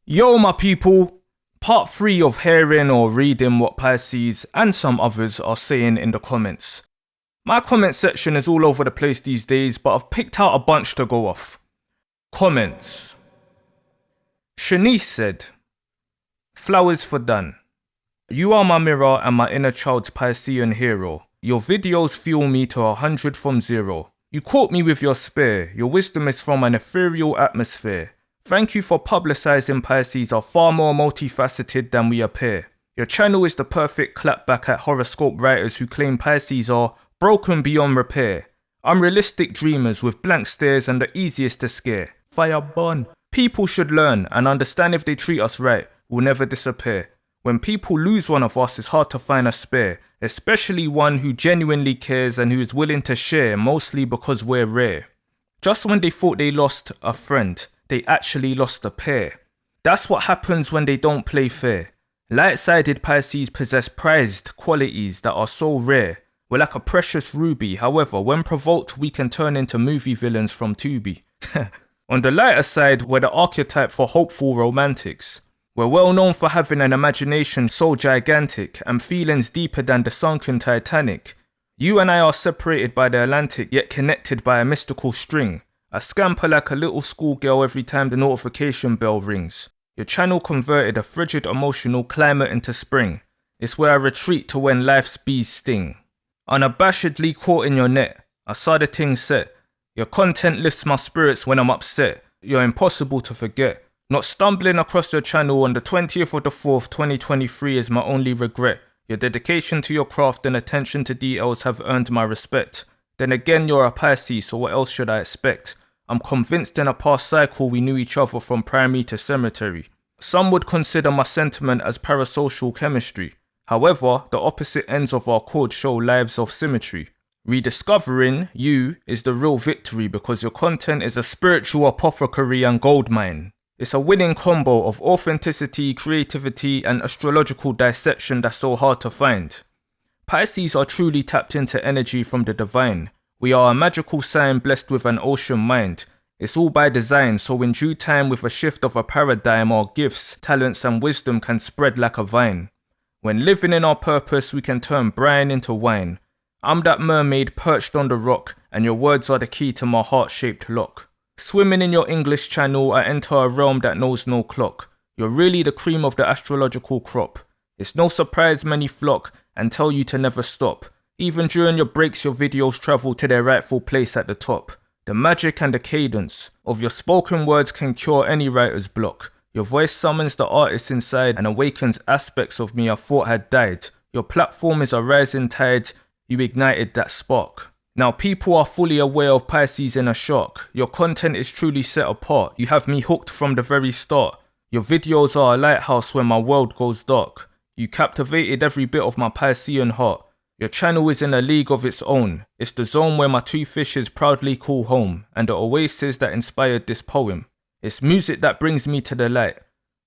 Yo my people, part 3 of hearing or reading what Pisces and some others are saying in the comments. My comment section is all over the place these days, but I've picked out a bunch to go off. Comments. Shanice said, "Flowers for Dan. You are my mirror and my inner child's Piscean hero. Your videos fuel me to 100 from 0. You caught me with your spear. Your wisdom is from an ethereal atmosphere. Thank you for publicizing Pisces are far more multifaceted than we appear. Your channel is the perfect clapback at horoscope writers who claim Pisces are broken beyond repair. Unrealistic dreamers with blank stares and the easiest to scare. Fire burn. People should learn and understand if they treat us right, we'll never disappear. When people lose one of us, it's hard to find a spare, especially one who genuinely cares and who is willing to share, mostly because we're rare. Just when they thought they lost a friend, they actually lost a pair. That's what happens when they don't play fair. Light-sided Pisces possess prized qualities that are so rare. We're like a precious ruby, however, when provoked we can turn into movie villains from Tubi. On the lighter side, we're the archetype for hopeful romantics. We're well known for having an imagination so gigantic and feelings deeper than the sunken Titanic. You and I are separated by the Atlantic, yet connected by a mystical string. I scamper like a little schoolgirl every time the notification bell rings. Your channel converted a frigid emotional climate into spring. It's where I retreat to when life's bees sting. Unabashedly caught in your net, I saw the thing set. Your content lifts my spirits when I'm upset. You're impossible to forget. Not stumbling across your channel on the 20th of the 4th, 2023 is my only regret. Your dedication to your craft and attention to details have earned my respect. Then again, you're a Pisces, so what else should I expect? I'm convinced in a past cycle we knew each other from primary to cemetery. Some would consider my sentiment as parasocial chemistry. However, the opposite ends of our chord show lives of symmetry. Rediscovering you is the real victory because your content is a spiritual apothecary and gold mine. It's a winning combo of authenticity, creativity, and astrological dissection that's so hard to find. Pisces are truly tapped into energy from the divine. We are a magical sign blessed with an ocean mind. It's all by design, so in due time with a shift of a paradigm, our gifts, talents, and wisdom can spread like a vine. When living in our purpose, we can turn brine into wine. I'm that mermaid perched on the rock, and your words are the key to my heart-shaped lock. Swimming in your English channel, I enter a realm that knows no clock. You're really the cream of the astrological crop. It's no surprise many flock and tell you to never stop. Even during your breaks, your videos travel to their rightful place at the top. The magic and the cadence of your spoken words can cure any writer's block. Your voice summons the artist inside and awakens aspects of me I thought had died. Your platform is a rising tide. You ignited that spark. Now people are fully aware of Pisces in a shock. Your content is truly set apart. You have me hooked from the very start. Your videos are a lighthouse when my world goes dark. You captivated every bit of my Piscean heart. Your channel is in a league of its own. It's the zone where my two fishes proudly call home, and the oasis that inspired this poem. It's music that brings me to the light,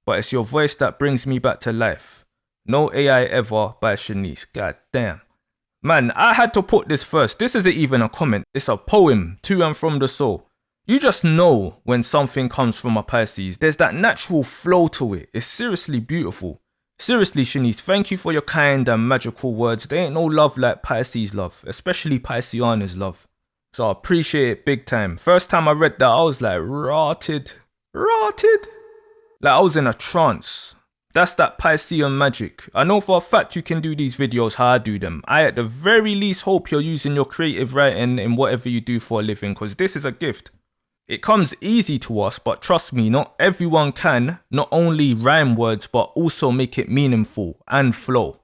but it's your voice that brings me back to life. No AI ever by Shanice. God damn. Man, I had to put this first. This isn't even a comment. It's a poem to and from the soul. You just know when something comes from a Pisces. There's that natural flow to it. It's seriously beautiful. Seriously, Shanice, thank you for your kind and magical words. There ain't no love like Pisces love, especially Pisceana's love. So I appreciate it big time. First time I read that, I was like, rotted. Like I was in a trance. That's that Piscean magic. I know for a fact you can do these videos how I do them. I at the very least hope you're using your creative writing in whatever you do for a living, because this is a gift. It comes easy to us, but trust me, not everyone can not only rhyme words, but also make it meaningful and flow.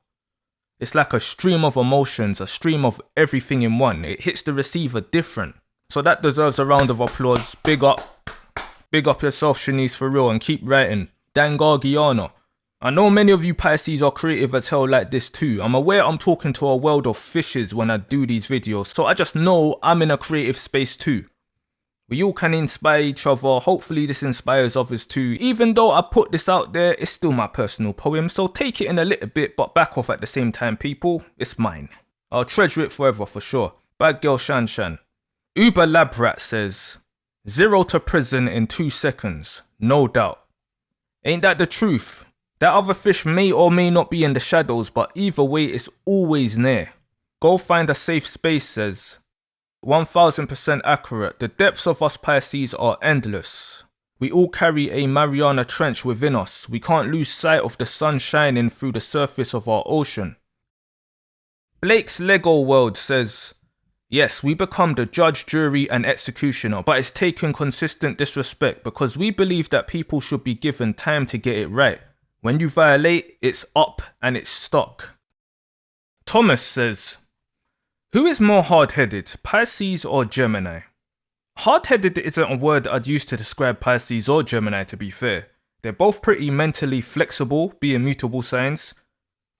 It's like a stream of emotions, a stream of everything in one. It hits the receiver different. So that deserves a round of applause. Big up yourself, Shanice, for real, and keep writing. Dangargiana. I know many of you Pisces are creative as hell like this too. I'm aware I'm talking to a world of fishes when I do these videos, so I just know I'm in a creative space too. We all can inspire each other. Hopefully this inspires others too. Even though I put this out there, it's still my personal poem, so take it in a little bit but back off at the same time, people. It's mine. I'll treasure it forever for sure. Bad girl Shan Shan. Uber Labrat says, 0 to prison in 2 seconds, no doubt. Ain't that the truth? That other fish may or may not be in the shadows, but either way it's always near. Go find a safe space, says. 1000% accurate. The depths of us Pisces are endless. We all carry a Mariana Trench within us. We can't lose sight of the sun shining through the surface of our ocean. Blake's Lego World says, yes, we become the judge, jury and executioner, but it's taken consistent disrespect because we believe that people should be given time to get it right. When you violate, it's up and it's stuck. Thomas says, who is more hard-headed, Pisces or Gemini? Hard-headed isn't a word I'd use to describe Pisces or Gemini, to be fair. They're both pretty mentally flexible, being mutable signs.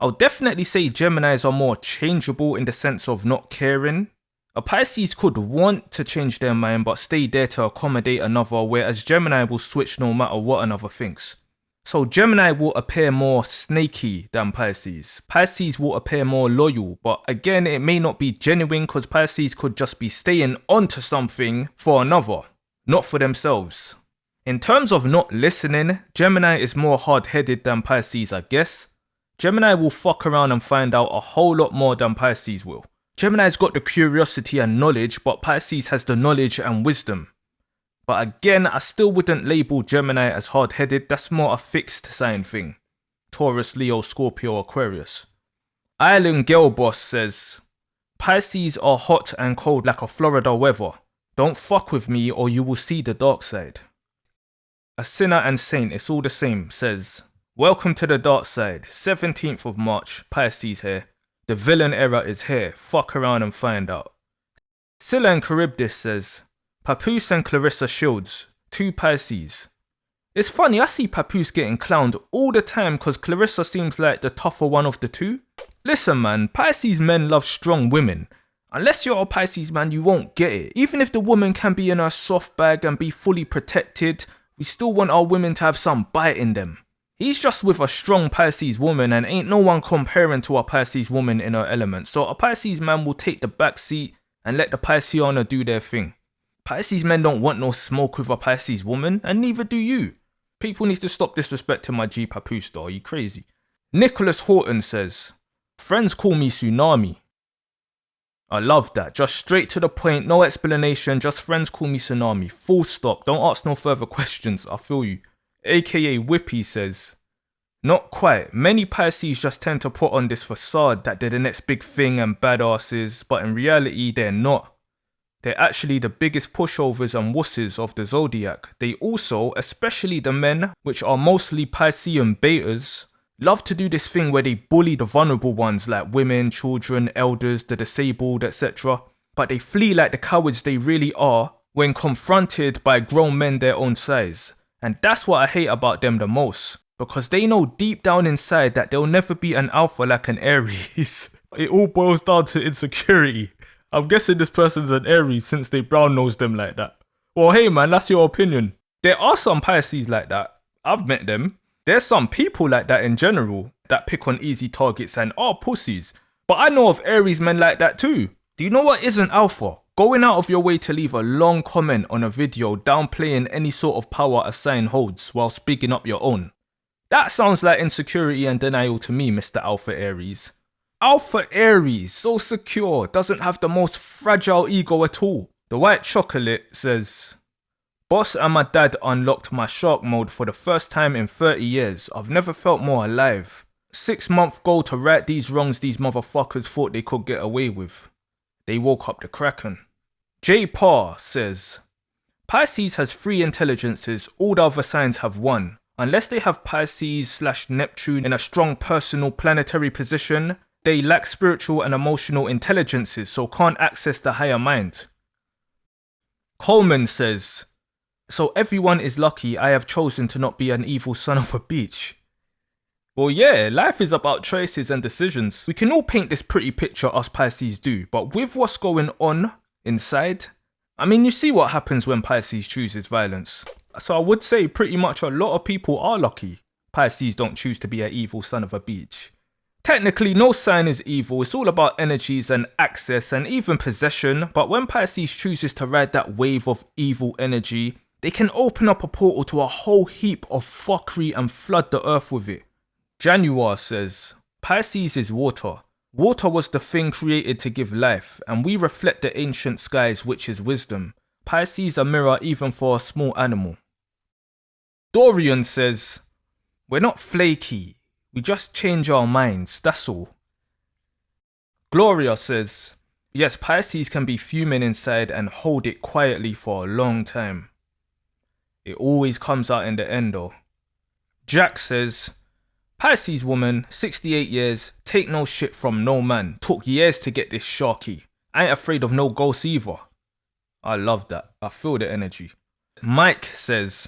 I'll definitely say Geminis are more changeable in the sense of not caring. A Pisces could want to change their mind but stay there to accommodate another, whereas Gemini will switch no matter what another thinks. So Gemini will appear more snaky than Pisces. Pisces will appear more loyal, but again it may not be genuine because Pisces could just be staying onto something for another, not for themselves. In terms of not listening, Gemini is more hard-headed than Pisces, I guess. Gemini will fuck around and find out a whole lot more than Pisces will. Gemini's got the curiosity and knowledge, but Pisces has the knowledge and wisdom. But again, I still wouldn't label Gemini as hard-headed, that's more a fixed sign thing. Taurus, Leo, Scorpio, Aquarius. Island Girl Boss says, Pisces are hot and cold like a Florida weather. Don't fuck with me or you will see the dark side. A Sinner and Saint, it's all the same, says, welcome to the dark side, 17th of March, Pisces here. The villain era is here, fuck around and find out. Scylla and Charybdis says, Papoose and Clarissa Shields, 2 Pisces. It's funny, I see Papoose getting clowned all the time because Clarissa seems like the tougher one of the two. Listen man, Pisces men love strong women. Unless you're a Pisces man, you won't get it. Even if the woman can be in her soft bag and be fully protected, we still want our women to have some bite in them. He's just with a strong Pisces woman and ain't no one comparing to a Pisces woman in her element. So a Pisces man will take the back seat and let the Pisceana do their thing. Pisces men don't want no smoke with a Pisces woman, and neither do you. People need to stop disrespecting my G Papoose though, are you crazy? Nicholas Horton says, friends call me Tsunami. I love that, just straight to the point, no explanation, just friends call me Tsunami, full stop, don't ask no further questions, I feel you. AKA Whippy says, not quite, many Pisces just tend to put on this facade that they're the next big thing and badasses, but in reality they're not. They're actually the biggest pushovers and wusses of the zodiac. They also, especially the men, which are mostly Piscean betas, love to do this thing where they bully the vulnerable ones like women, children, elders, the disabled, etc. But they flee like the cowards they really are when confronted by grown men their own size. And that's what I hate about them the most, because they know deep down inside that they'll never be an alpha like an Aries. It all boils down to insecurity. I'm guessing this person's an Aries since they brown-nosed them like that. Well, hey man, that's your opinion. There are some Pisces like that. I've met them. There's some people like that in general that pick on easy targets and are pussies. But I know of Aries men like that too. Do you know what isn't alpha? Going out of your way to leave a long comment on a video downplaying any sort of power a sign holds while speaking up your own. That sounds like insecurity and denial to me, Mr. Alpha Aries. Alpha Aries, so secure, doesn't have the most fragile ego at all. The White Chocolate says, Boss and my dad unlocked my shark mode for the first time in 30 years. I've never felt more alive. 6-month goal to right these wrongs these motherfuckers thought they could get away with. They woke up the Kraken. J. Parr says, Pisces has 3 intelligences, all the other signs have 1. Unless they have Pisces/Neptune in a strong personal planetary position, they lack spiritual and emotional intelligences, so can't access the higher mind. Coleman says, so everyone is lucky I have chosen to not be an evil son of a bitch. Well yeah, life is about choices and decisions. We can all paint this pretty picture us Pisces do, but with what's going on inside, I mean you see what happens when Pisces chooses violence. So I would say pretty much a lot of people are lucky Pisces don't choose to be an evil son of a bitch. Technically, no sign is evil, it's all about energies and access and even possession, but when Pisces chooses to ride that wave of evil energy, They can open up a portal to a whole heap of fuckery and flood the earth with it. Januar says, Pisces is water. Water was the thing created to give life, and we reflect the ancient skies, which is wisdom. Pisces a mirror even for a small animal. Dorian says, we're not flaky, we just change our minds, that's all. Gloria says, yes, Pisces can be fuming inside and hold it quietly for a long time. It always comes out in the end though. Jack says, Pisces woman, 68 years, take no shit from no man, took years to get this sharky. I ain't afraid of no ghosts either. I love that, I feel the energy. Mike says,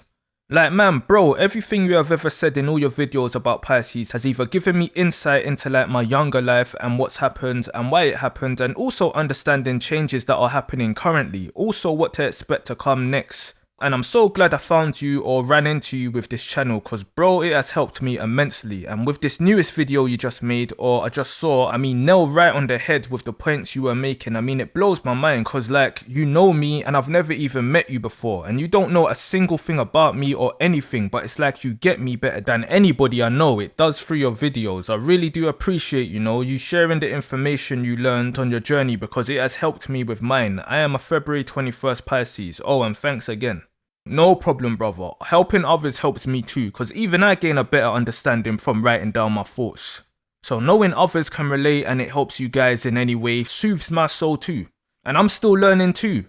like man bro, everything you have ever said in all your videos about Pisces has either given me insight into like my younger life and what's happened and why it happened, and also understanding changes that are happening currently, also what to expect to come next. And I'm so glad I found you or ran into you with this channel, cause bro, it has helped me immensely. And with this newest video you just made, or I just saw, I mean, nail right on the head with the points you were making. I mean, it blows my mind, cause like, you know me and I've never even met you before, and you don't know a single thing about me or anything, but it's like you get me better than anybody I know. It does through your videos. I really do appreciate, you know, you sharing the information you learned on your journey, because it has helped me with mine. I am a February 21st Pisces. Oh, and thanks again. No problem, brother. Helping others helps me too, because even I gain a better understanding from writing down my thoughts. So knowing others can relate and it helps you guys in any way soothes my soul too. And I'm still learning too.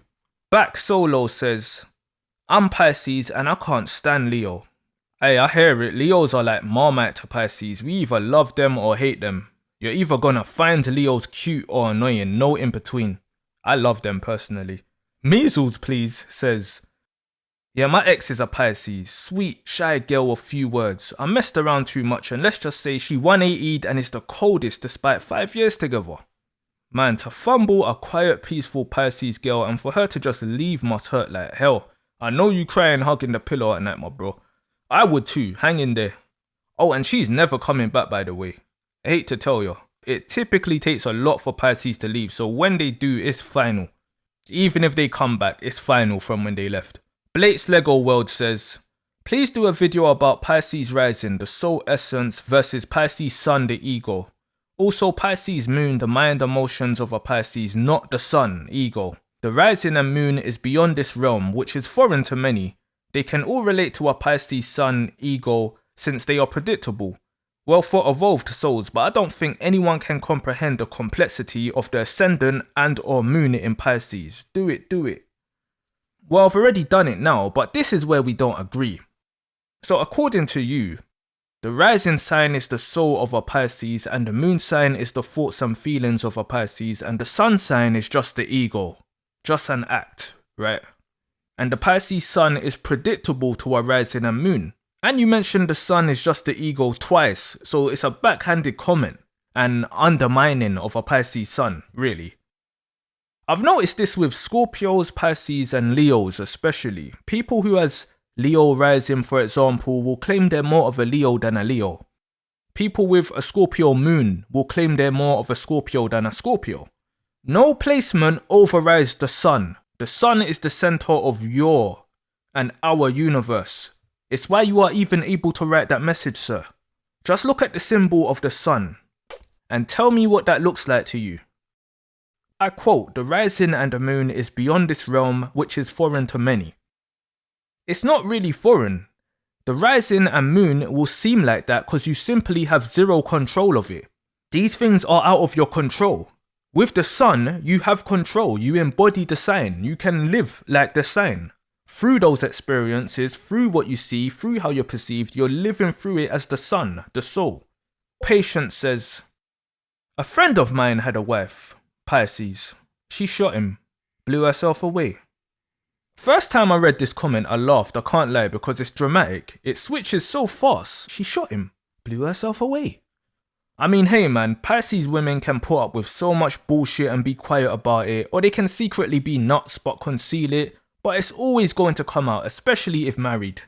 Back Solo says, I'm Pisces and I can't stand Leo. Hey, I hear it. Leos are like Marmite to Pisces. We either love them or hate them. You're either gonna find Leos cute or annoying, no in between. I love them personally. Measles Please says, yeah, my ex is a Pisces, sweet, shy girl with few words. I messed around too much and let's just say she 180'd and is the coldest despite 5 years together. Man, to fumble a quiet, peaceful Pisces girl and for her to just leave must hurt like hell. I know you cry and hugging the pillow at night, my bro. I would too, hang in there. Oh, and she's never coming back, by the way. I hate to tell you, it typically takes a lot for Pisces to leave, so when they do, it's final. Even if they come back, it's final from when they left. Blake's Lego World says, please do a video about Pisces rising, the soul essence, versus Pisces sun, the ego. Also Pisces moon, the mind emotions of a Pisces, not the sun, ego. The rising and moon is beyond this realm, which is foreign to many. They can all relate to a Pisces sun, ego, since they are predictable. Well for evolved souls, but I don't think anyone can comprehend the complexity of the ascendant and or moon in Pisces. Do it, do it. Well, I've already done it now, but this is where we don't agree. So according to you, the rising sign is the soul of a Pisces and the moon sign is the thoughts and feelings of a Pisces and the sun sign is just the ego, just an act, right? And the Pisces sun is predictable to a rising and moon. And you mentioned the sun is just the ego twice, so it's a backhanded comment and undermining of a Pisces sun, really. I've noticed this with Scorpios, Pisces and Leos especially. People who has Leo rising, for example, will claim they're more of a Leo than a Leo. People with a Scorpio moon will claim they're more of a Scorpio than a Scorpio. No placement overrides the sun. The sun is the center of your and our universe. It's why you are even able to write that message, sir. Just look at the symbol of the sun and tell me what that looks like to you. I quote, the rising and the moon is beyond this realm, which is foreign to many. It's not really foreign. The rising and moon will seem like that because you simply have zero control of it. These things are out of your control. With the sun, you have control. You embody the sign. You can live like the sign. Through those experiences, through what you see, through how you're perceived, you're living through it as the sun, the soul. Patience says, a friend of mine had a wife. Pisces. She shot him. Blew herself away. First time I read this comment, I laughed, I can't lie, because it's dramatic. It switches so fast. She shot him. Blew herself away. I mean, hey man, Pisces women can put up with so much bullshit and be quiet about it, or they can secretly be nuts but conceal it, but it's always going to come out, especially if married.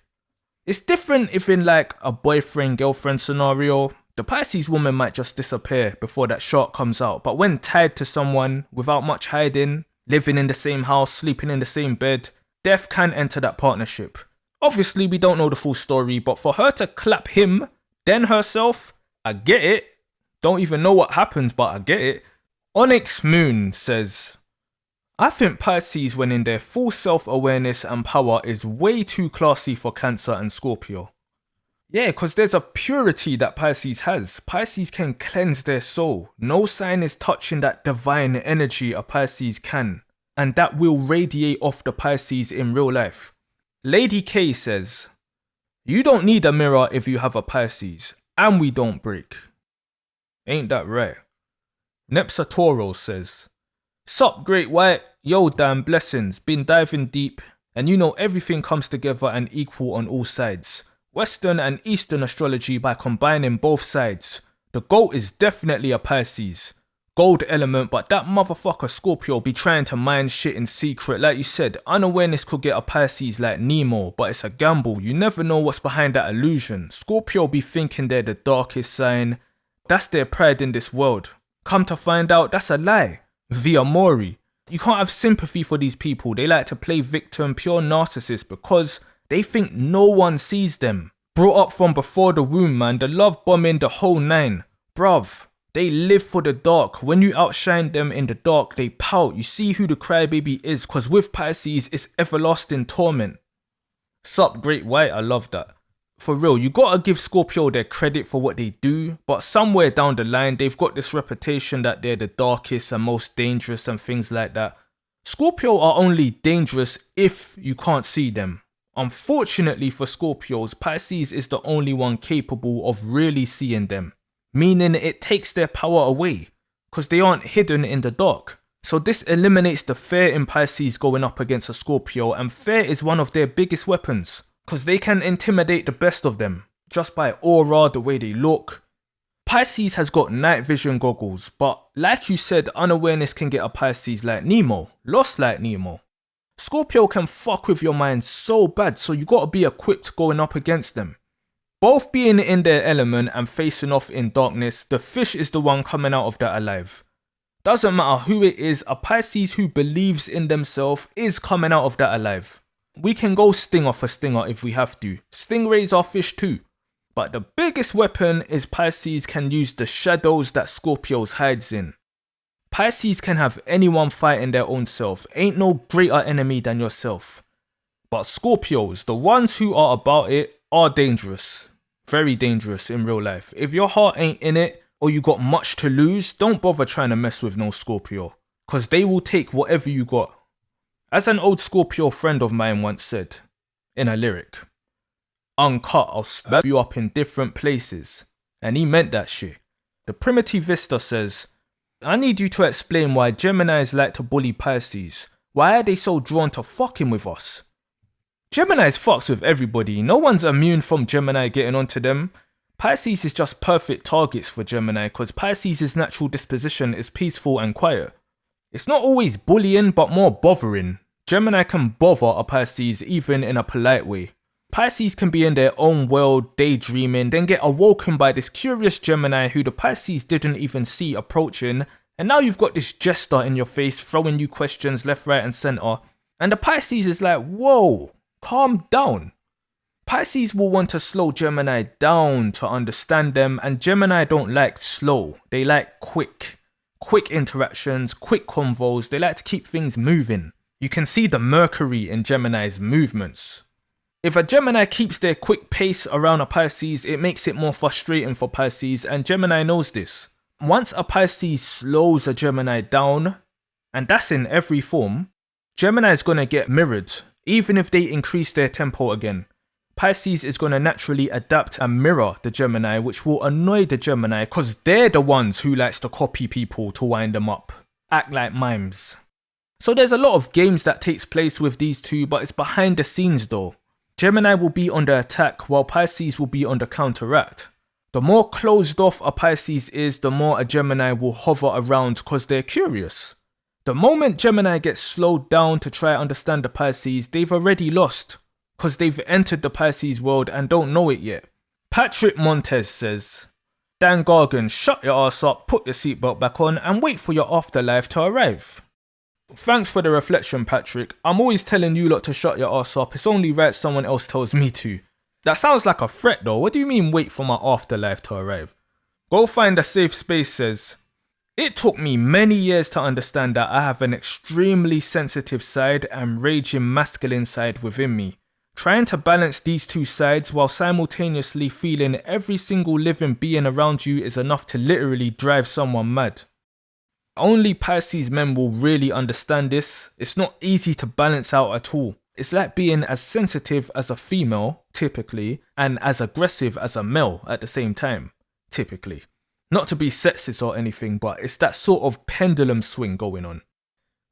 It's different if in like a boyfriend-girlfriend scenario. The Pisces woman might just disappear before that shark comes out, but when tied to someone without much hiding, living in the same house, sleeping in the same bed, death can enter that partnership. Obviously, we don't know the full story, but for her to clap him, then herself, I get it. Don't even know what happens, but I get it. Onyx Moon says, I think Pisces, when in their full self-awareness and power, is way too classy for Cancer and Scorpio. Yeah, because there's a purity that Pisces has. Pisces can cleanse their soul. No sign is touching that divine energy a Pisces can, and that will radiate off the Pisces in real life. Lady K says, you don't need a mirror if you have a Pisces, and we don't break. Ain't that right? Nepsatoro says, sup Great White, yo damn blessings, been diving deep, and you know everything comes together and equal on all sides. Western and Eastern astrology by combining both sides. The GOAT is definitely a Pisces. Gold element, but that motherfucker Scorpio be trying to mine shit in secret. Like you said, unawareness could get a Pisces like Nemo, but it's a gamble. You never know what's behind that illusion. Scorpio be thinking they're the darkest sign. That's their pride in this world. Come to find out, that's a lie. Via Mori. You can't have sympathy for these people. They like to play victim, pure narcissists, because they think no one sees them. Brought up from before the womb, man. The love bombing, the whole nine. Bruv. They live for the dark. When you outshine them in the dark, they pout. You see who the crybaby is, cause with Pisces, it's everlasting torment. Sup, Great White, I love that. For real, you gotta give Scorpio their credit for what they do, but somewhere down the line, they've got this reputation that they're the darkest and most dangerous and things like that. Scorpio are only dangerous if you can't see them. Unfortunately for Scorpios, Pisces is the only one capable of really seeing them. Meaning it takes their power away, because they aren't hidden in the dark. So this eliminates the fear in Pisces going up against a Scorpio, and fear is one of their biggest weapons, because they can intimidate the best of them, just by aura, the way they look. Pisces has got night vision goggles, but like you said, unawareness can get a Pisces like Nemo, lost like Nemo. Scorpio can fuck with your mind so bad, so you gotta be equipped going up against them. Both being in their element and facing off in darkness, the fish is the one coming out of that alive. Doesn't matter who it is, a Pisces who believes in themselves is coming out of that alive. We can go stinger for stinger if we have to. Stingrays are fish too. But the biggest weapon is Pisces can use the shadows that Scorpios hides in. Pisces can have anyone fighting their own self. Ain't no greater enemy than yourself. But Scorpios, the ones who are about it, are dangerous. Very dangerous in real life. If your heart ain't in it, or you got much to lose, don't bother trying to mess with no Scorpio, cause they will take whatever you got. As an old Scorpio friend of mine once said, in a lyric, uncut, I'll stab you up in different places. And he meant that shit. The Primitivista says, I need you to explain why Geminis like to bully Pisces. Why are they so drawn to fucking with us? Geminis fucks with everybody. No one's immune from Gemini getting onto them. Pisces is just perfect targets for Gemini because Pisces' natural disposition is peaceful and quiet. It's not always bullying, but more bothering. Gemini can bother a Pisces even in a polite way. Pisces can be in their own world, daydreaming, then get awoken by this curious Gemini who the Pisces didn't even see approaching, and now you've got this jester in your face throwing you questions left, right and centre, and the Pisces is like, whoa, calm down. Pisces will want to slow Gemini down to understand them, and Gemini don't like slow, they like quick. Quick interactions, quick convos, they like to keep things moving. You can see the Mercury in Gemini's movements. If a Gemini keeps their quick pace around a Pisces, it makes it more frustrating for Pisces, and Gemini knows this. Once a Pisces slows a Gemini down, and that's in every form, Gemini is going to get mirrored, even if they increase their tempo again. Pisces is going to naturally adapt and mirror the Gemini, which will annoy the Gemini because they're the ones who likes to copy people to wind them up. Act like mimes. So there's a lot of games that takes place with these two, but it's behind the scenes though. Gemini will be on the attack while Pisces will be on the counteract. The more closed off a Pisces is, the more a Gemini will hover around because they're curious. The moment Gemini gets slowed down to try to understand the Pisces, they've already lost. Because they've entered the Pisces world and don't know it yet. Patrick Montez says, Dan Gargan, shut your ass up, put your seatbelt back on and wait for your afterlife to arrive. Thanks for the reflection, Patrick. I'm always telling you lot to shut your ass up. It's only right someone else tells me to. That sounds like a threat though. What do you mean wait for my afterlife to arrive? Go find a safe space says, it took me many years to understand that I have an extremely sensitive side and raging masculine side within me. Trying to balance these two sides while simultaneously feeling every single living being around you is enough to literally drive someone mad. Only Pisces men will really understand this. It's not easy to balance out at all. It's like being as sensitive as a female, typically, and as aggressive as a male at the same time, typically. Not to be sexist or anything, but it's that sort of pendulum swing going on.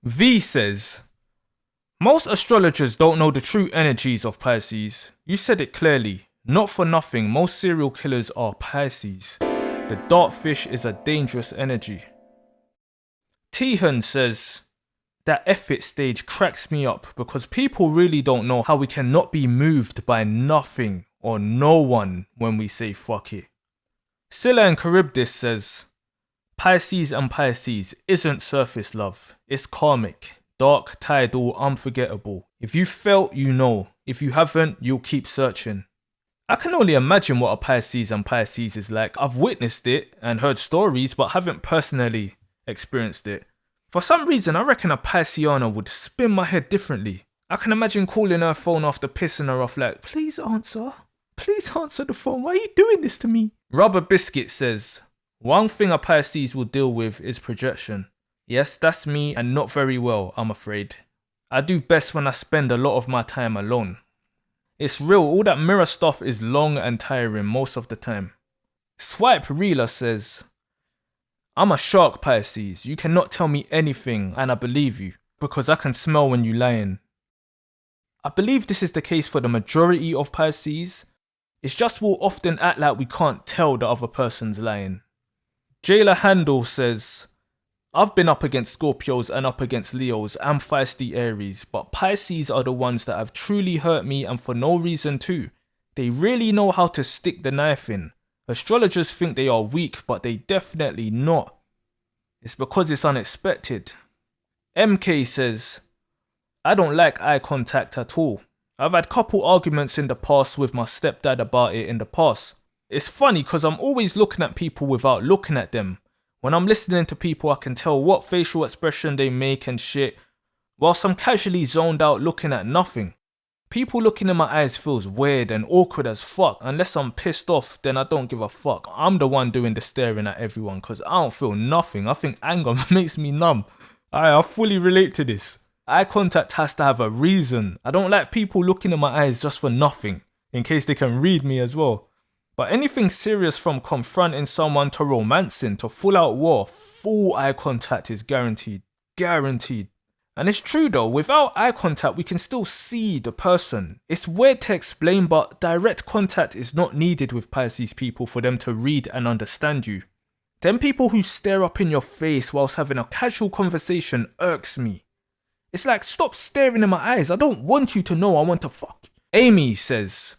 V says, most astrologers don't know the true energies of Pisces. You said it clearly. Not for nothing, most serial killers are Pisces. The dark fish is a dangerous energy. Tihan says, that effort stage cracks me up because people really don't know how we cannot be moved by nothing or no one when we say fuck it. Scylla and Charybdis says, Pisces and Pisces isn't surface love, it's karmic, dark, tidal, unforgettable. If you felt, you know. If you haven't, you'll keep searching. I can only imagine what a Pisces and Pisces is like. I've witnessed it and heard stories but haven't personally experienced it. For some reason, I reckon a Pisceana would spin my head differently. I can imagine calling her phone after pissing her off like, please answer the phone, why are you doing this to me? Rubber Biscuit says, one thing a Pisces will deal with is projection. Yes, that's me and not very well, I'm afraid. I do best when I spend a lot of my time alone. It's real, all that mirror stuff is long and tiring most of the time. Swipe Reeler says, I'm a shark Pisces, you cannot tell me anything and I believe you, because I can smell when you lying. I believe this is the case for the majority of Pisces. It's just we'll often act like we can't tell the other person's lying. Jayla Handel says, I've been up against Scorpios and up against Leos and feisty Aries, but Pisces are the ones that have truly hurt me and for no reason too. They really know how to stick the knife in. Astrologers think they are weak, but they definitely not. It's because it's unexpected. MK says, I don't like eye contact at all. I've had couple arguments in the past with my stepdad about it in the past. It's funny because I'm always looking at people without looking at them. When I'm listening to people, I can tell what facial expression they make and shit, whilst I'm casually zoned out looking at nothing. People looking in my eyes feels weird and awkward as fuck. Unless I'm pissed off, then I don't give a fuck. I'm the one doing the staring at everyone because I don't feel nothing. I think anger makes me numb. I fully relate to this. Eye contact has to have a reason. I don't like people looking in my eyes just for nothing, in case they can read me as well. But anything serious from confronting someone to romancing to full out war, full eye contact is guaranteed. Guaranteed. And it's true though, without eye contact we can still see the person. It's weird to explain, but direct contact is not needed with Pisces people for them to read and understand you. Them people who stare up in your face whilst having a casual conversation irks me. It's like, stop staring in my eyes, I don't want you to know I want to fuck. Amy says,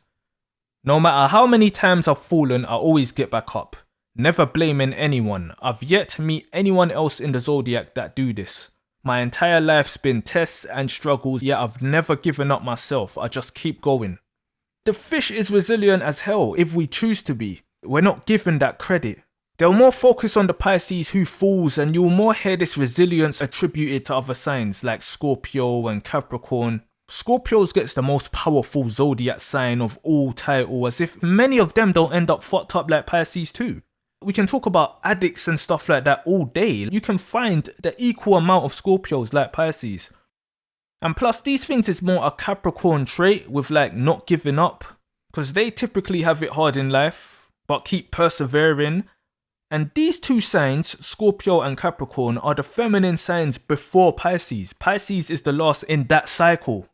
no matter how many times I've fallen, I always get back up. Never blaming anyone. I've yet to meet anyone else in the zodiac that do this. My entire life's been tests and struggles, yet I've never given up myself. I just keep going. The fish is resilient as hell if we choose to be. We're not given that credit. They'll more focus on the Pisces who falls, and you'll more hear this resilience attributed to other signs like Scorpio and Capricorn. Scorpios gets the most powerful zodiac sign of all title, as if many of them don't end up fucked up like Pisces too. We can talk about addicts and stuff like that all day. You can find the equal amount of Scorpios like Pisces. And plus these things is more a Capricorn trait with like not giving up. Because they typically have it hard in life, but keep persevering. And these two signs, Scorpio and Capricorn, are the feminine signs before Pisces. Pisces is the last in that cycle.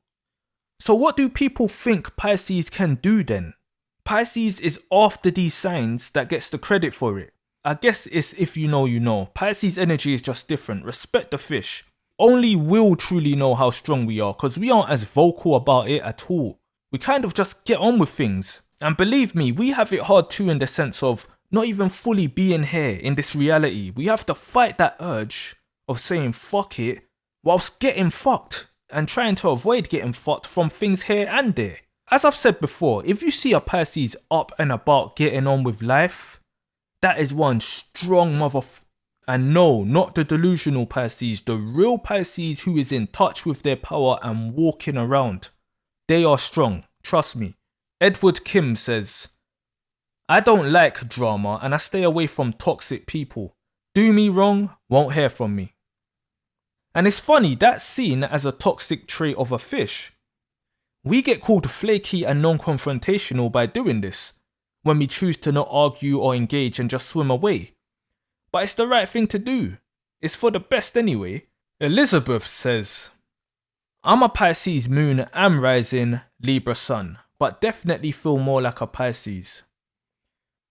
So what do people think Pisces can do then? Pisces is after these signs that gets the credit for it. I guess it's if you know, you know. Pisces energy is just different. Respect the fish. Only we'll truly know how strong we are because we aren't as vocal about it at all. We kind of just get on with things. And believe me, we have it hard too in the sense of not even fully being here in this reality. We have to fight that urge of saying fuck it whilst getting fucked and trying to avoid getting fucked from things here and there. As I've said before, if you see a Pisces up and about getting on with life, that is one strong and no, not the delusional Pisces, the real Pisces who is in touch with their power and walking around. They are strong, trust me. Edward Kim says, I don't like drama and I stay away from toxic people. Do me wrong, won't hear from me. And it's funny, that's seen as a toxic trait of a fish. We get called flaky and non-confrontational by doing this, when we choose to not argue or engage and just swim away. But it's the right thing to do. It's for the best anyway. Elizabeth says, I'm a Pisces moon and rising, Libra sun, but definitely feel more like a Pisces.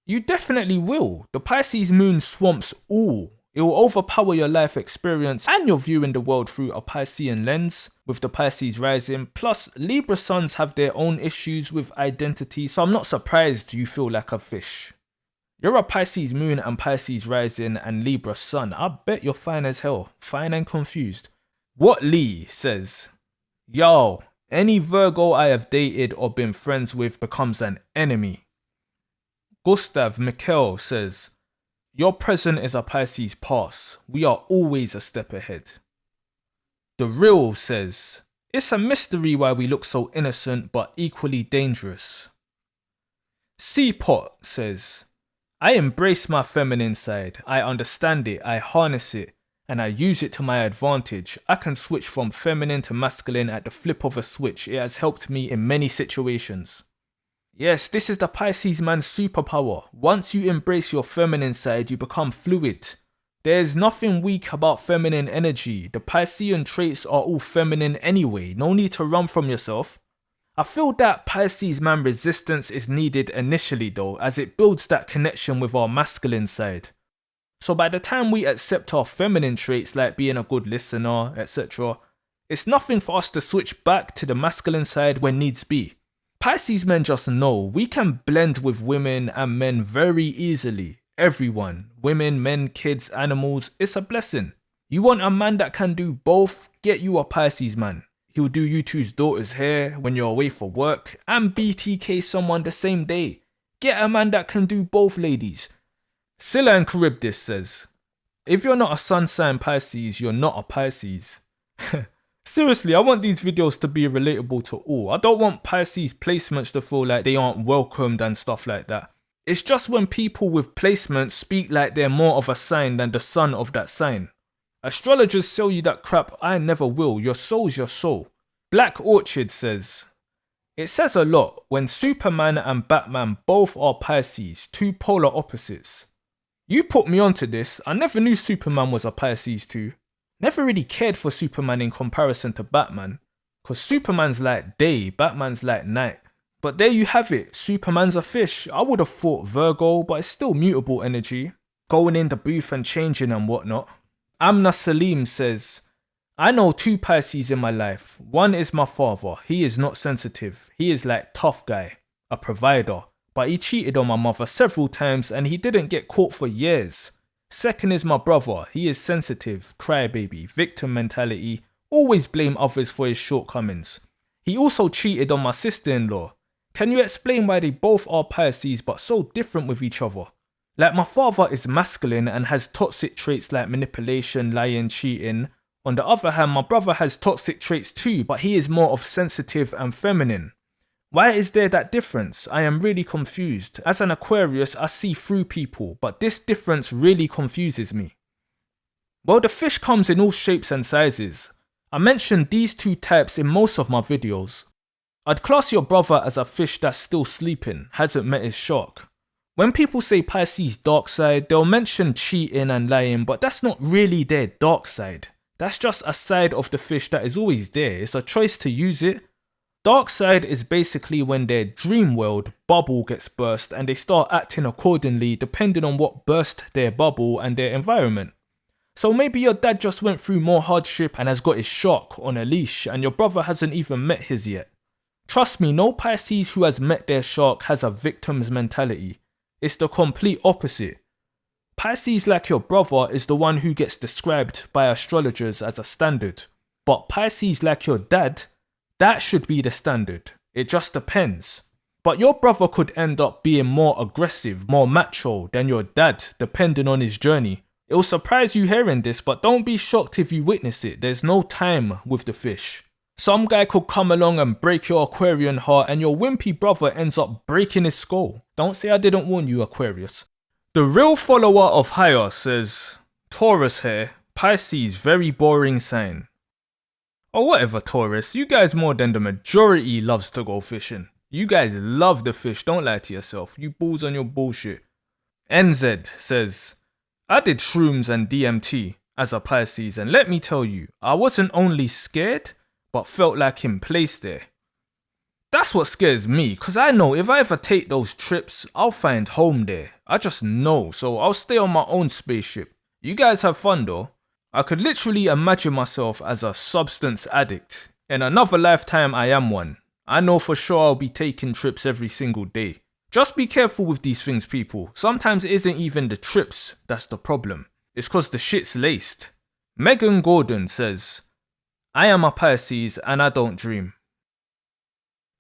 You definitely will. The Pisces moon swamps all. It will overpower your life experience and your view in the world through a Piscean lens with the Pisces rising. Plus, Libra suns have their own issues with identity, so I'm not surprised you feel like a fish. You're a Pisces moon and Pisces rising and Libra sun. I bet you're fine as hell. Fine and confused. What Lee says, yo, any Virgo I have dated or been friends with becomes an enemy. Gustav Mikkel says, your present is a Pisces past. We are always a step ahead. The Real says, it's a mystery why we look so innocent but equally dangerous. Seapot says, I embrace my feminine side. I understand it, I harness it, and I use it to my advantage. I can switch from feminine to masculine at the flip of a switch. It has helped me in many situations. Yes, this is the Pisces man's superpower. Once you embrace your feminine side, you become fluid. There's nothing weak about feminine energy. The Piscean traits are all feminine anyway. No need to run from yourself. I feel that Pisces man resistance is needed initially though, as it builds that connection with our masculine side. So by the time we accept our feminine traits like being a good listener, etc., it's nothing for us to switch back to the masculine side when needs be. Pisces men just know we can blend with women and men very easily. Everyone, women, men, kids, animals, it's a blessing. You want a man that can do both? Get you a Pisces man. He'll do you two's daughter's hair when you're away for work and BTK someone the same day. Get a man that can do both, ladies. Scylla and Charybdis says, if you're not a sun sign Pisces, you're not a Pisces. Seriously, I want these videos to be relatable to all. I don't want Pisces placements to feel like they aren't welcomed and stuff like that. It's just when people with placements speak like they're more of a sign than the sun of that sign. Astrologers sell you that crap, I never will. Your soul's your soul. Black Orchid says, it says a lot when Superman and Batman both are Pisces, two polar opposites. You put me onto this. I never knew Superman was a Pisces too. Never really cared for Superman in comparison to Batman, cause Superman's like day, Batman's like night. But there you have it, Superman's a fish. I would have thought Virgo, but it's still mutable energy, going in the booth and changing and whatnot. Amna Salim says, I know two Pisces in my life. One is my father, he is not sensitive, he is like tough guy, a provider, but he cheated on my mother several times and he didn't get caught for years. Second is my brother, he is sensitive, crybaby, victim mentality, always blame others for his shortcomings. He also cheated on my sister-in-law. Can you explain why they both are Pisces but so different with each other? Like my father is masculine and has toxic traits like manipulation, lying, cheating. On the other hand, my brother has toxic traits too, but he is more of sensitive and feminine. Why is there that difference? I am really confused. As an Aquarius, I see through people, but this difference really confuses me. Well, the fish comes in all shapes and sizes. I mentioned these two types in most of my videos. I'd class your brother as a fish that's still sleeping, hasn't met his shark. When people say Pisces dark side, they'll mention cheating and lying, but that's not really their dark side. That's just a side of the fish that is always there. It's a choice to use it. Dark side is basically when their dream world bubble gets burst and they start acting accordingly depending on what burst their bubble and their environment. So maybe your dad just went through more hardship and has got his shark on a leash and your brother hasn't even met his yet. Trust me, no Pisces who has met their shark has a victim's mentality. It's the complete opposite. Pisces like your brother is the one who gets described by astrologers as a standard. But Pisces like your dad, that should be the standard. It just depends. But your brother could end up being more aggressive, more macho than your dad, depending on his journey. It will surprise you hearing this, but don't be shocked if you witness it. There's no time with the fish. Some guy could come along and break your Aquarian heart, and your wimpy brother ends up breaking his skull. Don't say I didn't warn you, Aquarius. The real follower of Haya says, Taurus here, Pisces, very boring sign. Or whatever, Taurus, you guys more than the majority loves to go fishing. You guys love the fish, don't lie to yourself. You balls on your bullshit. NZ says, I did shrooms and DMT as a Pisces, and let me tell you, I wasn't only scared, but felt like in place there. That's what scares me, cause I know if I ever take those trips, I'll find home there. I just know, so I'll stay on my own spaceship. You guys have fun though. I could literally imagine myself as a substance addict. In another lifetime I am one. I know for sure I'll be taking trips every single day. Just be careful with these things, people. Sometimes it isn't even the trips that's the problem. It's cause the shit's laced. Megan Gordon says, I am a Pisces and I don't dream.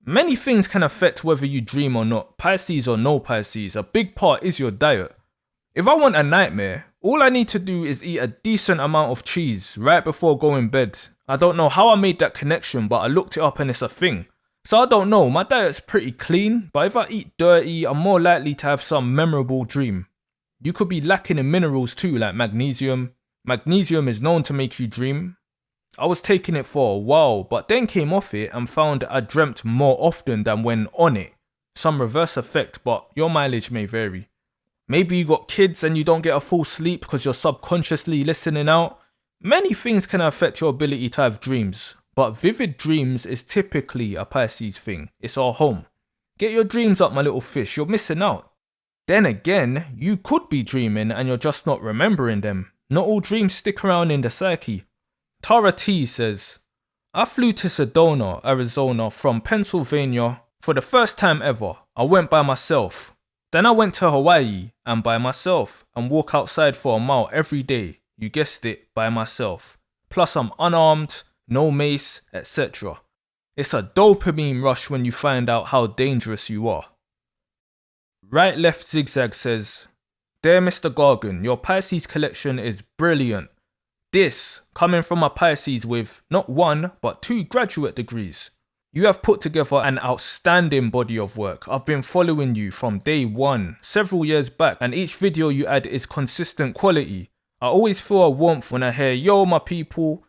Many things can affect whether you dream or not, Pisces or no Pisces. A big part is your diet. If I want a nightmare, all I need to do is eat a decent amount of cheese right before going bed. I don't know how I made that connection, but I looked it up and it's a thing. So I don't know, my diet's pretty clean, but if I eat dirty, I'm more likely to have some memorable dream. You could be lacking in minerals too, like magnesium. Magnesium is known to make you dream. I was taking it for a while, but then came off it and found I dreamt more often than when on it. Some reverse effect, but your mileage may vary. Maybe you got kids and you don't get a full sleep because you're subconsciously listening out. Many things can affect your ability to have dreams, but vivid dreams is typically a Pisces thing. It's our home. Get your dreams up, my little fish, you're missing out. Then again, you could be dreaming and you're just not remembering them. Not all dreams stick around in the psyche. Tara T says, I flew to Sedona, Arizona from Pennsylvania for the first time ever. I went by myself. Then I went to Hawaii and by myself and walk outside for a mile every day. You guessed it, by myself. Plus I'm unarmed, no mace, etc. It's a dopamine rush when you find out how dangerous you are. Right Left Zigzag says, Dear Mr. Gargan, your Pisces collection is brilliant. This, coming from a Pisces with not one, but 2 graduate degrees. You have put together an outstanding body of work. I've been following you from day one, several years back, and each video you add is consistent quality. I always feel a warmth when I hear, yo my people,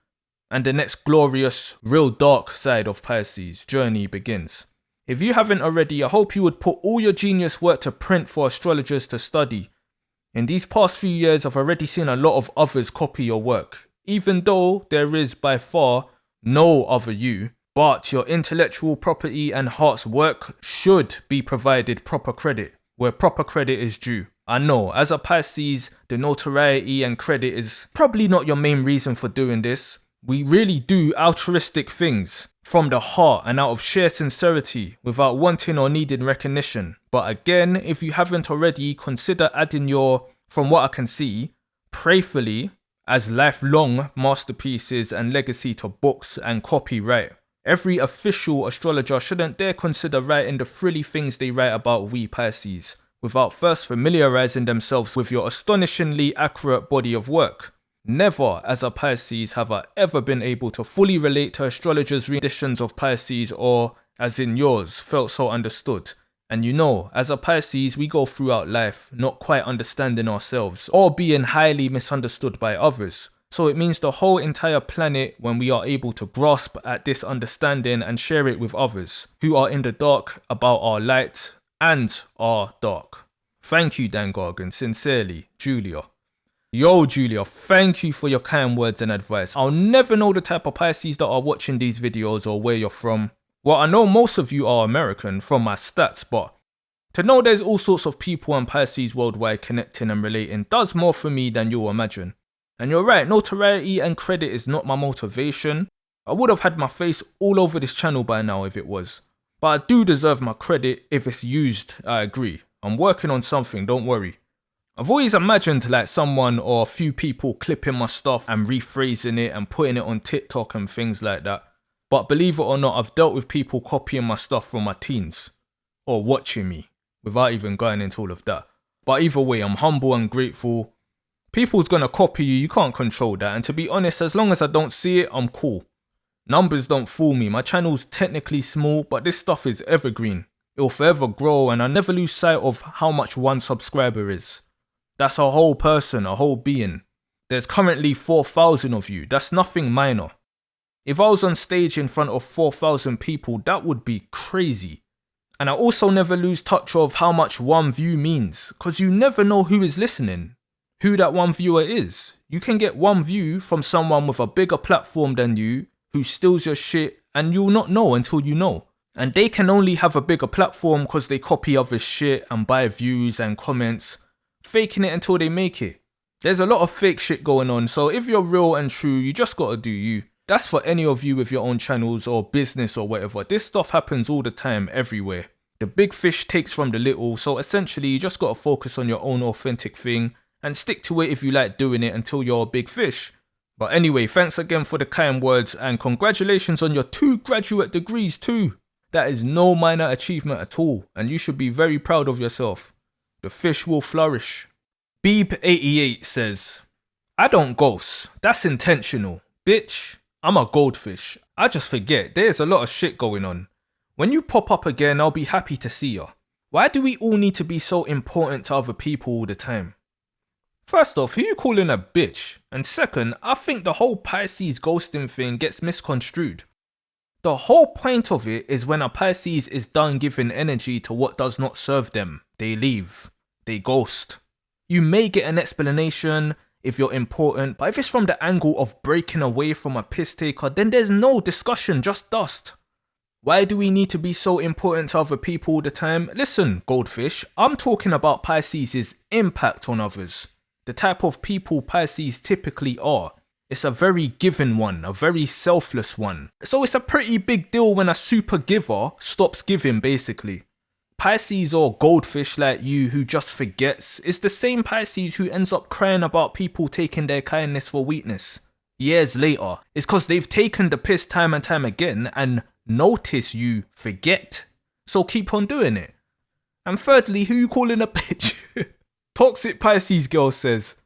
and the next glorious, real dark side of Pisces journey begins. If you haven't already, I hope you would put all your genius work to print for astrologers to study. In these past few years, I've already seen a lot of others copy your work, even though there is by far no other you, but your intellectual property and heart's work should be provided proper credit, where proper credit is due. I know, as a Pisces, the notoriety and credit is probably not your main reason for doing this. We really do altruistic things from the heart and out of sheer sincerity without wanting or needing recognition. But again, if you haven't already, consider adding your, from what I can see, prayerfully as lifelong masterpieces and legacy to books and copyright. Every official astrologer shouldn't dare consider writing the frilly things they write about we Pisces without first familiarizing themselves with your astonishingly accurate body of work. Never as a Pisces have I ever been able to fully relate to astrologers' renditions of Pisces or, as in yours, felt so understood. And you know, as a Pisces we go throughout life not quite understanding ourselves or being highly misunderstood by others. So it means the whole entire planet when we are able to grasp at this understanding and share it with others who are in the dark about our light and our dark. Thank you, Dan Gargan. Sincerely, Julia. Yo, Julia, thank you for your kind words and advice. I'll never know the type of Pisces that are watching these videos or where you're from. Well, I know most of you are American from my stats, but to know there's all sorts of people and Pisces worldwide connecting and relating does more for me than you'll imagine. And you're right, notoriety and credit is not my motivation. I would have had my face all over this channel by now if it was. But I do deserve my credit if it's used, I agree. I'm working on something, don't worry. I've always imagined like someone or a few people clipping my stuff and rephrasing it and putting it on TikTok and things like that. But believe it or not, I've dealt with people copying my stuff from my teens or watching me without even going into all of that. But either way, I'm humble and grateful. People's gonna copy you, you can't control that. And to be honest, as long as I don't see it, I'm cool. Numbers don't fool me. My channel's technically small, but this stuff is evergreen. It'll forever grow and I never lose sight of how much one subscriber is. That's a whole person, a whole being. There's currently 4,000 of you. That's nothing minor. If I was on stage in front of 4,000 people, that would be crazy. And I also never lose touch of how much one view means, because you never know who is listening, who that one viewer is. You can get one view from someone with a bigger platform than you, who steals your shit, and you'll not know until you know. And they can only have a bigger platform because they copy other shit and buy views and comments, faking it until they make it. There's a lot of fake shit going on, so if you're real and true, you just gotta do you. That's for any of you with your own channels or business or whatever. This stuff happens all the time, everywhere. The big fish takes from the little, so essentially you just gotta focus on your own authentic thing and stick to it if you like doing it until you're a big fish. But anyway, thanks again for the kind words and congratulations on your 2 graduate degrees too. That is no minor achievement at all, and you should be very proud of yourself. The fish will flourish. Beeb88 says, I don't ghost. That's intentional. Bitch, I'm a goldfish. I just forget. There's a lot of shit going on. When you pop up again, I'll be happy to see ya. Why do we all need to be so important to other people all the time? First off, who you calling a bitch? And second, I think the whole Pisces ghosting thing gets misconstrued. The whole point of it is when a Pisces is done giving energy to what does not serve them, they leave. They ghost. You may get an explanation if you're important, but if it's from the angle of breaking away from a piss taker, then there's no discussion, just dust. Why do we need to be so important to other people all the time? Listen, goldfish, I'm talking about Pisces' impact on others. The type of people Pisces typically are. It's a very giving one, a very selfless one. So it's a pretty big deal when a super giver stops giving, basically. Pisces or goldfish like you who just forgets is the same Pisces who ends up crying about people taking their kindness for weakness. Years later, it's because they've taken the piss time and time again and notice you forget. So keep on doing it. And thirdly, who you calling a bitch? Toxic Pisces girl says,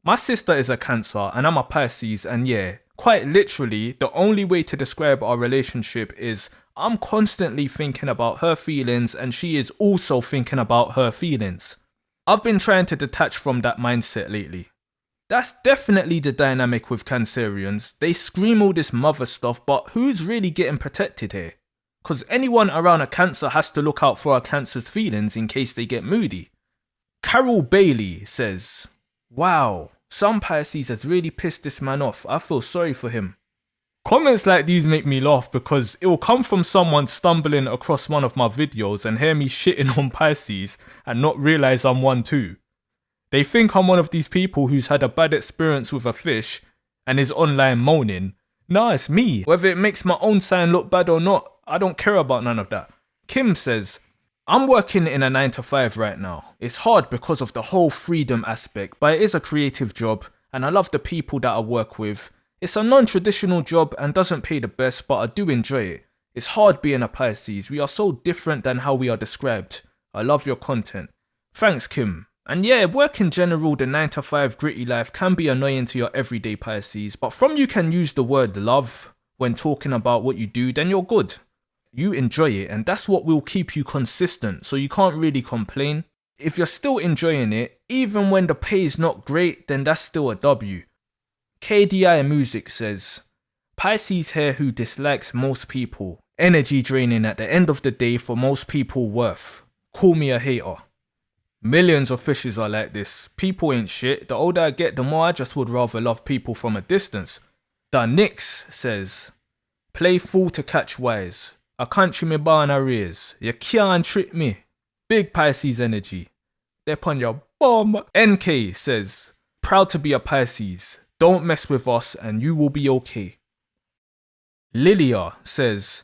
my sister is a Cancer and I'm a Pisces, and yeah, quite literally, the only way to describe our relationship is I'm constantly thinking about her feelings and she is also thinking about her feelings. I've been trying to detach from that mindset lately. That's definitely the dynamic with Cancerians. They scream all this mother stuff, but who's really getting protected here? Because anyone around a Cancer has to look out for a Cancer's feelings in case they get moody. Carol Bailey says, wow, some Pisces has really pissed this man off. I feel sorry for him. Comments like these make me laugh because it will come from someone stumbling across one of my videos and hear me shitting on Pisces and not realise I'm one too. They think I'm one of these people who's had a bad experience with a fish and is online moaning. Nah, it's me. Whether it makes my own sign look bad or not, I don't care about none of that. Kim says, I'm working in a 9 to 5 right now. It's hard because of the whole freedom aspect, but it is a creative job and I love the people that I work with. It's a non-traditional job and doesn't pay the best, but I do enjoy it. It's hard being a Pisces. We are so different than how we are described. I love your content. Thanks, Kim. And yeah, work in general, the 9 to 5 gritty life can be annoying to your everyday Pisces, but from you can use the word love when talking about what you do, then you're good. You enjoy it, and that's what will keep you consistent, so you can't really complain. If you're still enjoying it, even when the pay is not great, then that's still a W. KDI Music says, Pisces here who dislikes most people. Energy draining at the end of the day for most people worth. Call me a hater. Millions of fishes are like this. People ain't shit. The older I get, the more I just would rather love people from a distance. The Nix says, play fool to catch wise. I can't trim me bar in arrears. You can't trick me. Big Pisces energy. They're on your bum. NK says, proud to be a Pisces. Don't mess with us and you will be okay. Lilia says,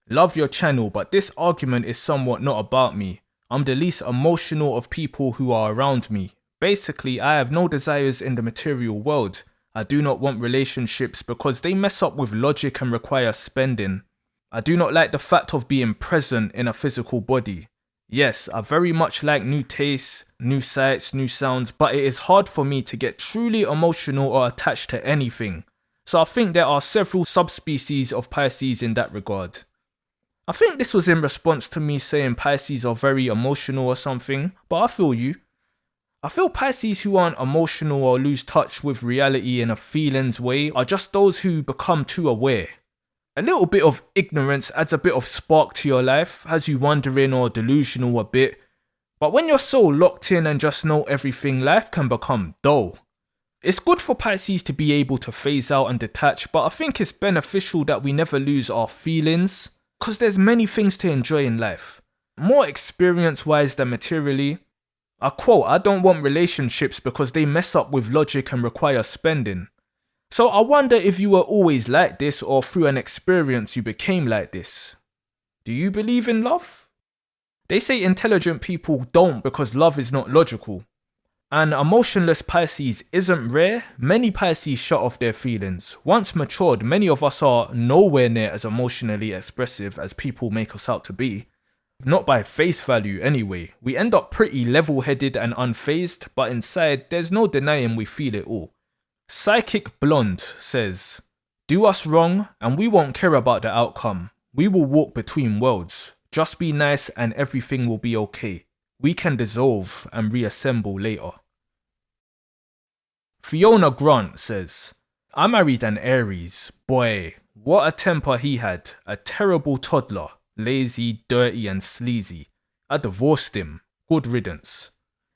love your channel, but this argument is somewhat not about me. I'm the least emotional of people who are around me. Basically, I have no desires in the material world. I do not want relationships because they mess up with logic and require spending. I do not like the fact of being present in a physical body. Yes, I very much like new tastes, new sights, new sounds, but it is hard for me to get truly emotional or attached to anything. So I think there are several subspecies of Pisces in that regard. I think this was in response to me saying Pisces are very emotional or something, but I feel you. I feel Pisces who aren't emotional or lose touch with reality in a feelings way are just those who become too aware. A little bit of ignorance adds a bit of spark to your life, has you wondering or delusional a bit. But when you're so locked in and just know everything, life can become dull. It's good for Pisces to be able to phase out and detach, but I think it's beneficial that we never lose our feelings, because there's many things to enjoy in life. More experience-wise than materially. I quote, I don't want relationships because they mess up with logic and require spending. So I wonder if you were always like this or through an experience you became like this. Do you believe in love? They say intelligent people don't because love is not logical. An emotionless Pisces isn't rare. Many Pisces shut off their feelings. Once matured, many of us are nowhere near as emotionally expressive as people make us out to be. Not by face value anyway. We end up pretty level-headed and unfazed, but inside there's no denying we feel it all. Psychic Blonde says, do us wrong and we won't care about the outcome. We will walk between worlds. Just be nice and everything will be okay. We can dissolve and reassemble later. Fiona Grant says, I married an Aries. Boy, what a temper he had. A terrible toddler. Lazy, dirty and sleazy. I divorced him. Good riddance.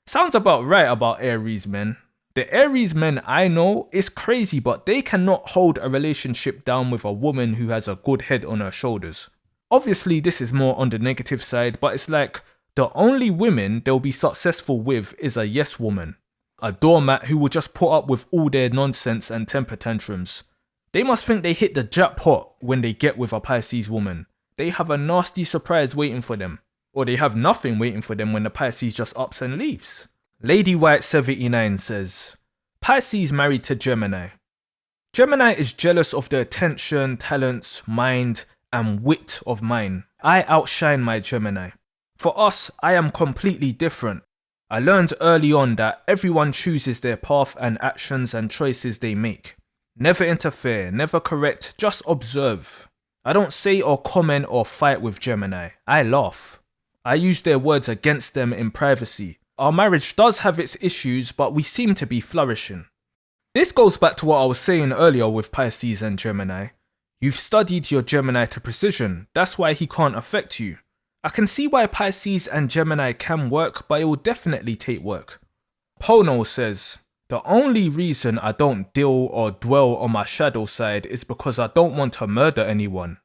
Sounds about right about Aries men. The Aries men I know is crazy, but they cannot hold a relationship down with a woman who has a good head on her shoulders. Obviously this is more on the negative side, but it's like the only women they'll be successful with is a yes woman. A doormat who will just put up with all their nonsense and temper tantrums. They must think they hit the jackpot when they get with a Pisces woman. They have a nasty surprise waiting for them. Or they have nothing waiting for them when the Pisces just ups and leaves. Lady White 79 says, Pisces married to Gemini. Gemini is jealous of the attention, talents, mind, and wit of mine. I outshine my Gemini. For us, I am completely different. I learned early on that everyone chooses their path and actions and choices they make. Never interfere, never correct, just observe. I don't say or comment or fight with Gemini. I laugh. I use their words against them in privacy. Our marriage does have its issues, but we seem to be flourishing. This goes back to what I was saying earlier with Pisces and Gemini. You've studied your Gemini to precision. That's why he can't affect you. I can see why Pisces and Gemini can work, but it will definitely take work. Pono says, the only reason I don't deal or dwell on my shadow side is because I don't want to murder anyone.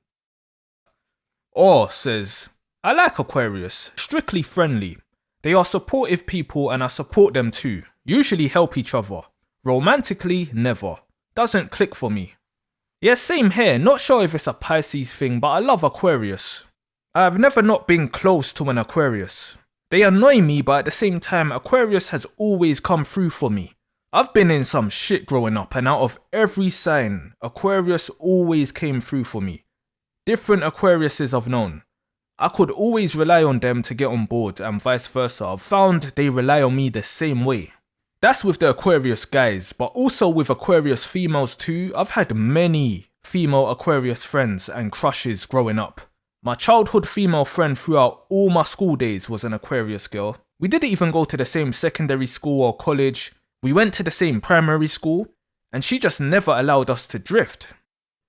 Or says, I like Aquarius, strictly friendly. They are supportive people and I support them too. Usually help each other. Romantically, never. Doesn't click for me. Yeah, same here. Not sure if it's a Pisces thing, but I love Aquarius. I have never not been close to an Aquarius. They annoy me, but at the same time, Aquarius has always come through for me. I've been in some shit growing up, and out of every sign, Aquarius always came through for me. Different Aquariuses I've known. I could always rely on them to get on board, and vice versa. I've found they rely on me the same way. That's with the Aquarius guys, but also with Aquarius females too. I've had many female Aquarius friends and crushes growing up. My childhood female friend throughout all my school days was an Aquarius girl. We didn't even go to the same secondary school or college. We went to the same primary school, and she just never allowed us to drift.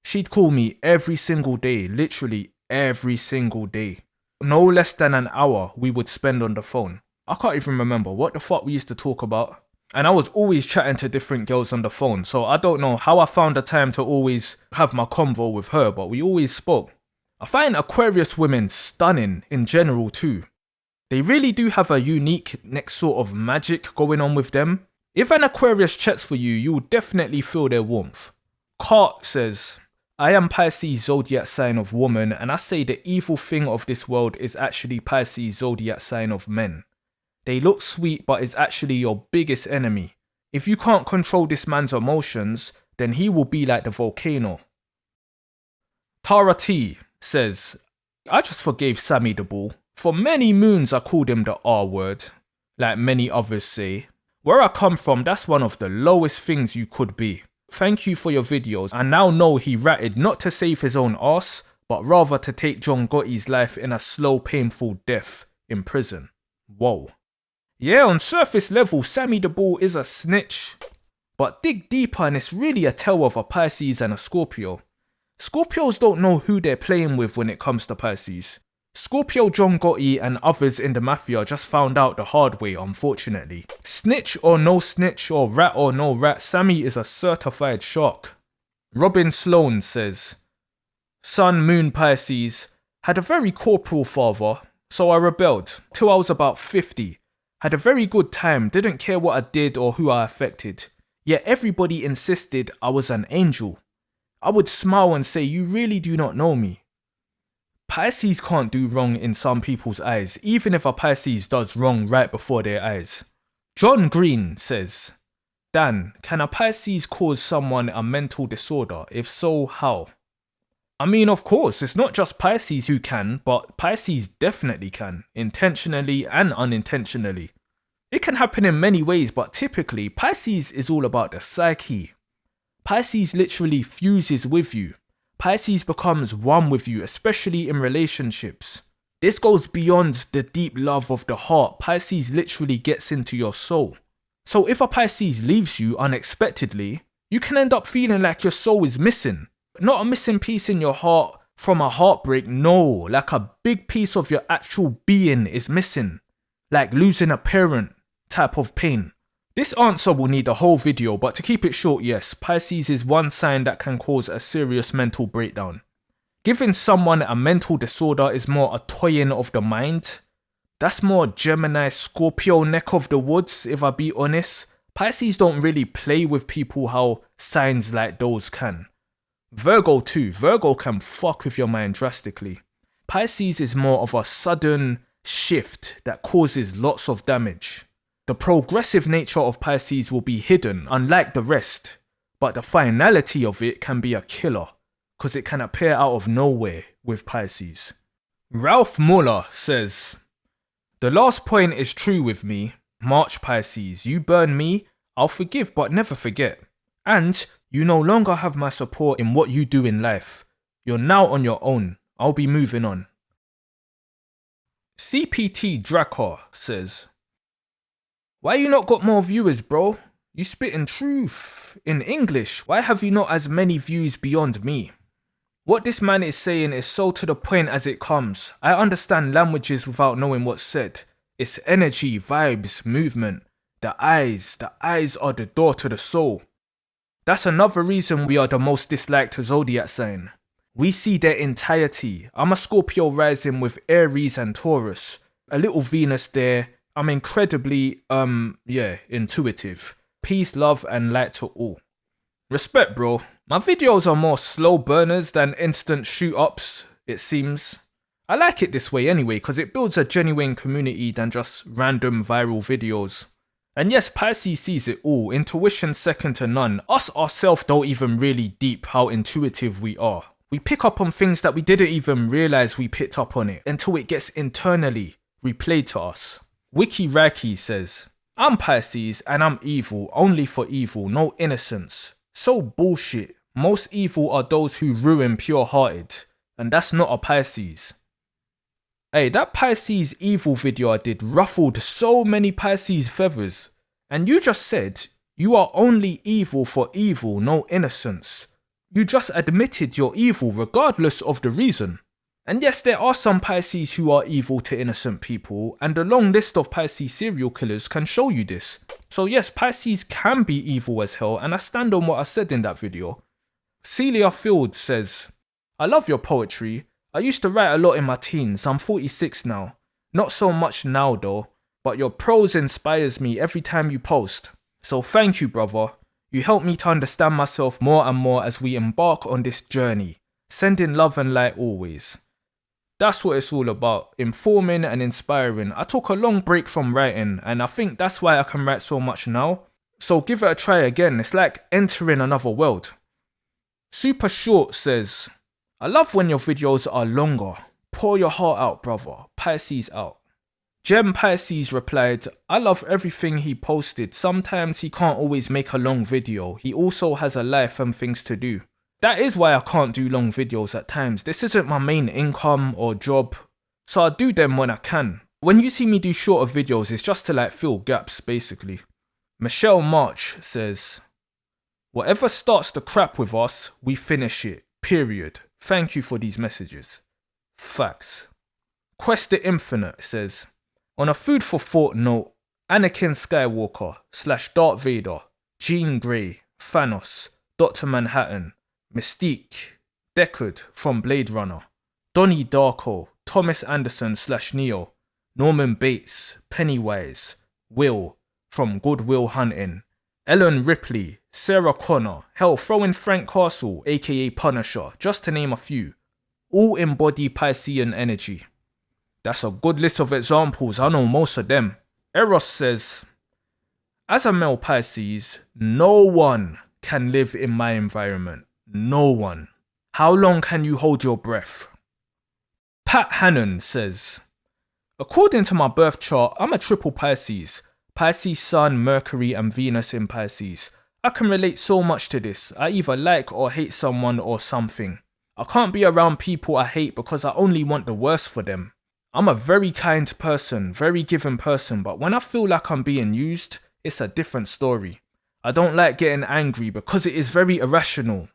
She'd call me every single day, literally every single day. No less than an hour we would spend on the phone. I can't even remember what the fuck we used to talk about. And I was always chatting to different girls on the phone, so I don't know how I found the time to always have my convo with her, but we always spoke. I find Aquarius women stunning in general too. They really do have a unique next sort of magic going on with them. If an Aquarius checks for you, you'll definitely feel their warmth. Cart says, I am Pisces zodiac sign of woman, and I say the evil thing of this world is actually Pisces zodiac sign of men. They look sweet but is actually your biggest enemy. If you can't control this man's emotions, then he will be like the volcano. Tara T says, I just forgave Sammy the Bull. For many moons I called him the R word, like many others say. Where I come from, that's one of the lowest things you could be. Thank you for your videos. I now know he ratted not to save his own arse, but rather to take John Gotti's life in a slow, painful death in prison. Whoa. Yeah, on surface level, Sammy the Bull is a snitch. But dig deeper and it's really a tale of a Pisces and a Scorpio. Scorpios don't know who they're playing with when it comes to Pisces. Scorpio John Gotti and others in the mafia just found out the hard way, unfortunately. Snitch or no snitch, or rat or no rat, Sammy is a certified shark. Robin Sloan says, Sun, Moon, Pisces, had a very corporal father, so I rebelled till I was about 50. Had a very good time, didn't care what I did or who I affected. Yet everybody insisted I was an angel. I would smile and say, you really do not know me. Pisces can't do wrong in some people's eyes, even if a Pisces does wrong right before their eyes. John Green says, Dan, can a Pisces cause someone a mental disorder? If so, how? I mean, of course, it's not just Pisces who can, but Pisces definitely can, intentionally and unintentionally. It can happen in many ways, but typically, Pisces is all about the psyche. Pisces literally fuses with you. Pisces becomes one with you, especially in relationships. This goes beyond the deep love of the heart. Pisces literally gets into your soul. So if a Pisces leaves you unexpectedly, you can end up feeling like your soul is missing. Not a missing piece in your heart from a heartbreak, no, like a big piece of your actual being is missing. Like losing a parent type of pain. This answer will need a whole video, but to keep it short, yes, Pisces is one sign that can cause a serious mental breakdown. Giving someone a mental disorder is more a toying of the mind. That's more Gemini, Scorpio neck of the woods, if I be honest. Pisces don't really play with people how signs like those can. Virgo too. Virgo can fuck with your mind drastically. Pisces is more of a sudden shift that causes lots of damage. The progressive nature of Pisces will be hidden, unlike the rest, but the finality of it can be a killer, because it can appear out of nowhere with Pisces. Ralph Muller says, the last point is true with me. March Pisces, you burn me, I'll forgive but never forget. And you no longer have my support in what you do in life. You're now on your own. I'll be moving on. CPT Drakkar says, why you not got more viewers, bro? You spitting truth. In English, why have you not as many views beyond me? What this man is saying is so to the point as it comes. I understand languages without knowing what's said. It's energy, vibes, movement. The eyes are the door to the soul. That's another reason we are the most disliked zodiac sign. We see their entirety. I'm a Scorpio rising with Aries and Taurus. A little Venus there. I'm incredibly, intuitive. Peace, love, and light to all. Respect, bro. My videos are more slow burners than instant shoot-ups, it seems. I like it this way anyway, because it builds a genuine community than just random viral videos. And yes, Pisces sees it all. Intuition second to none. Us ourselves don't even really deep how intuitive we are. We pick up on things that we didn't even realize we picked up on it until it gets internally replayed to us. Wiki Raki says, I'm Pisces and I'm evil, only for evil, no innocence. So bullshit. Most evil are those who ruin pure-hearted, and that's not a Pisces. Hey, that Pisces evil video I did ruffled so many Pisces feathers. And you just said, you are only evil for evil, no innocence. You just admitted you're evil regardless of the reason. And yes, there are some Pisces who are evil to innocent people, and a long list of Pisces serial killers can show you this. So yes, Pisces can be evil as hell, and I stand on what I said in that video. Celia Field says, I love your poetry. I used to write a lot in my teens. I'm 46 now. Not so much now though, but your prose inspires me every time you post. So thank you, brother. You help me to understand myself more and more as we embark on this journey. Sending love and light always. That's what it's all about, informing and inspiring. I took a long break from writing and I think that's why I can write so much now. So give it a try again, it's like entering another world. Super Short says, I love when your videos are longer. Pour your heart out, brother. Pisces out. Gem Pisces replied, I love everything he posted. Sometimes he can't always make a long video. He also has a life and things to do. That is why I can't do long videos at times. This isn't my main income or job, so I do them when I can. When you see me do shorter videos, it's just to like fill gaps basically. Michelle March says, whatever starts the crap with us, we finish it. Period. Thank you for these messages. Facts. Quest the Infinite says, on a food for thought note, Anakin Skywalker / Darth Vader, Jean Grey, Thanos, Dr. Manhattan, Mystique, Deckard from Blade Runner, Donnie Darko, Thomas Anderson / Neo, Norman Bates, Pennywise, Will from Good Will Hunting, Ellen Ripley, Sarah Connor, hell, throw in Frank Castle aka Punisher, just to name a few. All embody Piscean energy. That's a good list of examples, I know most of them. Eros says, as a male Pisces, no one can live in my environment. No one. How long can you hold your breath? Pat Hannon says, according to my birth chart, I'm a triple Pisces. Pisces Sun, Mercury and Venus in Pisces. I can relate so much to this. I either like or hate someone or something. I can't be around people I hate because I only want the worst for them. I'm a very kind person, very giving person, but when I feel like I'm being used, it's a different story. I don't like getting angry because it is very irrational.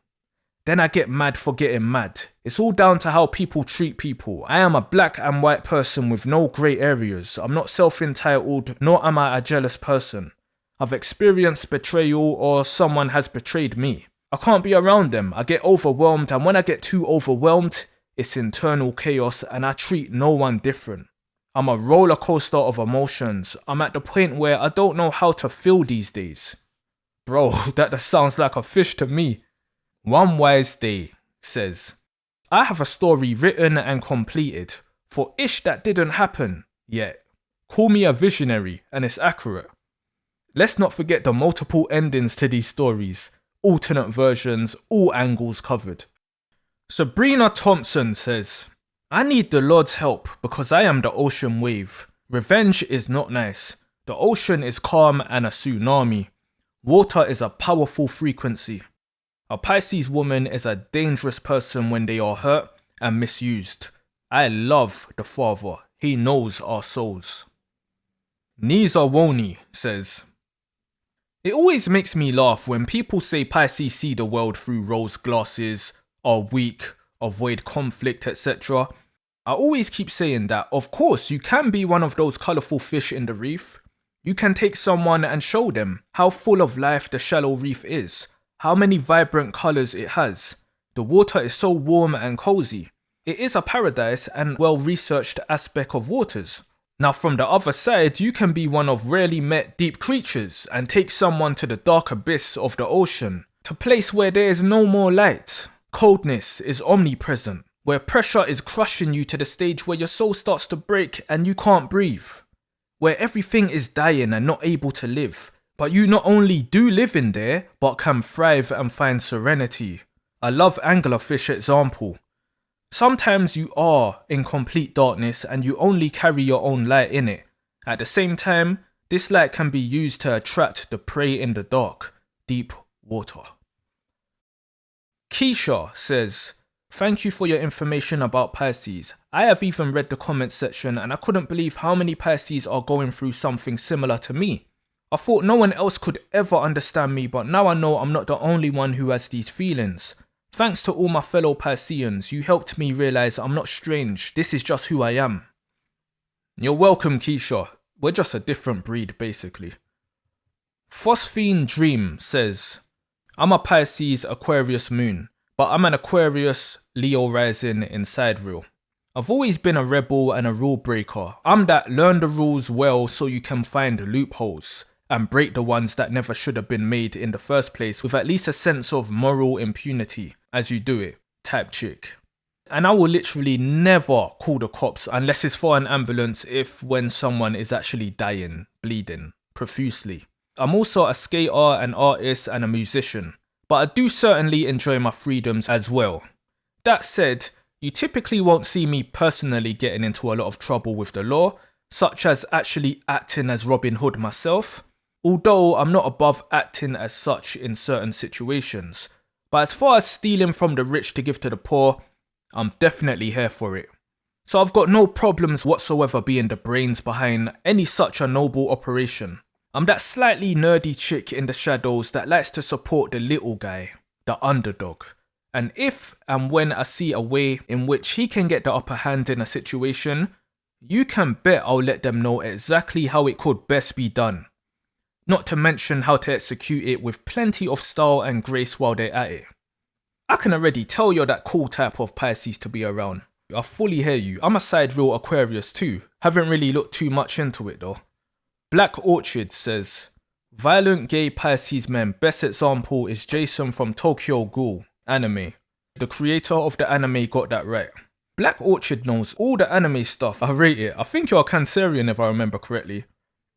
Then I get mad for getting mad. It's all down to how people treat people. I am a black and white person with no grey areas. I'm not self-entitled, nor am I a jealous person. I've experienced betrayal or someone has betrayed me. I can't be around them. I get overwhelmed, and when I get too overwhelmed, it's internal chaos and I treat no one different. I'm a roller coaster of emotions. I'm at the point where I don't know how to feel these days. Bro, that just sounds like a fish to me. One Wise Day says, I have a story written and completed for ish that didn't happen yet. Call me a visionary and it's accurate. Let's not forget the multiple endings to these stories, alternate versions, all angles covered. Sabrina Thompson says, I need the Lord's help because I am the ocean wave. Revenge is not nice. The ocean is calm and a tsunami. Water is a powerful frequency. A Pisces woman is a dangerous person when they are hurt and misused. I love the Father. He knows our souls. Nisa Woni says, it always makes me laugh when people say Pisces see the world through rose glasses, are weak, avoid conflict, etc. I always keep saying that, of course, you can be one of those colourful fish in the reef. You can take someone and show them how full of life the shallow reef is. How many vibrant colours it has. The water is so warm and cozy. It is a paradise and well-researched aspect of waters. Now from the other side, you can be one of rarely met deep creatures and take someone to the dark abyss of the ocean, to a place where there is no more light. Coldness is omnipresent, where pressure is crushing you to the stage where your soul starts to break and you can't breathe. Where everything is dying and not able to live. But you not only do live in there, but can thrive and find serenity. I love anglerfish example. Sometimes you are in complete darkness and you only carry your own light in it. At the same time, this light can be used to attract the prey in the dark, deep water. Keisha says, thank you for your information about Pisces. I have even read the comments section and I couldn't believe how many Pisces are going through something similar to me. I thought no one else could ever understand me, but now I know I'm not the only one who has these feelings. Thanks to all my fellow Pisceans, you helped me realise I'm not strange, this is just who I am. You're welcome, Keisha. We're just a different breed, basically. Phosphine Dream says, I'm a Pisces Aquarius moon, but I'm an Aquarius Leo rising in sidereal. I've always been a rebel and a rule breaker. I'm that learn the rules well so you can find loopholes and break the ones that never should have been made in the first place with at least a sense of moral impunity as you do it type chick. And I will literally never call the cops unless it's for an ambulance when someone is actually dying, bleeding profusely. I'm also a skater, an artist and a musician, but I do certainly enjoy my freedoms as well. That said, you typically won't see me personally getting into a lot of trouble with the law, such as actually acting as Robin Hood myself, although I'm not above acting as such in certain situations. But as far as stealing from the rich to give to the poor, I'm definitely here for it. So I've got no problems whatsoever being the brains behind any such a noble operation. I'm that slightly nerdy chick in the shadows that likes to support the little guy, the underdog. And if and when I see a way in which he can get the upper hand in a situation, you can bet I'll let them know exactly how it could best be done. Not to mention how to execute it with plenty of style and grace while they're at it. I can already tell you're that cool type of Pisces to be around. I fully hear you. I'm a sidereal Aquarius too. Haven't really looked too much into it though. Black Orchid says, violent gay Pisces men, best example is Jason from Tokyo Ghoul anime. The creator of the anime got that right. Black Orchid knows all the anime stuff. I rate it. I think you're a Cancerian if I remember correctly.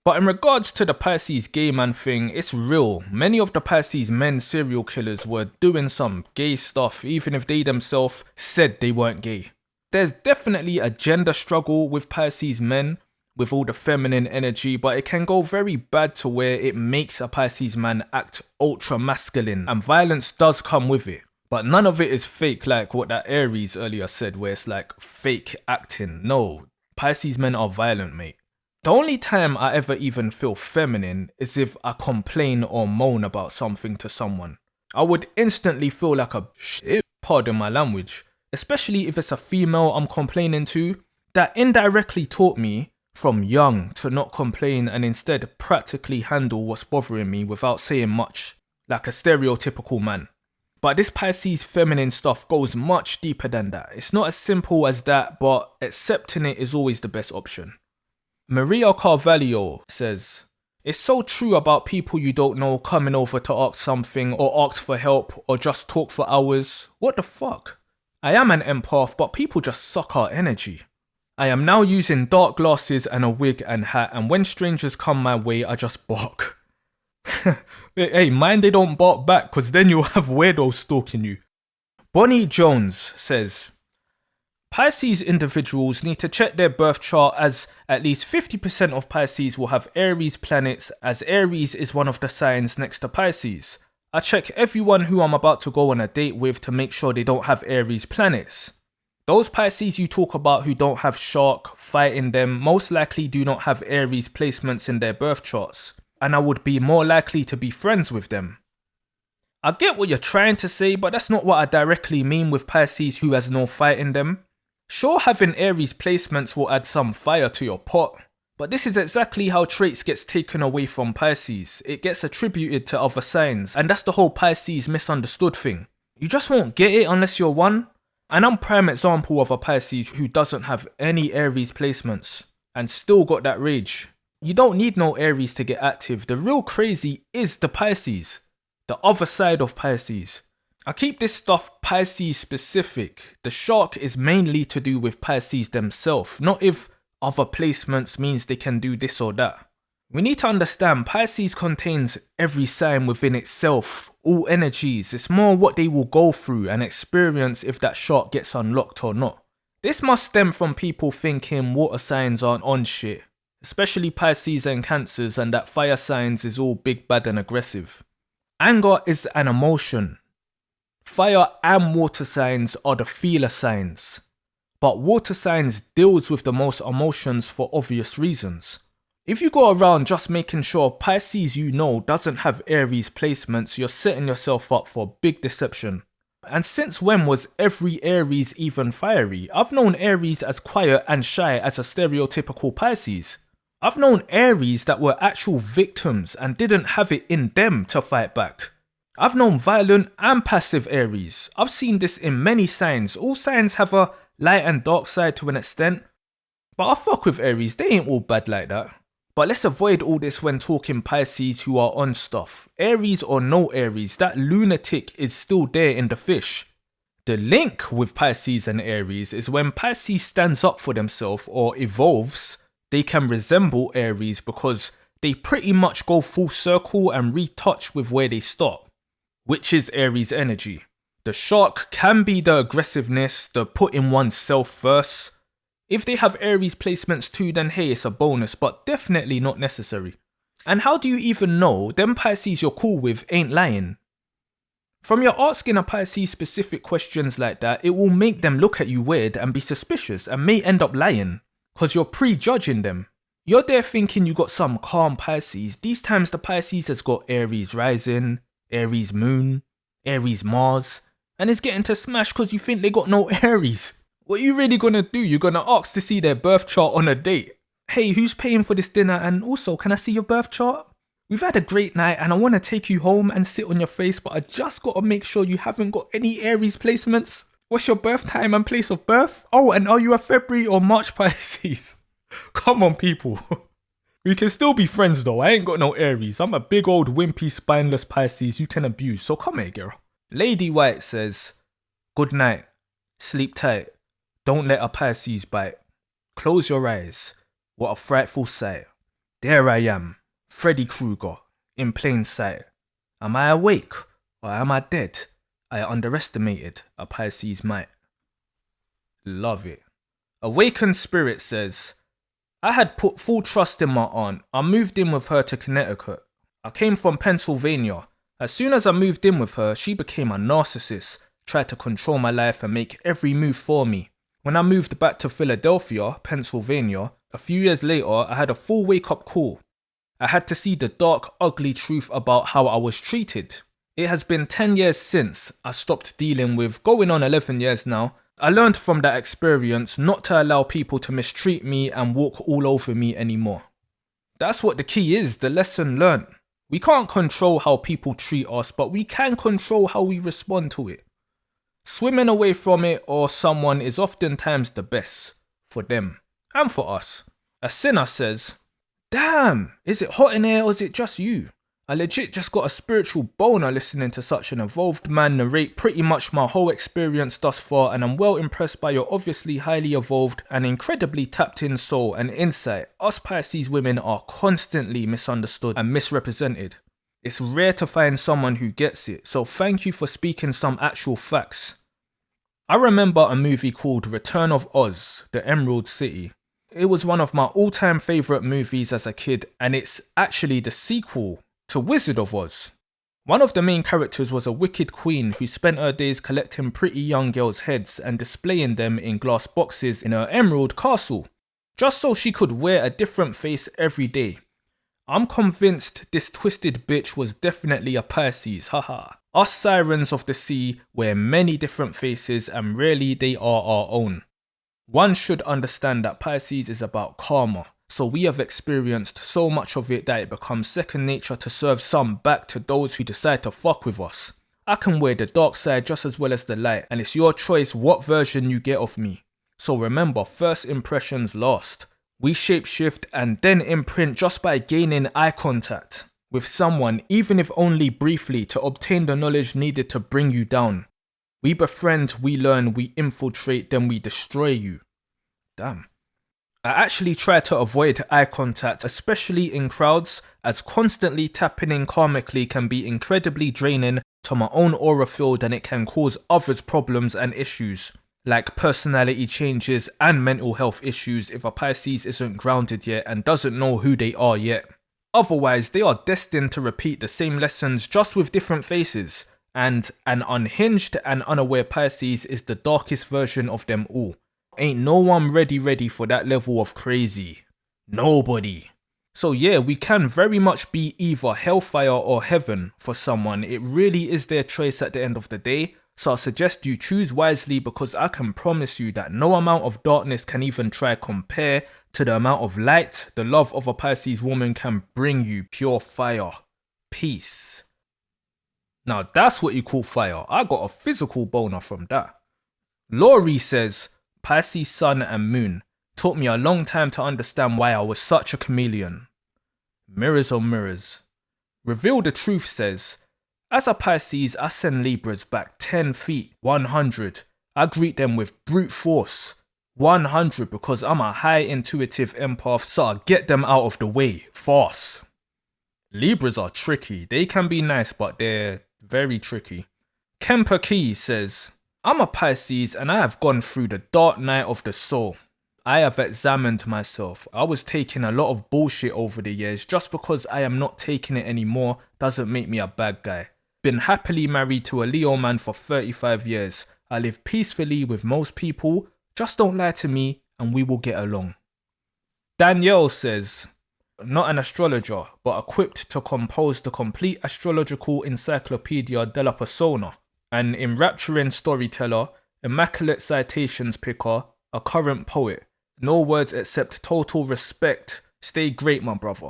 But in regards to the Pisces gay man thing, it's real. Many of the Pisces men serial killers were doing some gay stuff even if they themselves said they weren't gay. There's definitely a gender struggle with Pisces men, with all the feminine energy, but it can go very bad to where it makes a Pisces man act ultra masculine and violence does come with it. But none of it is fake like what that Aries earlier said where it's like fake acting. No, Pisces men are violent, mate. The only time I ever even feel feminine is if I complain or moan about something to someone. I would instantly feel like a shit, pardon my language, especially if it's a female I'm complaining to that indirectly taught me from young to not complain and instead practically handle what's bothering me without saying much, like a stereotypical man. But this Pisces feminine stuff goes much deeper than that. It's not as simple as that, but accepting it is always the best option. Maria Carvalho says, it's so true about people you don't know coming over to ask something or ask for help or just talk for hours. What the fuck? I am an empath, but people just suck our energy. I am now using dark glasses and a wig and hat, and when strangers come my way, I just bark. Hey, mind they don't bark back, cause then you'll have weirdos stalking you. Bonnie Jones says, Pisces individuals need to check their birth chart as at least 50% of Pisces will have Aries planets, as Aries is one of the signs next to Pisces. I check everyone who I'm about to go on a date with to make sure they don't have Aries planets. Those Pisces you talk about who don't have Shark fighting them most likely do not have Aries placements in their birth charts, and I would be more likely to be friends with them. I get what you're trying to say, but that's not what I directly mean with Pisces who has no fight in them. Sure, having Aries placements will add some fire to your pot, but this is exactly how traits gets taken away from Pisces. It gets attributed to other signs, and that's the whole Pisces misunderstood thing. You just won't get it unless you're one. And I'm prime example of a Pisces who doesn't have any Aries placements and still got that rage. You don't need no Aries to get active. The real crazy is the Pisces, the other side of Pisces. I keep this stuff Pisces specific. The Shark is mainly to do with Pisces themselves, not if other placements means they can do this or that. We need to understand Pisces contains every sign within itself, all energies. It's more what they will go through and experience if that shark gets unlocked or not. This must stem from people thinking water signs aren't on shit, especially Pisces and Cancers, and that fire signs is all big, bad and aggressive. Anger is an emotion. Fire and water signs are the feeler signs, but water signs deals with the most emotions for obvious reasons. If you go around just making sure Pisces you know doesn't have Aries placements, you're setting yourself up for big deception. And since when was every Aries even fiery? I've known Aries as quiet and shy as a stereotypical Pisces. I've known Aries that were actual victims and didn't have it in them to fight back. I've known violent and passive Aries. I've seen this in many signs. All signs have a light and dark side to an extent. But I fuck with Aries, they ain't all bad like that. But let's avoid all this when talking Pisces who are on stuff. Aries or no Aries, that lunatic is still there in the fish. The link with Pisces and Aries is when Pisces stands up for themselves or evolves, they can resemble Aries because they pretty much go full circle and retouch with where they stop, which is Aries energy. The shark can be the aggressiveness, the putting oneself first. If they have Aries placements too, then hey, it's a bonus, but definitely not necessary. And how do you even know them Pisces you're cool with ain't lying? From your asking a Pisces specific questions like that, it will make them look at you weird and be suspicious and may end up lying, cause you're prejudging them. You're there thinking you got some calm Pisces. These times the Pisces has got Aries rising, Aries moon, Aries Mars, and it's getting to smash cause you think they got no Aries. What are you really gonna do? You're gonna ask to see their birth chart on a date. Hey, who's paying for this dinner, and also can I see your birth chart? We've had a great night and I want to take you home and sit on your face, but I just got to make sure you haven't got any Aries placements. What's your birth time and place of birth? Oh, and are you a February or March Pisces? Come on, people. We can still be friends though. I ain't got no Aries. I'm a big old wimpy spineless Pisces you can abuse, so come here, girl. Lady White says, good night. Sleep tight. Don't let a Pisces bite. Close your eyes. What a frightful sight. There I am, Freddy Krueger, in plain sight. Am I awake or am I dead? I underestimated a Pisces might. Love it. Awakened Spirit says, I had put full trust in my aunt. I moved in with her to Connecticut. I came from Pennsylvania. As soon as I moved in with her, she became a narcissist, tried to control my life and make every move for me. When I moved back to Philadelphia, Pennsylvania, a few years later, I had a full wake-up call. I had to see the dark, ugly truth about how I was treated. It has been 10 years since I stopped dealing with, going on 11 years now. I learned from that experience not to allow people to mistreat me and walk all over me anymore. That's what the key is, the lesson learned. We can't control how people treat us, but we can control how we respond to it. Swimming away from it or someone is oftentimes the best for them and for us. A sinner says, damn, is it hot in here or is it just you? I legit just got a spiritual boner listening to such an evolved man narrate pretty much my whole experience thus far, and I'm well impressed by your obviously highly evolved and incredibly tapped in soul and insight. Us Pisces women are constantly misunderstood and misrepresented. It's rare to find someone who gets it, so thank you for speaking some actual facts. I remember a movie called Return of Oz, the Emerald City. It was one of my all-time favourite movies as a kid, and it's actually the sequel to Wizard of Oz. One of the main characters was a wicked queen who spent her days collecting pretty young girls' heads and displaying them in glass boxes in her emerald castle, just so she could wear a different face every day. I'm convinced this twisted bitch was definitely a Pisces, haha. Us sirens of the sea wear many different faces and rarely they are our own. One should understand that Pisces is about karma, so we have experienced so much of it that it becomes second nature to serve some back to those who decide to fuck with us. I can wear the dark side just as well as the light, and it's your choice what version you get of me. So remember, first impressions last. We shapeshift and then imprint just by gaining eye contact with someone, even if only briefly, to obtain the knowledge needed to bring you down. We befriend, we learn, we infiltrate, then we destroy you. Damn. I actually try to avoid eye contact, especially in crowds, as constantly tapping in karmically can be incredibly draining to my own aura field, and it can cause others problems and issues, like personality changes and mental health issues if a Pisces isn't grounded yet and doesn't know who they are yet. Otherwise, they are destined to repeat the same lessons just with different faces, and an unhinged and unaware Pisces is the darkest version of them all. Ain't no one ready for that level of crazy. Nobody. So yeah, we can very much be either hellfire or heaven for someone. It really is their choice at the end of the day. So I suggest you choose wisely, because I can promise you that no amount of darkness can even try compare to the amount of light the love of a Pisces woman can bring you. Pure fire. Peace. Now that's what you call fire. I got a physical boner from that. Laurie says, Pisces sun and moon took me a long time to understand why I was such a chameleon. Mirrors on mirrors. Reveal the Truth says, As a Pisces, I send Libras back 10 feet, 100. I greet them with brute force, 100, because I'm a high intuitive empath, so I get them out of the way, fast. Libras are tricky. They can be nice, but they're very tricky. Kemper Key says, I'm a Pisces and I have gone through the dark night of the soul. I have examined myself. I was taking a lot of bullshit over the years. Just because I am not taking it anymore doesn't make me a bad guy. Been happily married to a Leo man for 35 years. I live peacefully with most people. Just don't lie to me and we will get along. Danielle says, not an astrologer, but equipped to compose the complete astrological encyclopedia della persona. An enrapturing storyteller, immaculate citations picker, a current poet. No words except total respect. Stay great, my brother.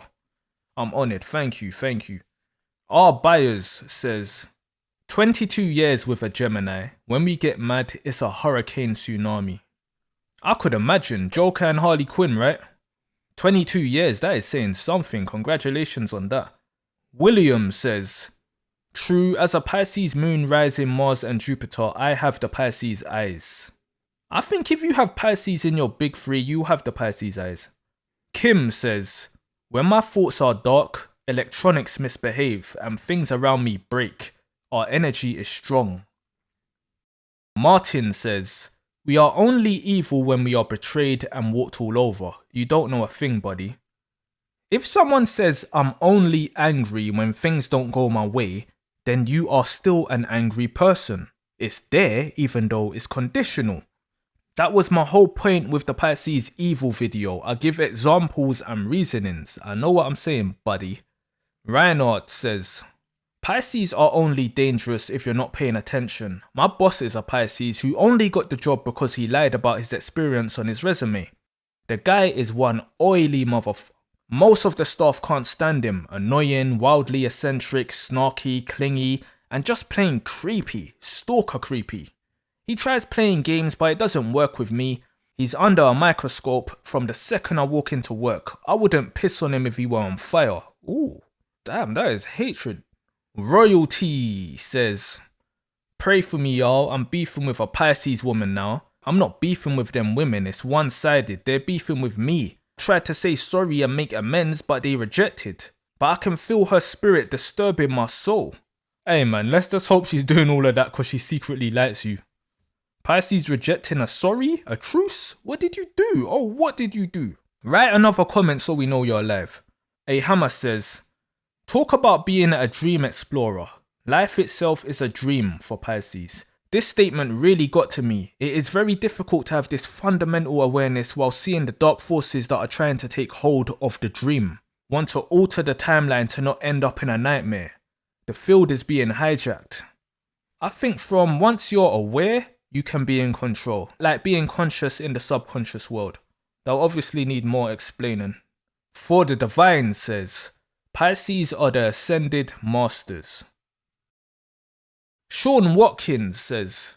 I'm honoured. Thank you, thank you. Our Byers says, 22 years with a Gemini. When we get mad, it's a hurricane tsunami. I could imagine. Joker and Harley Quinn, right? 22 years, that is saying something. Congratulations on that. William says, true, as a Pisces moon rising Mars and Jupiter, I have the Pisces eyes. I think if you have Pisces in your big three, you have the Pisces eyes. Kim says, when my thoughts are dark, electronics misbehave and things around me break. Our energy is strong. Martin says, we are only evil when we are betrayed and walked all over. You don't know a thing, buddy. If someone says I'm only angry when things don't go my way, then you are still an angry person. It's there even though it's conditional. That was my whole point with the Pisces evil video. I give examples and reasonings. I know what I'm saying, buddy. Reinhardt says, Pisces are only dangerous if you're not paying attention. My boss is a Pisces who only got the job because he lied about his experience on his resume. The guy is one oily motherfucker. Most of the staff can't stand him. Annoying, wildly eccentric, snarky, clingy, and just plain creepy. Stalker creepy. He tries playing games but it doesn't work with me. He's under a microscope from the second I walk into work. I wouldn't piss on him if he were on fire. Ooh, damn, that is hatred. Royalty says, pray for me, y'all. I'm beefing with a Pisces woman now. I'm not beefing with them women. It's one-sided. They're beefing with me. Tried to say sorry and make amends, but they rejected. But I can feel her spirit disturbing my soul. Hey man, let's just hope she's doing all of that because she secretly likes you. Pisces rejecting a sorry? A truce? What did you do? Oh, what did you do? Write another comment so we know you're alive. A Hammer says, talk about being a dream explorer. Life itself is a dream for Pisces. This statement really got to me. It is very difficult to have this fundamental awareness while seeing the dark forces that are trying to take hold of the dream. Want to alter the timeline to not end up in a nightmare. The field is being hijacked. I think from once you're aware, you can be in control. Like being conscious in the subconscious world. They'll obviously need more explaining. For the Divine says, Pisces are the ascended masters. Sean Watkins says,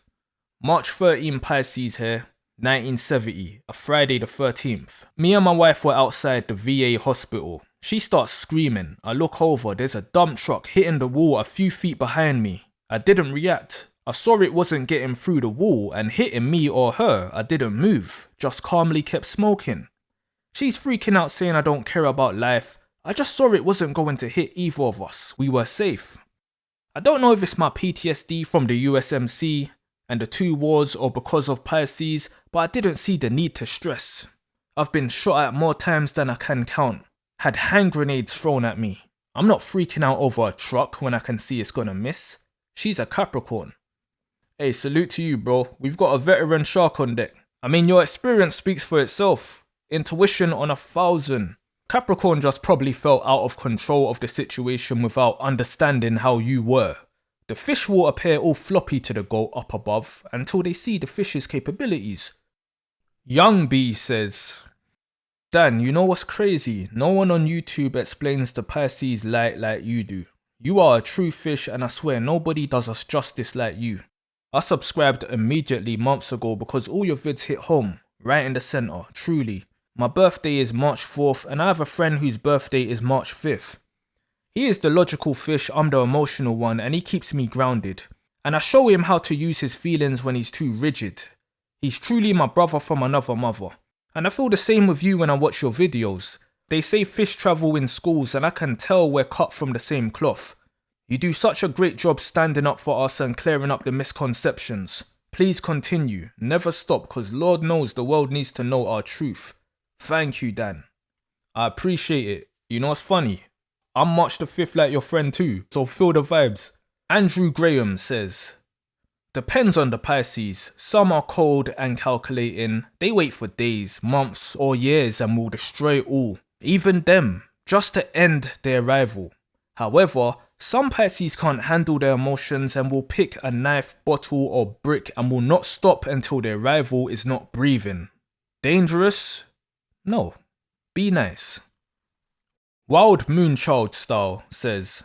March 13 Pisces here, 1970, a Friday the 13th. Me and my wife were outside the VA hospital. She starts screaming. I look over, there's a dump truck hitting the wall a few feet behind me. I didn't react. I saw it wasn't getting through the wall and hitting me or her. I didn't move, just calmly kept smoking. She's freaking out saying I don't care about life. I just saw it wasn't going to hit either of us. We were safe. I don't know if it's my PTSD from the USMC and the 2 wars or because of Pisces, but I didn't see the need to stress. I've been shot at more times than I can count. Had hand grenades thrown at me. I'm not freaking out over a truck when I can see it's gonna miss. She's a Capricorn. Hey, salute to you, bro. We've got a veteran shark on deck. I mean, your experience speaks for itself. Intuition on 1,000. Capricorn just probably felt out of control of the situation without understanding how you were. The fish will appear all floppy to the goat up above until they see the fish's capabilities. Young B says, Dan, you know what's crazy? No one on YouTube explains the Pisces light like you do. You are a true fish and I swear nobody does us justice like you. I subscribed immediately months ago because all your vids hit home, right in the center, truly. My birthday is March 4th and I have a friend whose birthday is March 5th. He is the logical fish, I'm the emotional one, and he keeps me grounded. And I show him how to use his feelings when he's too rigid. He's truly my brother from another mother. And I feel the same with you when I watch your videos. They say fish travel in schools, and I can tell we're cut from the same cloth. You do such a great job standing up for us and clearing up the misconceptions. Please continue, never stop, because Lord knows the world needs to know our truth. Thank you, Dan. I appreciate it. You know what's funny? I'm March the 5th like your friend too, so feel the vibes. Andrew Graham says, depends on the Pisces. Some are cold and calculating. They wait for days, months or years and will destroy all, even them, just to end their arrival. However, some Pisces can't handle their emotions and will pick a knife, bottle or brick and will not stop until their rival is not breathing. Dangerous? No. Be nice. Wild Moonchild Style says,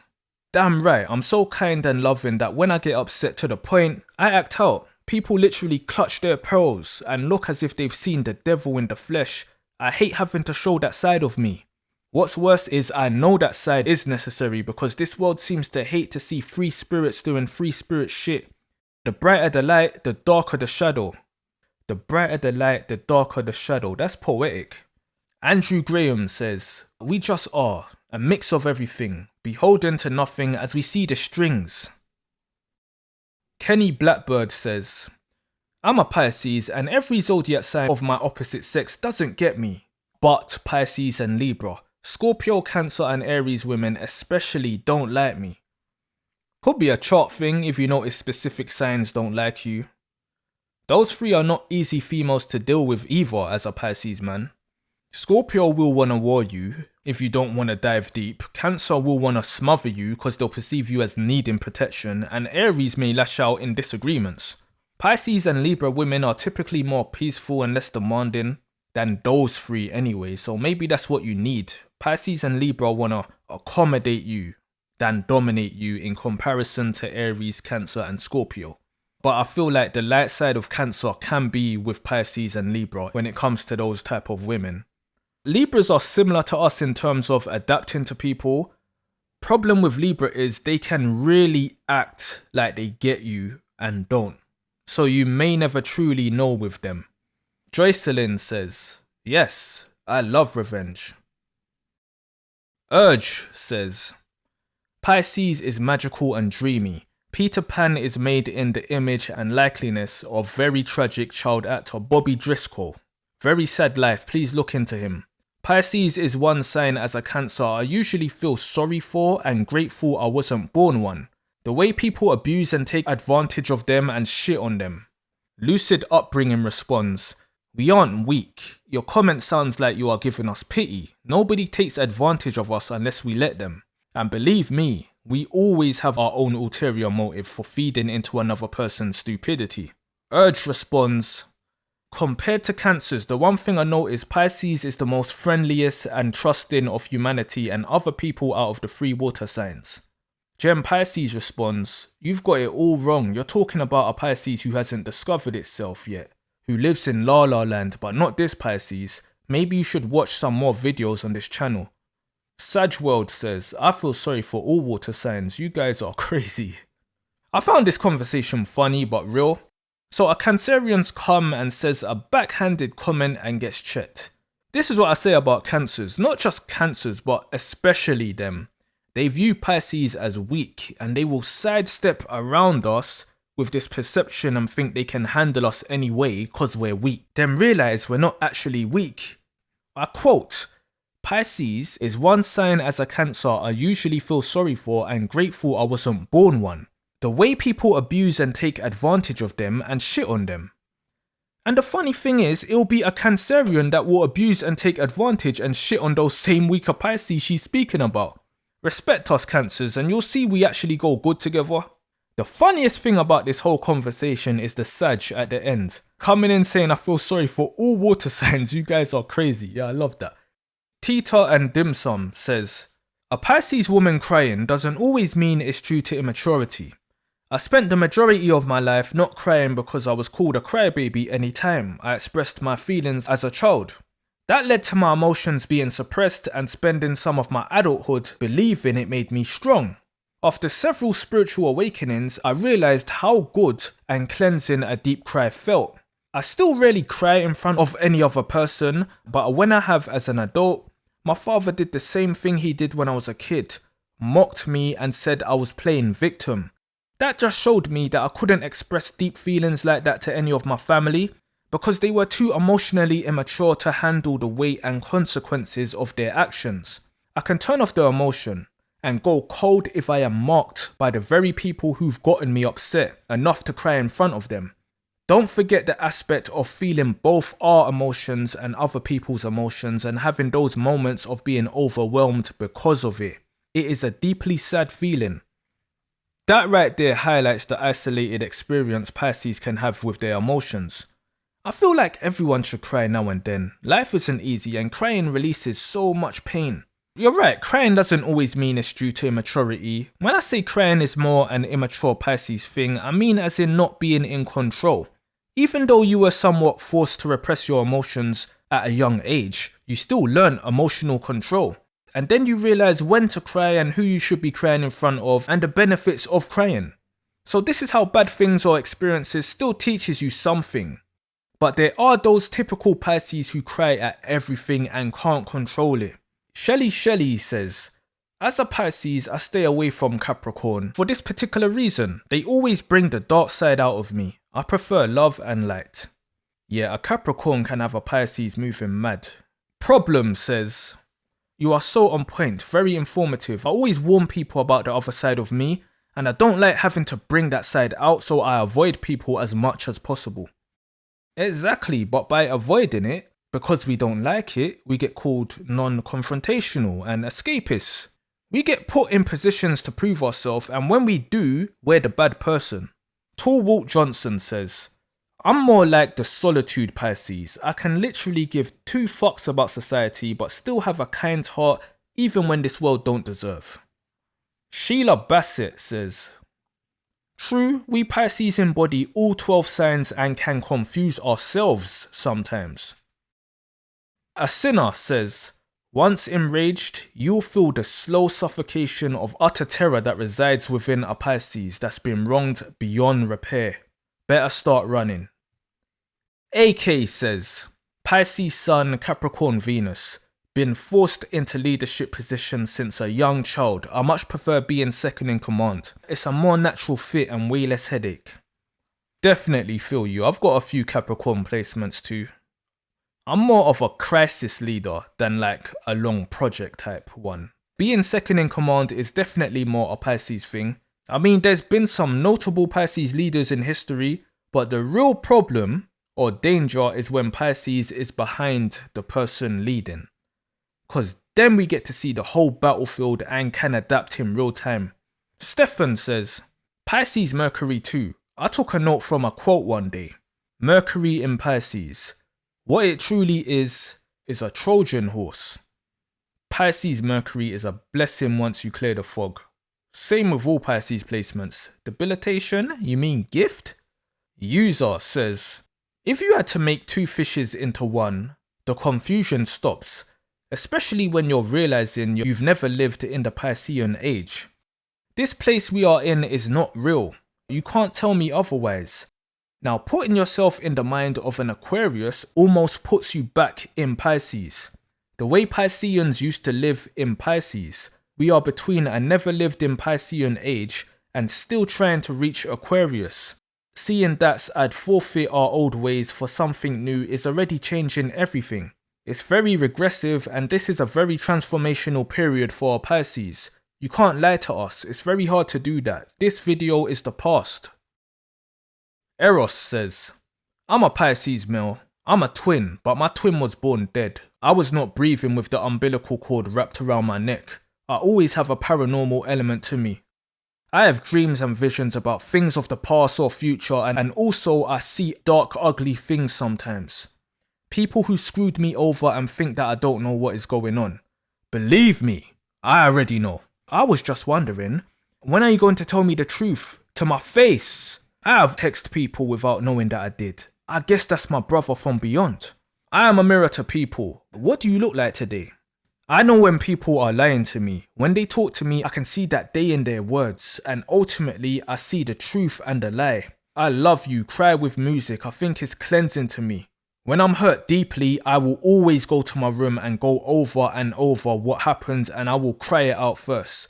damn right, I'm so kind and loving that when I get upset to the point, I act out. People literally clutch their pearls and look as if they've seen the devil in the flesh. I hate having to show that side of me. What's worse is I know that side is necessary because this world seems to hate to see free spirits doing free spirit shit. The brighter the light, the darker the shadow. The brighter the light, the darker the shadow. That's poetic. Andrew Graham says, we just are, a mix of everything, beholden to nothing as we see the strings. Kenny Blackbird says, I'm a Pisces and every zodiac sign of my opposite sex doesn't get me. But Pisces and Libra, Scorpio, Cancer and Aries women especially don't like me. Could be a chart thing if you notice specific signs don't like you. Those three are not easy females to deal with either as a Pisces man. Scorpio will want to war you if you don't want to dive deep. Cancer will want to smother you because they'll perceive you as needing protection, and Aries may lash out in disagreements. Pisces and Libra women are typically more peaceful and less demanding than those three anyway, so maybe that's what you need. Pisces and Libra want to accommodate you than dominate you in comparison to Aries, Cancer and Scorpio. But I feel like the light side of Cancer can be with Pisces and Libra when it comes to those type of women. Libras are similar to us in terms of adapting to people. Problem with Libra is they can really act like they get you and don't. So you may never truly know with them. Joycelyn says, yes, I love revenge. Urge says, Pisces is magical and dreamy. Peter Pan is made in the image and likeness of very tragic child actor Bobby Driscoll. Very sad life, please look into him. Pisces is one sign as a Cancer I usually feel sorry for and grateful I wasn't born one. The way people abuse and take advantage of them and shit on them. Lucid Upbringing responds, we aren't weak. Your comment sounds like you are giving us pity. Nobody takes advantage of us unless we let them. And believe me, we always have our own ulterior motive for feeding into another person's stupidity. Urge responds, compared to Cancers, the one thing I notice, Pisces is the most friendliest and trusting of humanity and other people out of the three water signs. Gem Pisces responds, you've got it all wrong. You're talking about a Pisces who hasn't discovered itself yet, who lives in La La Land, but not this Pisces. Maybe you should watch some more videos on this channel. Sag World says, I feel sorry for all water signs. You guys are crazy. I found this conversation funny but real. So a Cancerians come and says a backhanded comment and gets checked. This is what I say about Cancers, not just Cancers but especially them. They view Pisces as weak and they will sidestep around us with this perception and think they can handle us anyway cause we're weak. Then realize we're not actually weak. I quote, Pisces is one sign as a Cancer I usually feel sorry for and grateful I wasn't born one. The way people abuse and take advantage of them and shit on them. And the funny thing is, it'll be a Cancerian that will abuse and take advantage and shit on those same weaker Pisces she's speaking about. Respect us Cancers and you'll see we actually go good together. The funniest thing about this whole conversation is the Sag at the end. Coming in saying I feel sorry for all water signs, you guys are crazy. Yeah, I love that. Tita and Dim Sum says, a Pisces woman crying doesn't always mean it's due to immaturity. I spent the majority of my life not crying because I was called a crybaby anytime I expressed my feelings as a child. That led to my emotions being suppressed and spending some of my adulthood believing it made me strong. After several spiritual awakenings, I realised how good and cleansing a deep cry felt. I still rarely cry in front of any other person, but when I have as an adult, my father did the same thing he did when I was a kid, mocked me and said I was playing victim. That just showed me that I couldn't express deep feelings like that to any of my family because they were too emotionally immature to handle the weight and consequences of their actions. I can turn off the emotion and go cold if I am mocked by the very people who've gotten me upset enough to cry in front of them. Don't forget the aspect of feeling both our emotions and other people's emotions and having those moments of being overwhelmed because of it. It is a deeply sad feeling. That right there highlights the isolated experience Pisces can have with their emotions. I feel like everyone should cry now and then. Life isn't easy and crying releases so much pain. You're right, crying doesn't always mean it's due to immaturity. When I say crying is more an immature Pisces thing, I mean as in not being in control. Even though you were somewhat forced to repress your emotions at a young age, you still learn emotional control. And then you realize when to cry and who you should be crying in front of and the benefits of crying. So this is how bad things or experiences still teaches you something. But there are those typical Pisces who cry at everything and can't control it. Shelly says, as a Pisces, I stay away from Capricorn for this particular reason. They always bring the dark side out of me. I prefer love and light. Yeah, a Capricorn can have a Pisces moving mad. Problem says, you are so on point, very informative. I always warn people about the other side of me, and I don't like having to bring that side out, so I avoid people as much as possible. Exactly, but by avoiding it, because we don't like it, we get called non-confrontational and escapists. We get put in positions to prove ourselves, and when we do, we're the bad person. Tall Walt Johnson says, I'm more like the solitude Pisces. I can literally give 2 fucks about society but still have a kind heart even when this world don't deserve. Sheila Bassett says, true, we Pisces embody all 12 signs and can confuse ourselves sometimes. A Sinner says, once enraged, you'll feel the slow suffocation of utter terror that resides within a Pisces that's been wronged beyond repair. Better start running. AK says, Pisces Sun, Capricorn Venus. Been forced into leadership positions since a young child. I much prefer being second in command. It's a more natural fit and way less headache. Definitely feel you. I've got a few Capricorn placements too. I'm more of a crisis leader than like a long project type one. Being second in command is definitely more a Pisces thing. I mean, there's been some notable Pisces leaders in history, but the real problem or danger is when Pisces is behind the person leading. Cause then we get to see the whole battlefield and can adapt in real time. Stefan says, Pisces Mercury too. I took a note from a quote one day. Mercury in Pisces. What it truly is a Trojan horse. Pisces Mercury is a blessing once you clear the fog. Same with all Pisces placements. Debilitation? You mean gift? User says, if you had to make 2 fishes into one, the confusion stops, especially when you're realizing you've never lived in the Piscean age. This place we are in is not real. You can't tell me otherwise. Now, putting yourself in the mind of an Aquarius almost puts you back in Pisces. The way Pisceans used to live in Pisces, we are between a never lived in Piscean age and still trying to reach Aquarius. Seeing that I'd forfeit our old ways for something new is already changing everything. It's very regressive and this is a very transformational period for our Pisces. You can't lie to us, it's very hard to do that. This video is the past. Eros says, I'm a Pisces male. I'm a twin, but my twin was born dead. I was not breathing with the umbilical cord wrapped around my neck. I always have a paranormal element to me. I have dreams and visions about things of the past or future, and also I see dark, ugly things sometimes. People who screwed me over and think that I don't know what is going on. Believe me, I already know. I was just wondering, when are you going to tell me the truth? To my face? I have texted people without knowing that I did. I guess that's my brother from beyond. I am a mirror to people. What do you look like today? I know when people are lying to me. When they talk to me, I can see that they in their words, and ultimately I see the truth and the lie. I love you, cry with music, I think it's cleansing to me. When I'm hurt deeply, I will always go to my room and go over and over what happened, and I will cry it out first.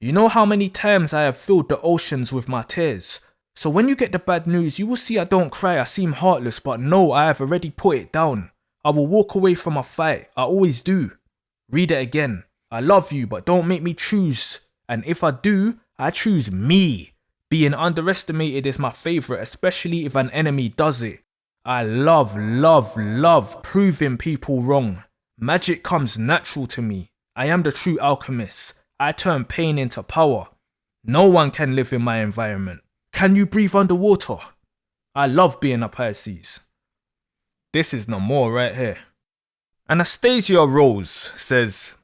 You know how many times I have filled the oceans with my tears? So when you get the bad news, you will see I don't cry, I seem heartless, but no, I have already put it down. I will walk away from a fight, I always do. Read it again. I love you, but don't make me choose. And if I do, I choose me. Being underestimated is my favorite, especially if an enemy does it. I love proving people wrong. Magic comes natural to me. I am the true alchemist. I turn pain into power. No one can live in my environment. Can you breathe underwater? I love being a Pisces. This is no more right here. Anastasia Rose says,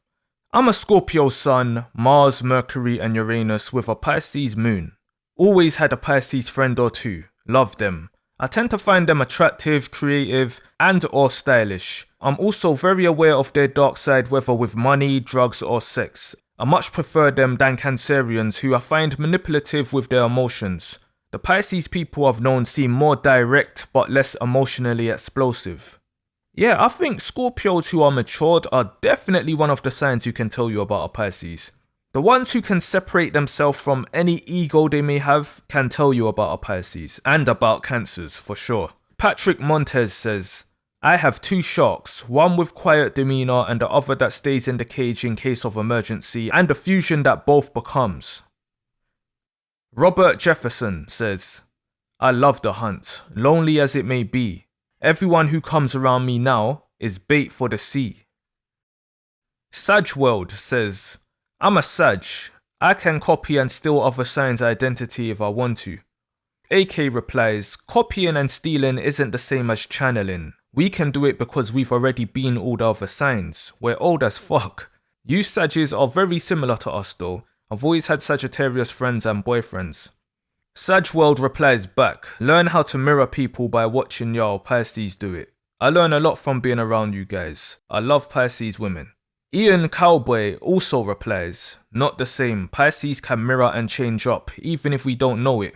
I'm a Scorpio sun, Mars, Mercury and Uranus with a Pisces moon. Always had a Pisces friend or two. Love them. I tend to find them attractive, creative and or stylish. I'm also very aware of their dark side, whether with money, drugs or sex. I much prefer them than Cancerians, who I find manipulative with their emotions. The Pisces people I've known seem more direct but less emotionally explosive. Yeah, I think Scorpios who are matured are definitely one of the signs you can tell you about a Pisces. The ones who can separate themselves from any ego they may have can tell you about a Pisces, and about Cancers for sure. Patrick Montez says, I have two sharks, one with quiet demeanor and the other that stays in the cage in case of emergency, and the fusion that both becomes. Robert Jefferson says, I love the hunt, lonely as it may be. Everyone who comes around me now is bait for the sea. Sagworld says, I'm a Sag. I can copy and steal other signs' identity if I want to. AK replies, copying and stealing isn't the same as channeling. We can do it because we've already been all the other signs. We're old as fuck. You Sages are very similar to us though. I've always had Sagittarius friends and boyfriends. Sagworld replies back, learn how to mirror people by watching y'all Pisces do it. I learn a lot from being around you guys. I love Pisces women. Ian Cowboy also replies, not the same. Pisces can mirror and change up, even if we don't know it.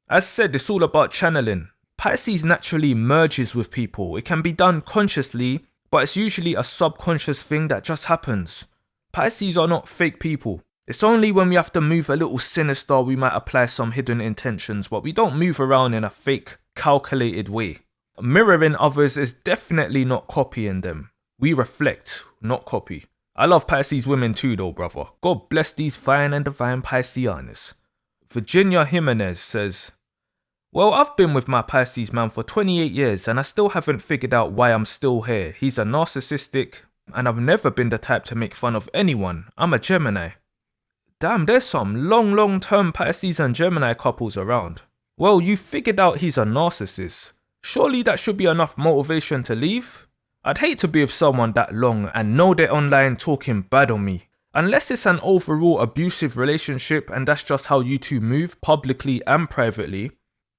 As said, it's all about channeling. Pisces naturally merges with people. It can be done consciously, but it's usually a subconscious thing that just happens. Pisces are not fake people. It's only when we have to move a little sinister we might apply some hidden intentions, but we don't move around in a fake, calculated way. Mirroring others is definitely not copying them. We reflect, not copy. I love Pisces women too though, brother. God bless these fine and divine Pisceanas. Virginia Jimenez says, well, I've been with my Pisces man for 28 years and I still haven't figured out why I'm still here. He's a narcissistic and I've never been the type to make fun of anyone. I'm a Gemini. Damn, there's some long-term Pisces and Gemini couples around. Well, you figured out he's a narcissist. Surely that should be enough motivation to leave? I'd hate to be with someone that long and know they're online talking bad on me. Unless it's an overall abusive relationship and that's just how you two move publicly and privately.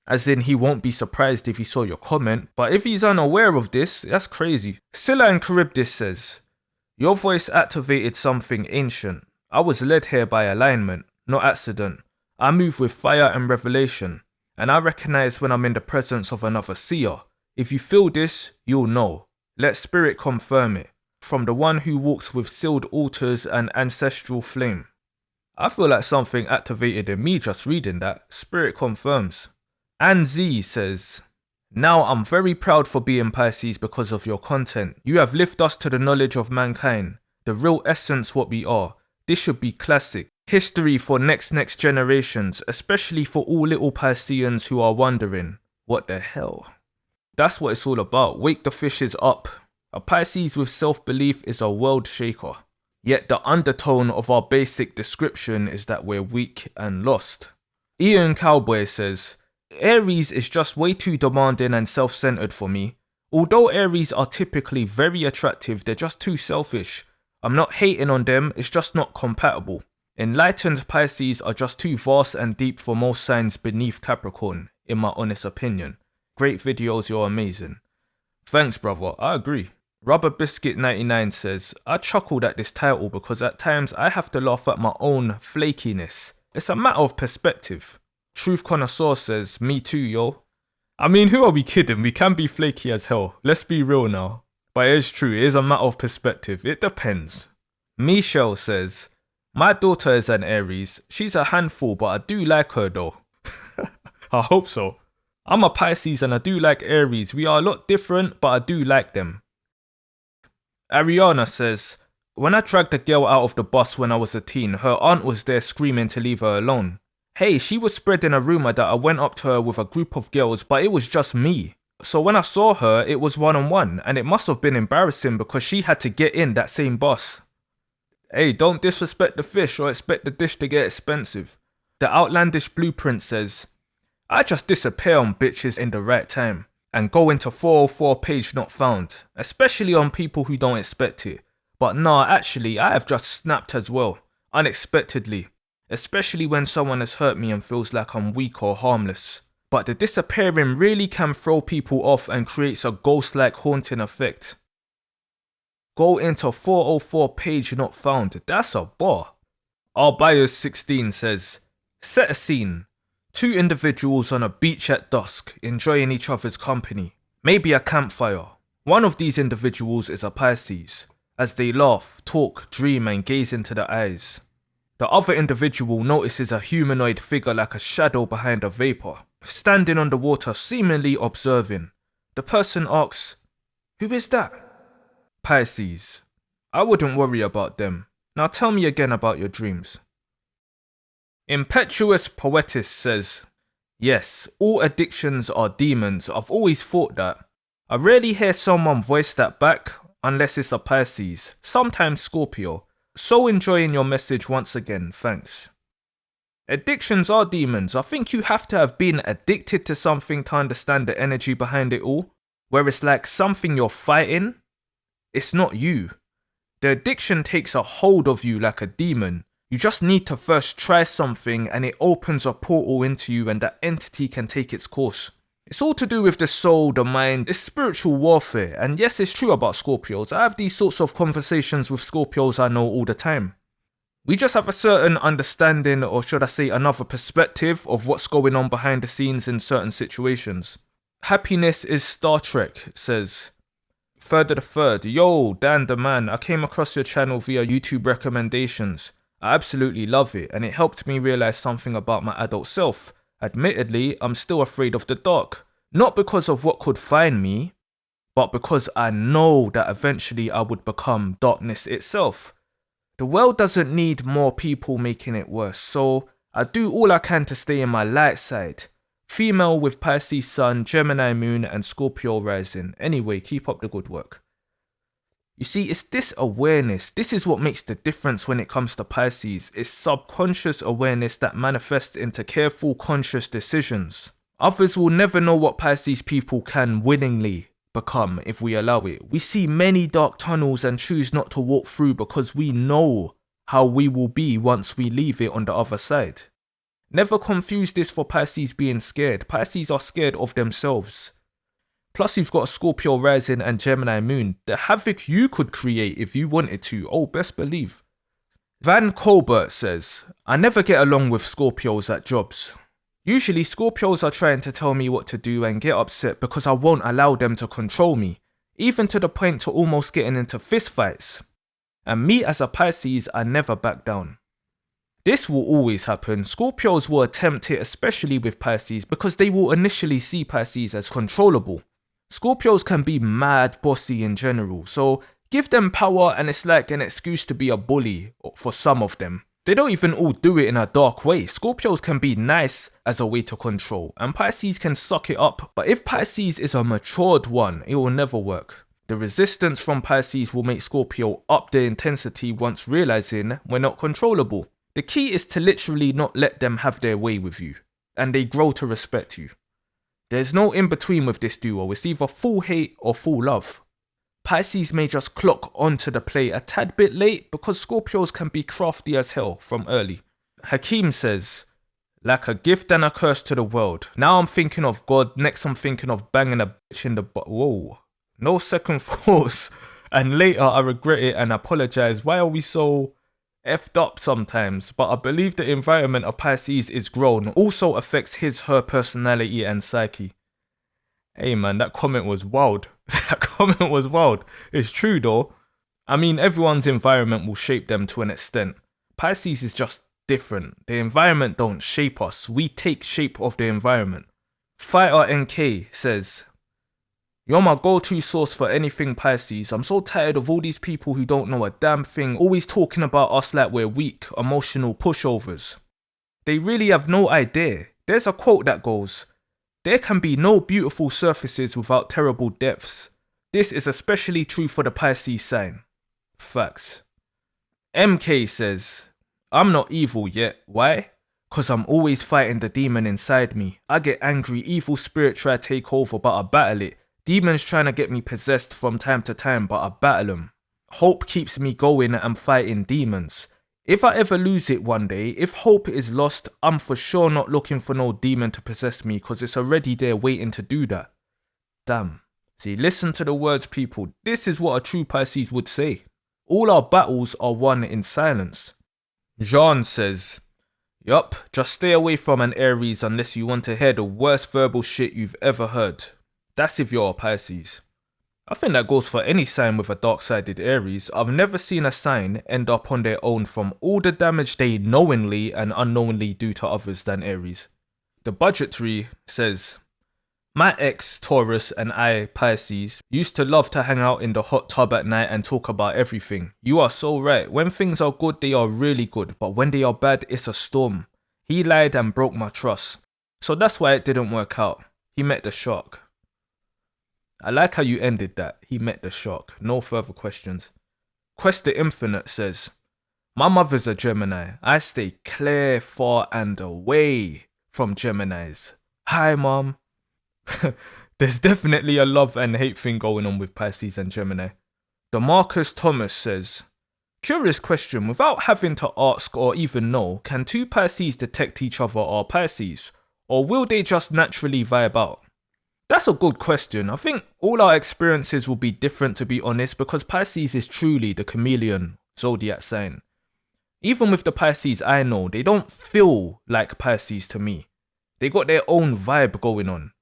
As in, he won't be surprised if he saw your comment. But if he's unaware of this, that's crazy. Scylla and Charybdis says, your voice activated something ancient. I was led here by alignment, not accident. I move with fire and revelation, and I recognize when I'm in the presence of another seer. If you feel this, you'll know. Let spirit confirm it. From the one who walks with sealed altars and ancestral flame. I feel like something activated in me just reading that. Spirit confirms. Ann Z says, now I'm very proud for being Pisces because of your content. You have lifted us to the knowledge of mankind, the real essence what we are. This should be classic history for next generations, especially for all little Pisceans who are wondering, what the hell? That's what it's all about. Wake the fishes up. A Pisces with self-belief is a world shaker. Yet the undertone of our basic description is that we're weak and lost. Ian Cowboy says, Aries is just way too demanding and self-centered for me. Although Aries are typically very attractive, they're just too selfish. I'm not hating on them, it's just not compatible. Enlightened Pisces are just too vast and deep for most signs beneath Capricorn, in my honest opinion. Great videos, you're amazing. Thanks, brother. I agree. Rubber Biscuit 99 says, I chuckled at this title because at times I have to laugh at my own flakiness. It's a matter of perspective. Truth Connoisseur says, me too, yo. I mean, who are we kidding? We can be flaky as hell. Let's be real now. But it is true, it is a matter of perspective. It depends. Michelle says, my daughter is an Aries. She's a handful, but I do like her though. I hope so. I'm a Pisces and I do like Aries. We are a lot different, but I do like them. Ariana says, when I dragged a girl out of the bus when I was a teen, her aunt was there screaming to leave her alone. Hey, she was spreading a rumour that I went up to her with a group of girls, but it was just me. So when I saw her, it was one-on-one, and it must have been embarrassing because she had to get in that same bus. Hey, don't disrespect the fish or expect the dish to get expensive. The Outlandish Blueprint says, I just disappear on bitches in the right time and go into 404 page not found, especially on people who don't expect it. But nah, actually, I have just snapped as well, unexpectedly, especially when someone has hurt me and feels like I'm weak or harmless. But the disappearing really can throw people off and creates a ghost-like haunting effect. Go into 404 page not found, that's a bar. Our Bios 16 says, set a scene. 2 individuals on a beach at dusk, enjoying each other's company. Maybe a campfire. One of these individuals is a Pisces, as they laugh, talk, dream and gaze into the eyes. The other individual notices a humanoid figure like a shadow behind a vapor, standing on the water seemingly observing. The person asks, who is that? Pisces. I wouldn't worry about them. Now tell me again about your dreams. Impetuous Poetess says, yes, all addictions are demons. I've always thought that. I rarely hear someone voice that back unless it's a Pisces, sometimes Scorpio. So enjoying your message once again, thanks. Addictions are demons. I think you have to have been addicted to something to understand the energy behind it all, where it's like something you're fighting. It's not you. The addiction takes a hold of you like a demon. You just need to first try something and it opens a portal into you and that entity can take its course. It's all to do with the soul, the mind, it's spiritual warfare. And yes, it's true about Scorpios. I have these sorts of conversations with Scorpios I know all the time. We just have a certain understanding, or should I say another perspective, of what's going on behind the scenes in certain situations. Happiness is Star Trek says, Third of the third, yo, Dan the man, I came across your channel via YouTube recommendations. I absolutely love it, and it helped me realize something about my adult self. Admittedly, I'm still afraid of the dark. Not because of what could find me, but because I know that eventually I would become darkness itself. The world doesn't need more people making it worse, so I do all I can to stay in my light side. Female with Pisces Sun, Gemini Moon, and Scorpio Rising. Anyway, keep up the good work. You see, it's this awareness. This is what makes the difference when it comes to Pisces. It's subconscious awareness that manifests into careful, conscious decisions. Others will never know what Pisces people can willingly become if we allow it. We see many dark tunnels and choose not to walk through because we know how we will be once we leave it on the other side. Never confuse this for Pisces being scared. Pisces are scared of themselves. Plus you've got a Scorpio Rising and Gemini Moon. The havoc you could create if you wanted to. Oh, best believe. Van Colbert says, I never get along with Scorpios at jobs. Usually Scorpios are trying to tell me what to do and get upset because I won't allow them to control me. Even to the point to almost getting into fistfights. And me as a Pisces, I never back down. This will always happen. Scorpios will attempt it, especially with Pisces, because they will initially see Pisces as controllable. Scorpios can be mad bossy in general, so give them power and it's like an excuse to be a bully for some of them. They don't even all do it in a dark way. Scorpios can be nice as a way to control, and Pisces can suck it up. But if Pisces is a matured one, it will never work. The resistance from Pisces will make Scorpio up the intensity once realizing we're not controllable. The key is to literally not let them have their way with you, and they grow to respect you. There's no in between with this duo, it's either full hate or full love. Pisces may just clock onto the play a tad bit late because Scorpios can be crafty as hell from early. Hakeem says, like a gift and a curse to the world. Now I'm thinking of God, next I'm thinking of banging a bitch in the butt. Whoa, no second thoughts. And later I regret it and apologize. Why are we so effed up sometimes? But I believe the environment of Pisces is grown also affects her personality and psyche. Hey man, that comment was wild. That comment was wild. It's true though. I mean, everyone's environment will shape them to an extent. Pisces is just different. The environment don't shape us. We take shape of the environment. Fighter NK says, "You're my go-to source for anything Pisces. I'm so tired of all these people who don't know a damn thing, always talking about us like we're weak, emotional pushovers. They really have no idea. There's a quote that goes, 'There can be no beautiful surfaces without terrible depths.' This is especially true for the Pisces sign." Facts. MK says, "I'm not evil yet. Why? Cause I'm always fighting the demon inside me. I get angry, evil spirit try to take over, but I battle it. Demons trying to get me possessed from time to time, but I battle them. Hope keeps me going and fighting demons. If I ever lose it one day, if hope is lost, I'm for sure not looking for no demon to possess me, cause it's already there waiting to do that." Damn. See, listen to the words, people. This is what a true Pisces would say. All our battles are won in silence. Jean says, "Yup, just stay away from an Aries unless you want to hear the worst verbal shit you've ever heard. That's if you're a Pisces." I think that goes for any sign with a dark-sided Aries. I've never seen a sign end up on their own from all the damage they knowingly and unknowingly do to others than Aries. The Budgetary says, "My ex, Taurus, and I, Pisces, used to love to hang out in the hot tub at night and talk about everything. You are so right. When things are good, they are really good. But when they are bad, it's a storm. He lied and broke my trust. So that's why it didn't work out. He met the shark." I like how you ended that. He met the shark. No further questions. Quest the Infinite says, "My mother's a Gemini. I stay clear, far, and away from Geminis. Hi, Mom." There's definitely a love and hate thing going on with Pisces and Gemini. DeMarcus Thomas says, "Curious question, without having to ask or even know, can two Pisces detect each other are Pisces? Or will they just naturally vibe out?" That's a good question. I think all our experiences will be different, to be honest, because Pisces is truly the chameleon zodiac sign. Even with the Pisces I know, they don't feel like Pisces to me. They got their own vibe going on.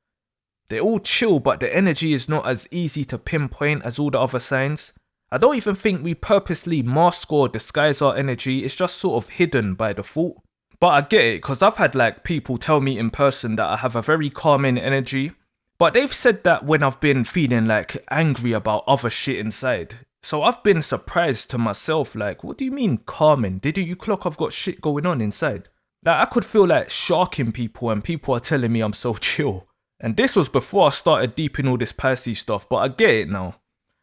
They're all chill, but the energy is not as easy to pinpoint as all the other signs. I don't even think we purposely mask or disguise our energy. It's just sort of hidden by default. But I get it, because I've had people tell me in person that I have a very calming energy. But they've said that when I've been feeling angry about other shit inside. So I've been surprised to myself, what do you mean calming? Didn't you clock I've got shit going on inside? I could feel sharking people and people are telling me I'm so chill. And this was before I started deep in all this Pisces stuff, but I get it now.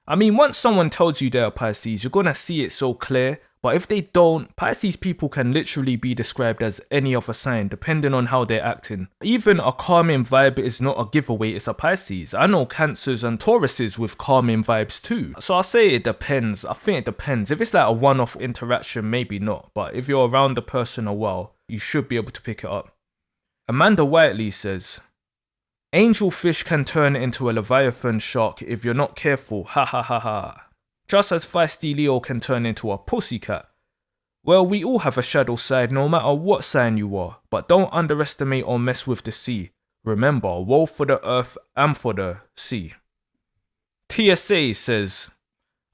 I mean, once someone tells you they're a Pisces, you're gonna see it so clear. But if they don't, Pisces people can literally be described as any other sign, depending on how they're acting. Even a calming vibe is not a giveaway, it's a Pisces. I know Cancers and Tauruses with calming vibes too. So I say it depends. I think it depends. If it's a one-off interaction, maybe not. But if you're around the person a while, you should be able to pick it up. Amanda Whiteley says, "Angelfish can turn into a Leviathan shark if you're not careful, ha ha ha ha. Just as feisty Leo can turn into a pussycat. Well, we all have a shadow side no matter what sign you are, but don't underestimate or mess with the sea. Remember, woe for the earth and for the sea." TSA says,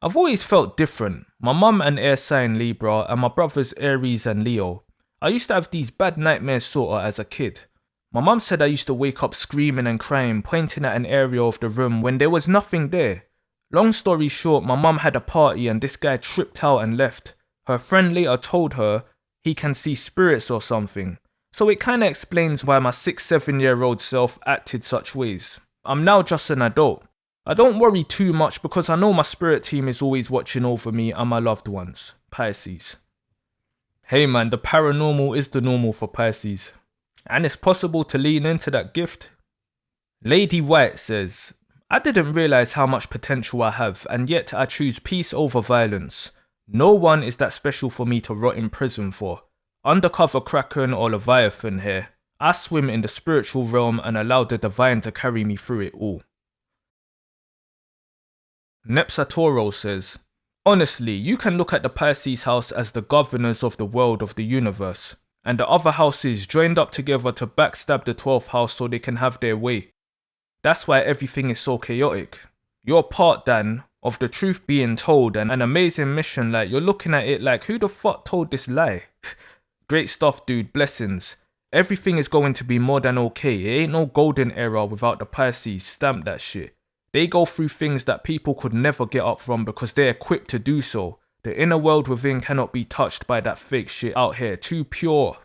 "I've always felt different. My mum an air sign Libra and my brother's Aries and Leo. I used to have these bad nightmares sorta as a kid. My mum said I used to wake up screaming and crying, pointing at an area of the room when there was nothing there. Long story short, my mum had a party and this guy tripped out and left. Her friend later told her he can see spirits or something. So it kinda explains why my 6-7-year-old self acted such ways. I'm now just an adult. I don't worry too much because I know my spirit team is always watching over me and my loved ones. Pisces." Hey man, the paranormal is the normal for Pisces. And it's possible to lean into that gift. Lady White says, "I didn't realise how much potential I have, and yet I choose peace over violence. No one is that special for me to rot in prison for. Undercover Kraken or Leviathan here. I swim in the spiritual realm and allow the divine to carry me through it all." Nepsatoro says, honestly, you can look at the Pisces house as the governors of the world of the universe, and the other houses joined up together to backstab the 12th house so they can have their way. That's why everything is so chaotic. You're part, Dan, of the truth being told and an amazing mission. Like, you're looking at it like, who the fuck told this lie? Great stuff, dude. Blessings. Everything is going to be more than okay. It ain't no golden era without the Pisces. Stamp that shit. They go through things that people could never get up from because they're equipped to do so. The inner world within cannot be touched by that fake shit out here. Too pure.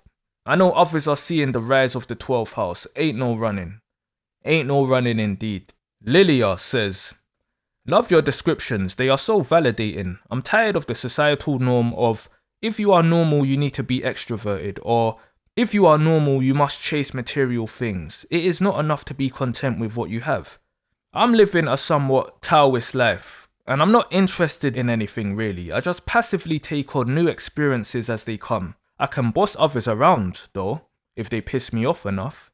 I know others are seeing the rise of the 12th house. Ain't no running. Ain't no running indeed. Lilia says, love your descriptions. They are so validating. I'm tired of the societal norm of, if you are normal, you need to be extroverted, or if you are normal, you must chase material things. It is not enough to be content with what you have. I'm living a somewhat Taoist life, and I'm not interested in anything really. I just passively take on new experiences as they come. I can boss others around, though, if they piss me off enough.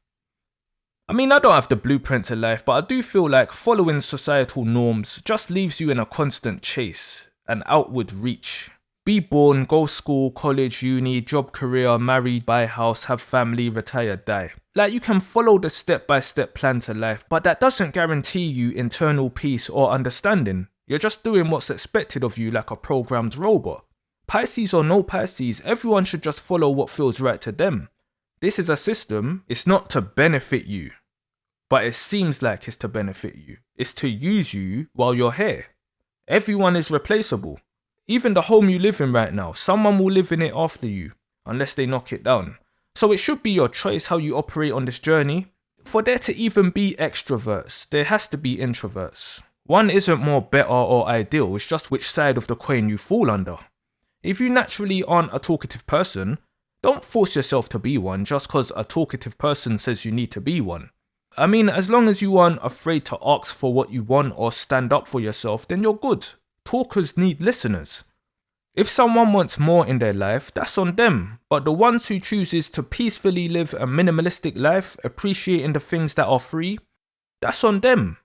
I mean, I don't have the blueprint to life, but I do feel like following societal norms just leaves you in a constant chase, an outward reach. Be born, go school, college, uni, job, career, marry, buy house, have family, retire, die. Like, you can follow the step-by-step plan to life, but that doesn't guarantee you internal peace or understanding. You're just doing what's expected of you like a programmed robot. Pisces or no Pisces, everyone should just follow what feels right to them. This is a system. It's not to benefit you, but it seems like it's to benefit you. It's to use you while you're here. Everyone is replaceable. Even the home you live in right now, someone will live in it after you, unless they knock it down. So it should be your choice how you operate on this journey. For there to even be extroverts, there has to be introverts. One isn't more better or ideal, it's just which side of the coin you fall under. If you naturally aren't a talkative person, don't force yourself to be one just because a talkative person says you need to be one. I mean, as long as you aren't afraid to ask for what you want or stand up for yourself, then you're good. Talkers need listeners. If someone wants more in their life, that's on them. But the ones who chooses to peacefully live a minimalistic life, appreciating the things that are free, that's on them.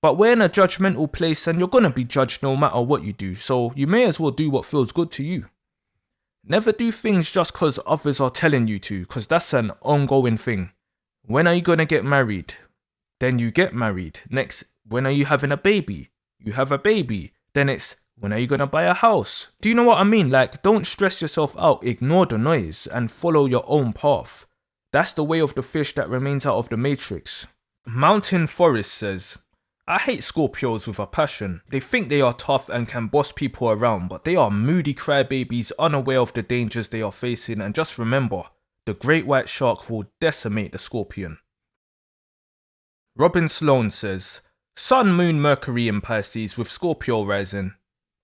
But we're in a judgmental place and you're gonna be judged no matter what you do, so you may as well do what feels good to you. Never do things just cause others are telling you to, cause that's an ongoing thing. When are you gonna get married? Then you get married. Next, when are you having a baby? You have a baby. Then it's, when are you gonna buy a house? Do you know what I mean? Like, don't stress yourself out, ignore the noise, and follow your own path. That's the way of the fish that remains out of the matrix. Mountain Forest says, I hate Scorpios with a passion. They think they are tough and can boss people around, but they are moody crybabies unaware of the dangers they are facing, and just remember, the great white shark will decimate the scorpion. Robin Sloan says, Sun, Moon, Mercury in Pisces with Scorpio rising.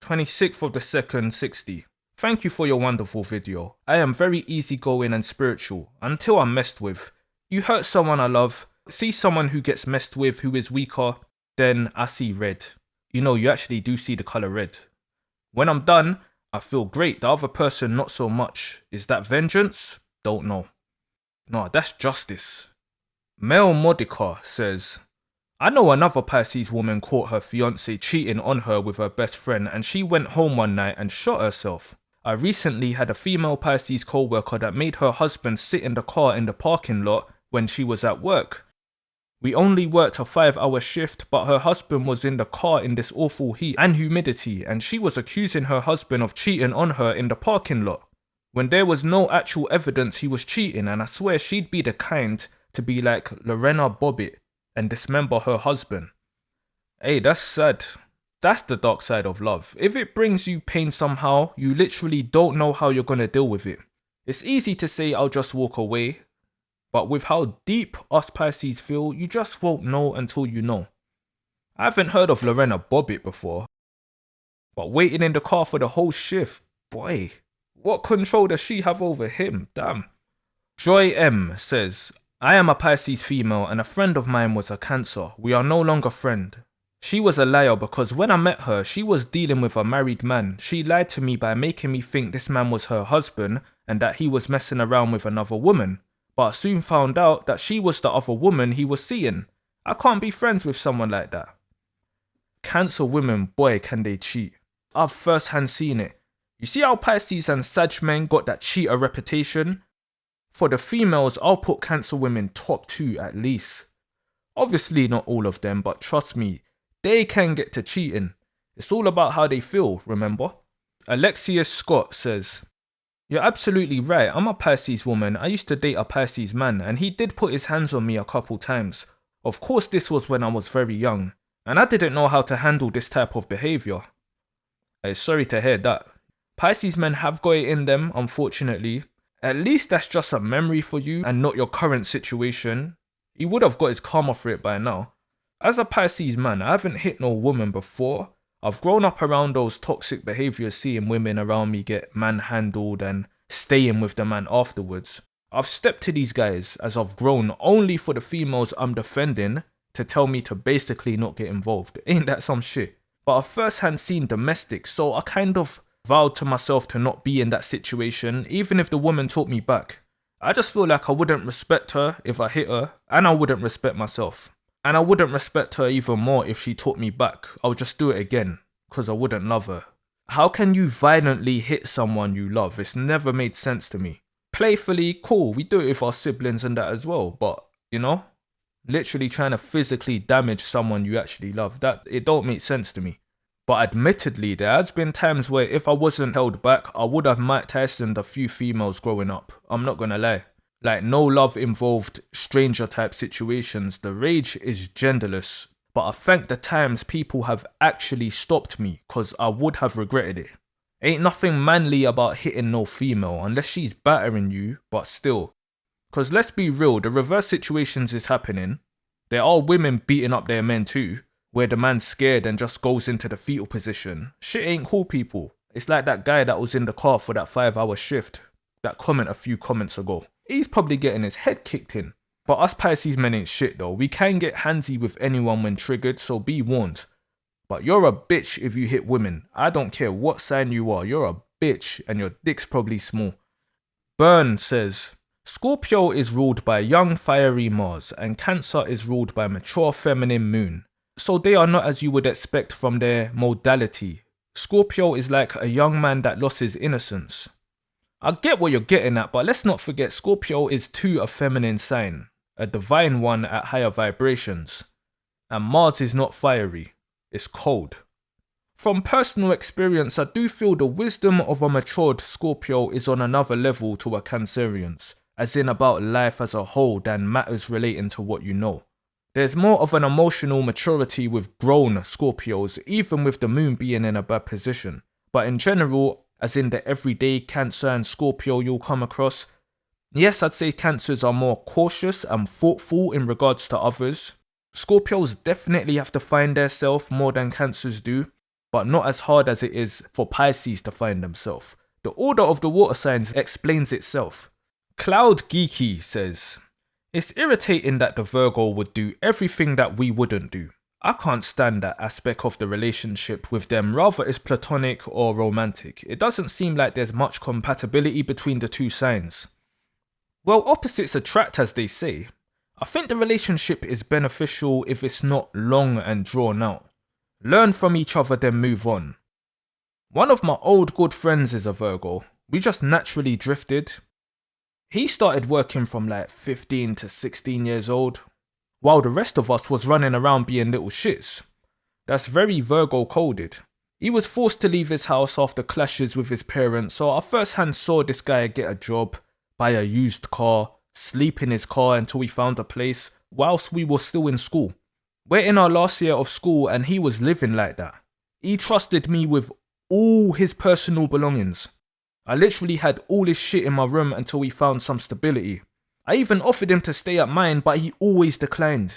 26th of the 2nd, 60. Thank you for your wonderful video. I am very easygoing and spiritual, until I'm messed with. You hurt someone I love, see someone who gets messed with who is weaker, then I see red. You know, you actually do see the colour red. When I'm done, I feel great. The other person, not so much. Is that vengeance? Don't know. No, that's justice. Mel Modica says, I know another Pisces woman caught her fiancé cheating on her with her best friend and she went home one night and shot herself. I recently had a female Pisces co-worker that made her husband sit in the car in the parking lot when she was at work. We only worked a 5-hour shift, but her husband was in the car in this awful heat and humidity, and she was accusing her husband of cheating on her in the parking lot, when there was no actual evidence he was cheating, and I swear she'd be the kind to be like Lorena Bobbitt and dismember her husband. Hey, that's sad. That's the dark side of love. If it brings you pain somehow, you literally don't know how you're gonna deal with it. It's easy to say I'll just walk away, but with how deep us Pisces feel, you just won't know until you know. I haven't heard of Lorena Bobbitt before, but waiting in the car for the whole shift, boy, what control does she have over him? Damn. Joy M says, I am a Pisces female and a friend of mine was a Cancer. We are no longer friends. She was a liar because when I met her, she was dealing with a married man. She lied to me by making me think this man was her husband and that he was messing around with another woman. But I soon found out that she was the other woman he was seeing. I can't be friends with someone like that. Cancer women, boy, can they cheat. I've first hand seen it. You see how Pisces and Sag men got that cheater reputation? For the females, I'll put Cancer women top 2 at least. Obviously not all of them, but trust me, they can get to cheating. It's all about how they feel, remember? Alexius Scott says, "You're absolutely right, I'm a Pisces woman. I used to date a Pisces man and he did put his hands on me a couple times. Of course this was when I was very young, and I didn't know how to handle this type of behaviour." Sorry to hear that. Pisces men have got it in them, unfortunately. At least that's just a memory for you and not your current situation. He would have got his karma for it by now. As a Pisces man, I haven't hit no woman before. I've grown up around those toxic behaviours, seeing women around me get manhandled and staying with the man afterwards. I've stepped to these guys as I've grown only for the females I'm defending to tell me to basically not get involved. Ain't that some shit? But I've first hand seen domestics, so I kind of vowed to myself to not be in that situation, even if the woman taught me back. I just feel like I wouldn't respect her if I hit her, and I wouldn't respect myself. And I wouldn't respect her even more if she taught me back. I'll just do it again, because I wouldn't love her. How can you violently hit someone you love? It's never made sense to me. Playfully, cool, we do it with our siblings and that as well, but, you know, literally trying to physically damage someone you actually love, that it don't make sense to me. But admittedly, there has been times where if I wasn't held back, I would have Mike Tyson'd a few females growing up. I'm not gonna lie. Like, no love involved stranger type situations. The rage is genderless. But I thank the times people have actually stopped me, cause I would have regretted it. Ain't nothing manly about hitting no female unless she's battering you, but still. Cause let's be real, the reverse situations is happening. There are women beating up their men too, where the man's scared and just goes into the fetal position. Shit ain't cool, people. It's like that guy that was in the car for that 5-hour shift. That comment a few comments ago. He's probably getting his head kicked in. But us Pisces men ain't shit though. We can get handsy with anyone when triggered, so be warned. But you're a bitch if you hit women. I don't care what sign you are. You're a bitch and your dick's probably small. Burn says, Scorpio is ruled by young fiery Mars and Cancer is ruled by mature feminine moon. So they are not as you would expect from their modality. Scorpio is like a young man that lost his innocence. I get what you're getting at, but let's not forget Scorpio is too a feminine sign, a divine one at higher vibrations. And Mars is not fiery, it's cold. From personal experience, I do feel the wisdom of a matured Scorpio is on another level to a Cancerian's, as in about life as a whole than matters relating to what you know. There's more of an emotional maturity with grown Scorpios, even with the moon being in a bad position. But in general, as in the everyday Cancer and Scorpio you'll come across, yes, I'd say Cancers are more cautious and thoughtful in regards to others. Scorpios definitely have to find their self more than Cancers do, but not as hard as it is for Pisces to find themselves. The order of the water signs explains itself. Cloud Geeky says, it's irritating that the Virgo would do everything that we wouldn't do. I can't stand that aspect of the relationship with them, rather it's platonic or romantic. It doesn't seem like there's much compatibility between the two signs. Well, opposites attract, as they say. I think the relationship is beneficial if it's not long and drawn out. Learn from each other, then move on. One of my old good friends is a Virgo. We just naturally drifted. He started working from like 15 to 16 years old, while the rest of us was running around being little shits. That's very Virgo coded. He was forced to leave his house after clashes with his parents, so I first hand saw this guy get a job, buy a used car, sleep in his car until we found a place, whilst we were still in school. We're in our last year of school and he was living like that. He trusted me with all his personal belongings. I literally had all his shit in my room until we found some stability. I even offered him to stay at mine, but he always declined.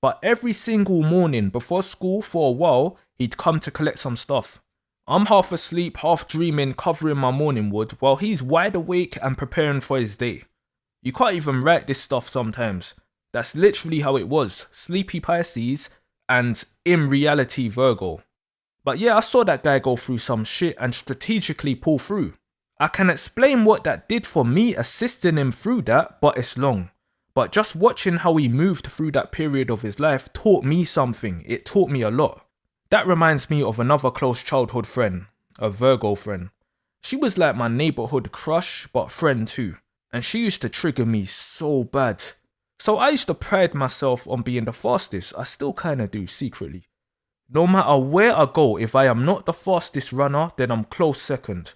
But every single morning before school for a while, he'd come to collect some stuff. I'm half asleep, half dreaming, covering my morning wood, while he's wide awake and preparing for his day. You can't even write this stuff sometimes. That's literally how it was. Sleepy Pisces and in reality Virgo. But yeah, I saw that guy go through some shit and strategically pull through. I can explain what that did for me assisting him through that, but it's long. But just watching how he moved through that period of his life taught me something. It taught me a lot. That reminds me of another close childhood friend, a Virgo friend. She was like my neighborhood crush, but friend too. And she used to trigger me so bad. So I used to pride myself on being the fastest. I still kinda do secretly. No matter where I go, if I am not the fastest runner, then I'm close second.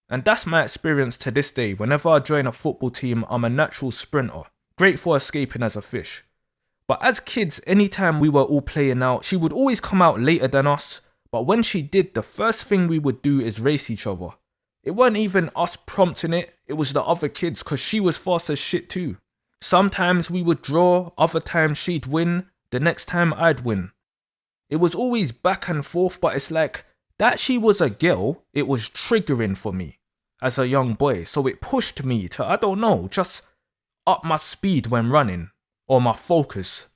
And that's my experience to this day. Whenever I join a football team, I'm a natural sprinter. Great for escaping as a fish. But as kids, anytime we were all playing out, she would always come out later than us. But when she did, the first thing we would do is race each other. It weren't even us prompting it, it was the other kids, cause she was fast as shit too. Sometimes we would draw, other times she'd win, the next time I'd win. It was always back and forth, but it's like, that she was a girl, it was triggering for me as a young boy. So it pushed me to, I don't know, just up my speed when running, or my focus.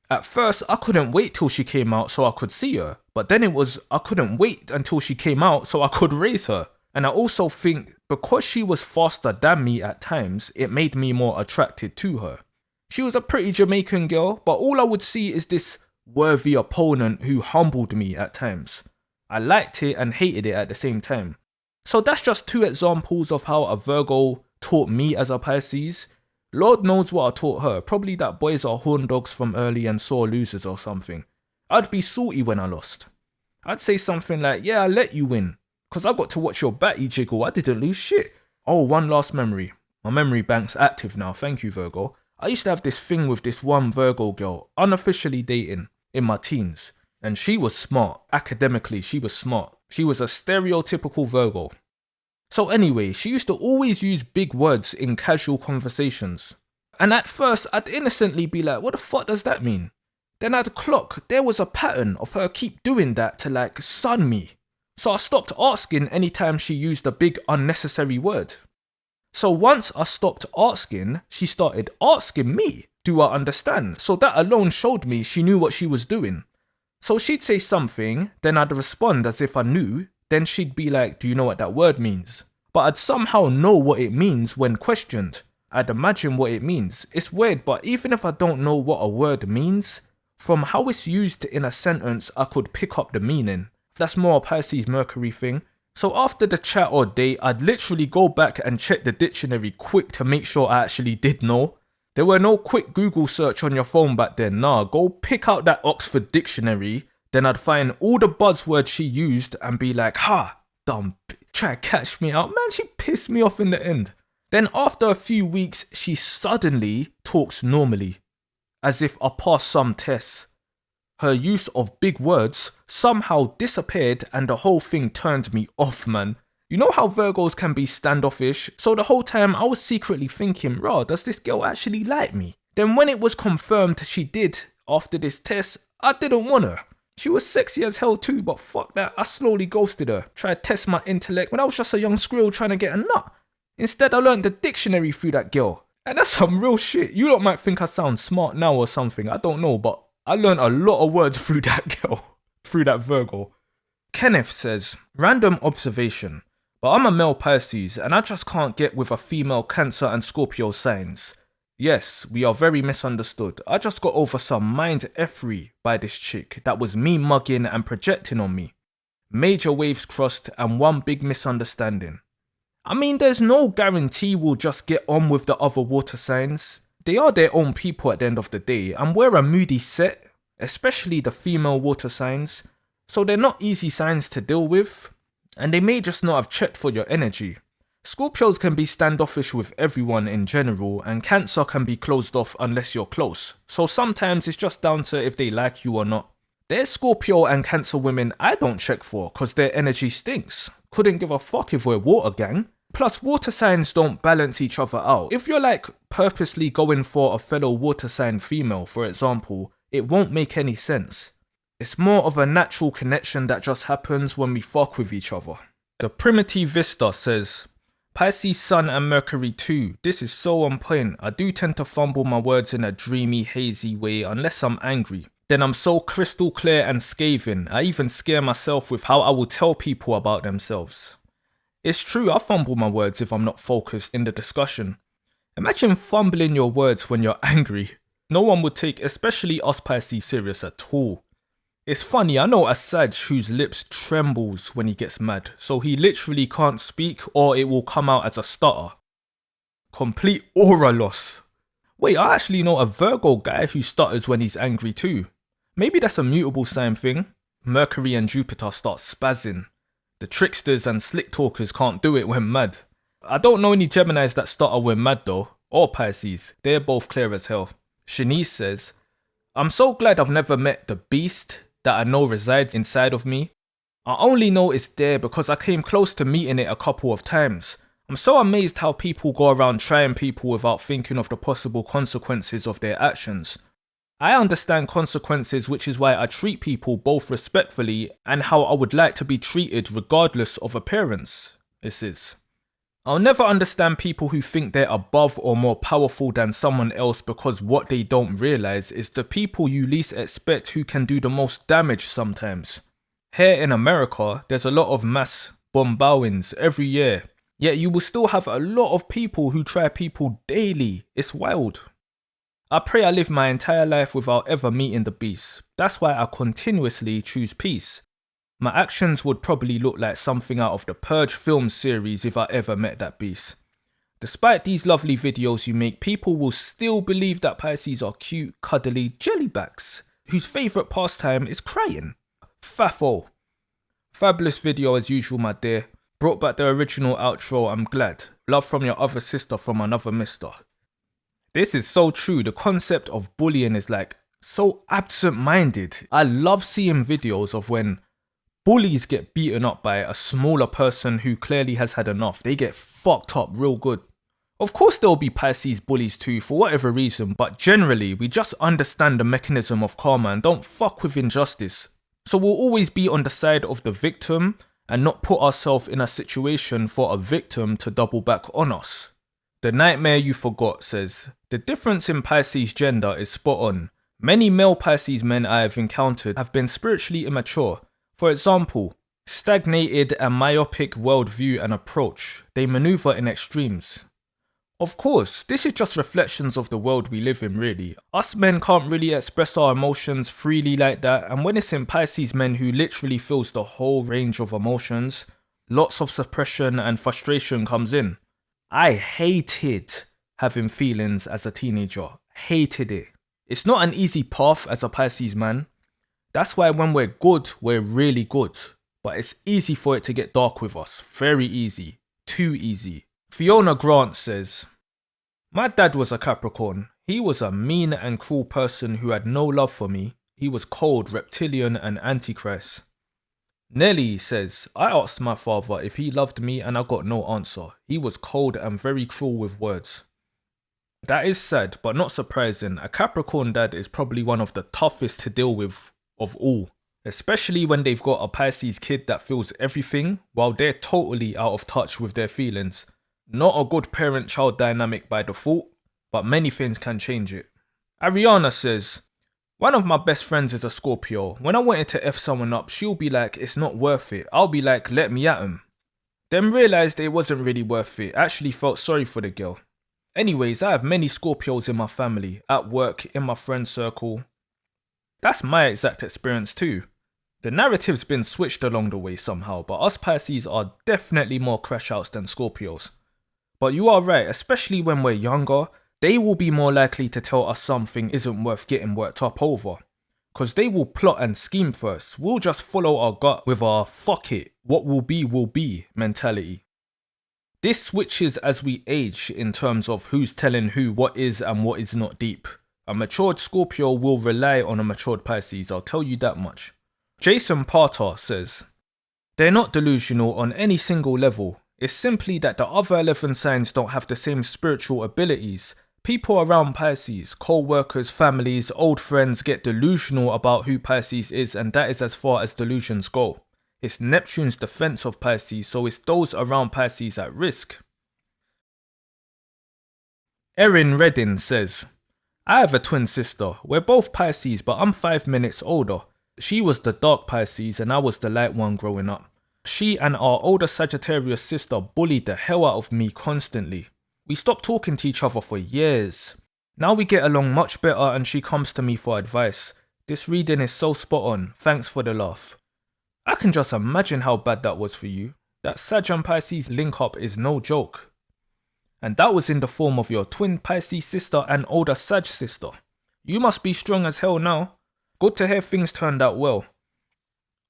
At first, I couldn't wait till she came out so I could see her, but then it was, I couldn't wait until she came out so I could race her. And I also think because she was faster than me at times, it made me more attracted to her. She was a pretty Jamaican girl, but all I would see is this worthy opponent who humbled me at times. I liked it and hated it at the same time. So that's just 2 examples of how a Virgo taught me as a Pisces. Lord knows what I taught her, probably that boys are horn dogs from early and sore losers or something. I'd be salty when I lost. I'd say something like, yeah, I let you win. Cause I got to watch your batty jiggle, I didn't lose shit. Oh, one last memory. My memory bank's active now, thank you Virgo. I used to have this thing with this one Virgo girl, unofficially dating, in my teens. And she was smart, academically she was smart. She was a stereotypical Virgo. So anyway, she used to always use big words in casual conversations. And at first, I'd innocently be like, what the fuck does that mean? Then I'd clock, there was a pattern of her keep doing that to like sun me. So I stopped asking anytime she used a big unnecessary word. So once I stopped asking, she started asking me, do I understand? So that alone showed me she knew what she was doing. So she'd say something, then I'd respond as if I knew, then she'd be like, do you know what that word means? But I'd somehow know what it means when questioned. I'd imagine what it means. It's weird, but even if I don't know what a word means, from how it's used in a sentence, I could pick up the meaning. That's more a Pisces Mercury thing. So after the chat or date, I'd literally go back and check the dictionary quick to make sure I actually did know. There were no quick Google search on your phone back then. Nah, go pick out that Oxford dictionary. Then I'd find all the buzzwords she used and be like, ha, dumb bitch, try to catch me out. Man, she pissed me off in the end. Then after a few weeks, she suddenly talks normally, as if I passed some tests. Her use of big words somehow disappeared and the whole thing turned me off, man. You know how Virgos can be standoffish? So the whole time I was secretly thinking, rah, does this girl actually like me? Then when it was confirmed she did after this test, I didn't want her. She was sexy as hell too, but fuck that, I slowly ghosted her. Tried to test my intellect when I was just a young squirrel trying to get a nut. Instead I learned the dictionary through that girl. And that's some real shit. You lot might think I sound smart now or something, I don't know, but I learned a lot of words through that girl, through that Virgo. Kenneth says, random observation, but I'm a male Pisces and I just can't get with a female Cancer and Scorpio signs. Yes, we are very misunderstood. I just got over some mind effery by this chick that was me mugging and projecting on me. Major waves crossed and one big misunderstanding. I mean, there's no guarantee we'll just get on with the other water signs. They are their own people at the end of the day, and we're a moody set, especially the female water signs, so they're not easy signs to deal with, and they may just not have checked for your energy. Scorpios can be standoffish with everyone in general, and Cancer can be closed off unless you're close, so sometimes it's just down to if they like you or not. There's Scorpio and Cancer women I don't check for cause their energy stinks. Couldn't give a fuck if we're water gang. Plus, water signs don't balance each other out. If you're like purposely going for a fellow water sign female, for example, it won't make any sense. It's more of a natural connection that just happens when we fuck with each other. The Primitive Vista says, Pisces Sun and Mercury too. This is so on point. I do tend to fumble my words in a dreamy, hazy way unless I'm angry. Then I'm so crystal clear and scathing. I even scare myself with how I will tell people about themselves. It's true, I fumble my words if I'm not focused in the discussion. Imagine fumbling your words when you're angry. No one would take, especially us Pisces, serious at all. It's funny, I know a Sag whose lips trembles when he gets mad, so he literally can't speak or it will come out as a stutter. Complete aura loss. Wait, I actually know a Virgo guy who stutters when he's angry too. Maybe that's a mutable sign thing. Mercury and Jupiter start spazzing. The tricksters and slick talkers can't do it when mad. I don't know any Geminis that stutter when mad though, or Pisces. They're both clear as hell. Shanice says, I'm so glad I've never met the beast that I know resides inside of me. I only know it's there because I came close to meeting it a couple of times. I'm so amazed how people go around trying people without thinking of the possible consequences of their actions. I understand consequences, which is why I treat people both respectfully and how I would like to be treated regardless of appearance. This is. I'll never understand people who think they're above or more powerful than someone else because what they don't realise is the people you least expect who can do the most damage sometimes. Here in America, there's a lot of mass bombowings every year, yet you will still have a lot of people who try people daily. It's wild. I pray I live my entire life without ever meeting the beast. That's why I continuously choose peace. My actions would probably look like something out of the Purge film series if I ever met that beast. Despite these lovely videos you make, people will still believe that Pisces are cute, cuddly jellybacks, whose favourite pastime is crying. Fafo. Fabulous video as usual, my dear. Brought back the original outro, I'm glad. Love from your other sister from another mister. This is so true. The concept of bullying is like so absent-minded. I love seeing videos of when bullies get beaten up by a smaller person who clearly has had enough. They get fucked up real good. Of course there'll be Pisces bullies too for whatever reason, but generally we just understand the mechanism of karma and don't fuck with injustice. So we'll always be on the side of the victim and not put ourselves in a situation for a victim to double back on us. The Nightmare You Forgot says, the difference in Pisces gender is spot on. Many male Pisces men I have encountered have been spiritually immature. For example, stagnated and myopic worldview and approach. They maneuver in extremes. Of course, this is just reflections of the world we live in really. Us men can't really express our emotions freely like that, and when it's in Pisces men who literally feels the whole range of emotions, lots of suppression and frustration comes in. I hated having feelings as a teenager. Hated it. It's not an easy path as a Pisces man. That's why when we're good, we're really good. But it's easy for it to get dark with us. Very easy. Too easy. Fiona Grant says, my dad was a Capricorn. He was a mean and cruel person who had no love for me. He was cold, reptilian and antichrist. Nelly says, I asked my father if he loved me and I got no answer. He was cold and very cruel with words. That is sad, but not surprising. A Capricorn dad is probably one of the toughest to deal with of all. Especially when they've got a Pisces kid that feels everything while they're totally out of touch with their feelings. Not a good parent-child dynamic by default, but many things can change it. Ariana says, one of my best friends is a Scorpio. When I wanted to F someone up, she'll be like, it's not worth it. I'll be like, let me at him. Then realised it wasn't really worth it. Actually felt sorry for the girl. Anyways, I have many Scorpios in my family, at work, in my friend circle. That's my exact experience too. The narrative's been switched along the way somehow, but us Pisces are definitely more crash outs than Scorpios. But you are right, especially when we're younger, they will be more likely to tell us something isn't worth getting worked up over. Cause they will plot and scheme first. We'll just follow our gut with our fuck it, what will be mentality. This switches as we age in terms of who's telling who what is and what is not deep. A matured Scorpio will rely on a matured Pisces, I'll tell you that much. Jason Parter says, they're not delusional on any single level. It's simply that the other 11 signs don't have the same spiritual abilities. People around Pisces, co-workers, families, old friends get delusional about who Pisces is, and that is as far as delusions go. It's Neptune's defense of Pisces, so it's those around Pisces at risk. Erin Reddin says, I have a twin sister. We're both Pisces, but I'm 5 minutes older. She was the dark Pisces and I was the light one growing up. She and our older Sagittarius sister bullied the hell out of me constantly. We stopped talking to each other for years. Now we get along much better and she comes to me for advice. This reading is so spot on, thanks for the laugh. I can just imagine how bad that was for you. That Sag and Pisces link up is no joke. And that was in the form of your twin Pisces sister and older Sag sister. You must be strong as hell now. Good to hear things turned out well.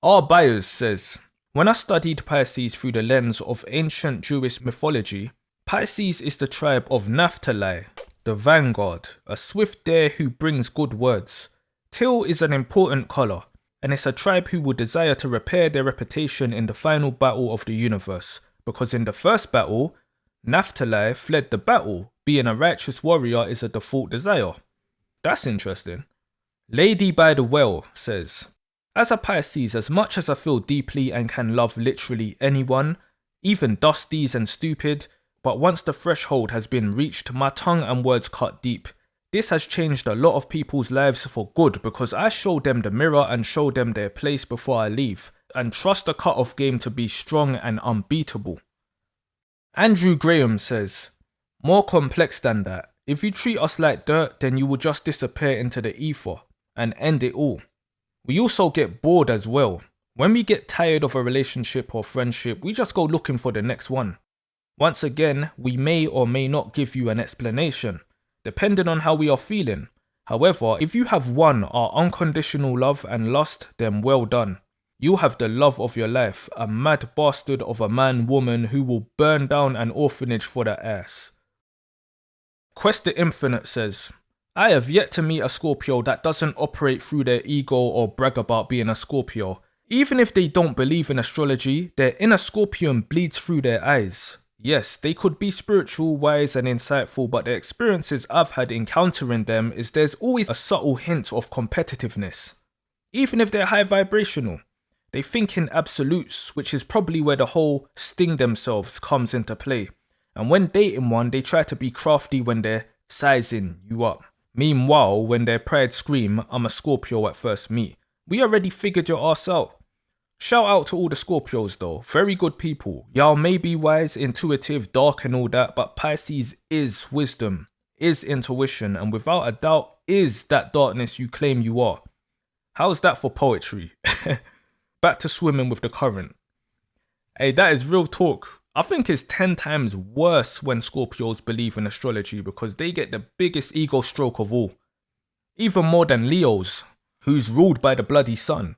R. Byers says, when I studied Pisces through the lens of ancient Jewish mythology, Pisces is the tribe of Naphtali, the vanguard, a swift dare who brings good words. Teal is an important colour, and it's a tribe who will desire to repair their reputation in the final battle of the universe, because in the first battle, Naphtali fled the battle, being a righteous warrior is a default desire. That's interesting. Lady by the Well says, as a Pisces, as much as I feel deeply and can love literally anyone, even dusties and stupid, but once the threshold has been reached, my tongue and words cut deep. This has changed a lot of people's lives for good because I show them the mirror and show them their place before I leave, and trust the cut-off game to be strong and unbeatable. Andrew Graham says, more complex than that. If you treat us like dirt, then you will just disappear into the ether and end it all. We also get bored as well. When we get tired of a relationship or friendship, we just go looking for the next one. Once again, we may or may not give you an explanation, depending on how we are feeling. However, if you have won our unconditional love and lust, then well done. You have the love of your life, a mad bastard of a man woman who will burn down an orphanage for their ass. Quest the Infinite says, I have yet to meet a Scorpio that doesn't operate through their ego or brag about being a Scorpio. Even if they don't believe in astrology, their inner Scorpion bleeds through their eyes. Yes, they could be spiritual, wise and insightful, but the experiences I've had encountering them is there's always a subtle hint of competitiveness. Even if they're high vibrational, they think in absolutes, which is probably where the whole sting themselves comes into play. And when dating one, they try to be crafty when they're sizing you up. Meanwhile, when their pride scream, I'm a Scorpio at first meet, we already figured your ass out. Shout out to all the Scorpios though, very good people. Y'all may be wise, intuitive, dark and all that, but Pisces is wisdom, is intuition, and without a doubt is that darkness you claim you are. How's that for poetry? Back to swimming with the current. Hey, that is real talk. I think it's 10 times worse when Scorpios believe in astrology because they get the biggest ego stroke of all. Even more than Leos, who's ruled by the bloody sun.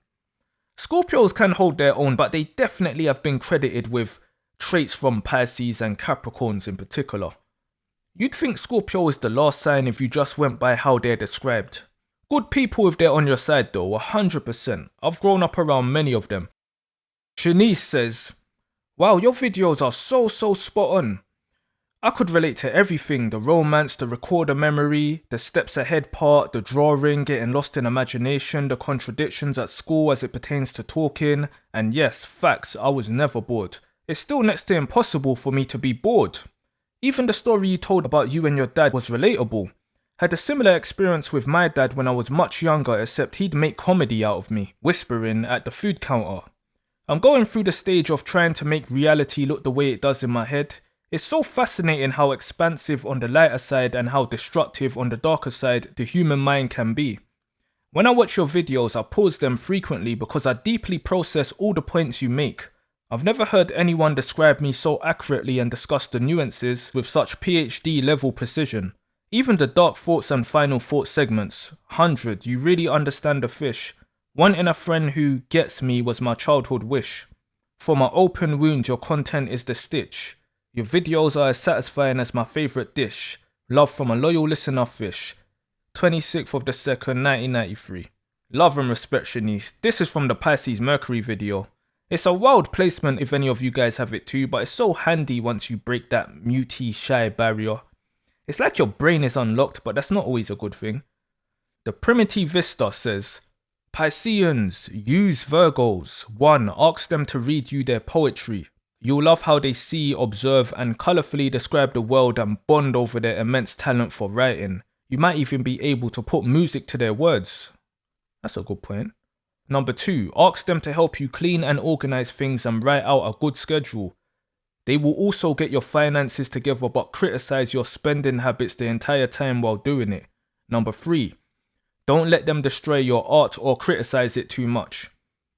Scorpios can hold their own, but they definitely have been credited with traits from Pisces and Capricorns in particular. You'd think Scorpio is the last sign if you just went by how they're described. Good people if they're on your side though, 100%. I've grown up around many of them. Shanice says, wow, your videos are so spot on. I could relate to everything, the romance, the recorder memory, the steps ahead part, the drawing, getting lost in imagination, the contradictions at school as it pertains to talking, and yes, facts, I was never bored. It's still next to impossible for me to be bored. Even the story you told about you and your dad was relatable. Had a similar experience with my dad when I was much younger, except he'd make comedy out of me, whispering at the food counter. I'm going through the stage of trying to make reality look the way it does in my head. It's so fascinating how expansive on the lighter side and how destructive on the darker side the human mind can be. When I watch your videos, I pause them frequently because I deeply process all the points you make. I've never heard anyone describe me so accurately and discuss the nuances with such PhD level precision. Even the dark thoughts and final thought segments, 100, you really understand the fish. Wanting a friend who gets me was my childhood wish. For my open wound, your content is the stitch. Your videos are as satisfying as my favourite dish. Love from a loyal listener fish. 26th of the 2nd, 1993. Love and respect, Shanice. This is from the Pisces Mercury video. It's a wild placement if any of you guys have it too, but it's so handy once you break that muty shy barrier. It's like your brain is unlocked, but that's not always a good thing. The Primitivista says, Pisceans, use Virgos. 1. Ask them to read you their poetry. You'll love how they see, observe, and colourfully describe the world and bond over their immense talent for writing. You might even be able to put music to their words. That's a good point. Number 2. Ask them to help you clean and organise things and write out a good schedule. They will also get your finances together but criticise your spending habits the entire time while doing it. Number 3. Don't let them destroy your art or criticize it too much.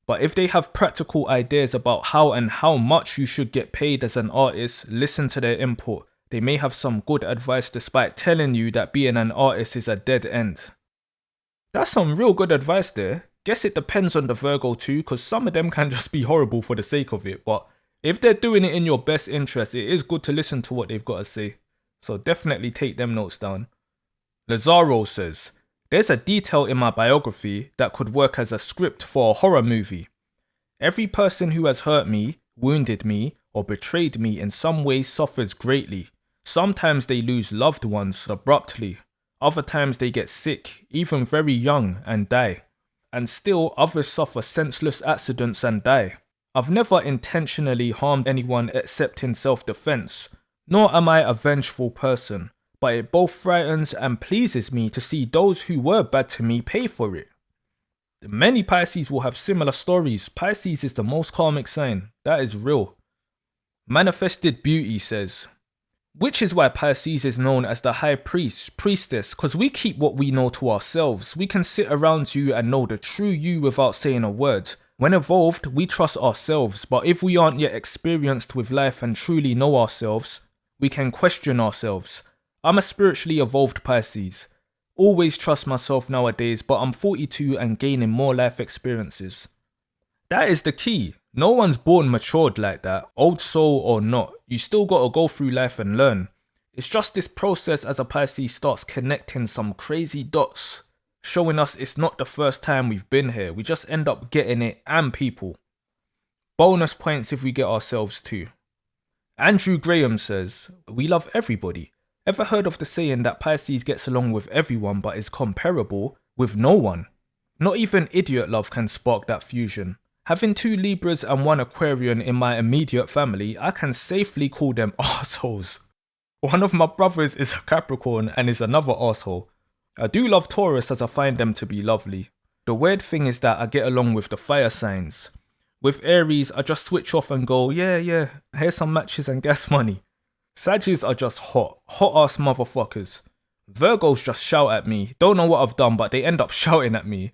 But if they have practical ideas about how and how much you should get paid as an artist, listen to their input. They may have some good advice despite telling you that being an artist is a dead end. That's some real good advice there. Guess it depends on the Virgo too, because some of them can just be horrible for the sake of it. But if they're doing it in your best interest, it is good to listen to what they've got to say. So definitely take them notes down. Lazaro says, there's a detail in my biography that could work as a script for a horror movie. Every person who has hurt me, wounded me, or betrayed me in some way suffers greatly. Sometimes they lose loved ones abruptly. Other times they get sick, even very young, and die. And still others suffer senseless accidents and die. I've never intentionally harmed anyone except in self-defense, nor am I a vengeful person, but it both frightens and pleases me to see those who were bad to me pay for it. Many Pisces will have similar stories. Pisces is the most karmic sign. That is real. Manifested Beauty says, which is why Pisces is known as the high priestess, because we keep what we know to ourselves. We can sit around you and know the true you without saying a word. When evolved, we trust ourselves, but if we aren't yet experienced with life and truly know ourselves, we can question ourselves. I'm a spiritually evolved Pisces. Always trust myself nowadays, but I'm 42 and gaining more life experiences. That is the key. No one's born matured like that, old soul or not. You still gotta go through life and learn. It's just this process as a Pisces starts connecting some crazy dots, showing us it's not the first time we've been here. We just end up getting it and people. Bonus points if we get ourselves too. Andrew Graham says, we love everybody. Ever heard of the saying that Pisces gets along with everyone but is comparable with no one? Not even idiot love can spark that fusion. Having 2 Libras and 1 Aquarian in my immediate family, I can safely call them arseholes. One of my brothers is a Capricorn and is another arsehole. I do love Taurus as I find them to be lovely. The weird thing is that I get along with the fire signs. With Aries, I just switch off and go, yeah, here's some matches and gas money. Sagittarius are just hot ass motherfuckers. Virgos just shout at me, don't know what I've done but they end up shouting at me.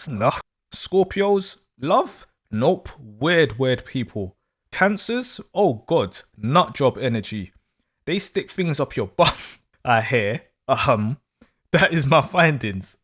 Nah. Scorpios, love? Nope, weird people. Cancers? Oh god, nut job energy. They stick things up your butt. I hear. That is my findings.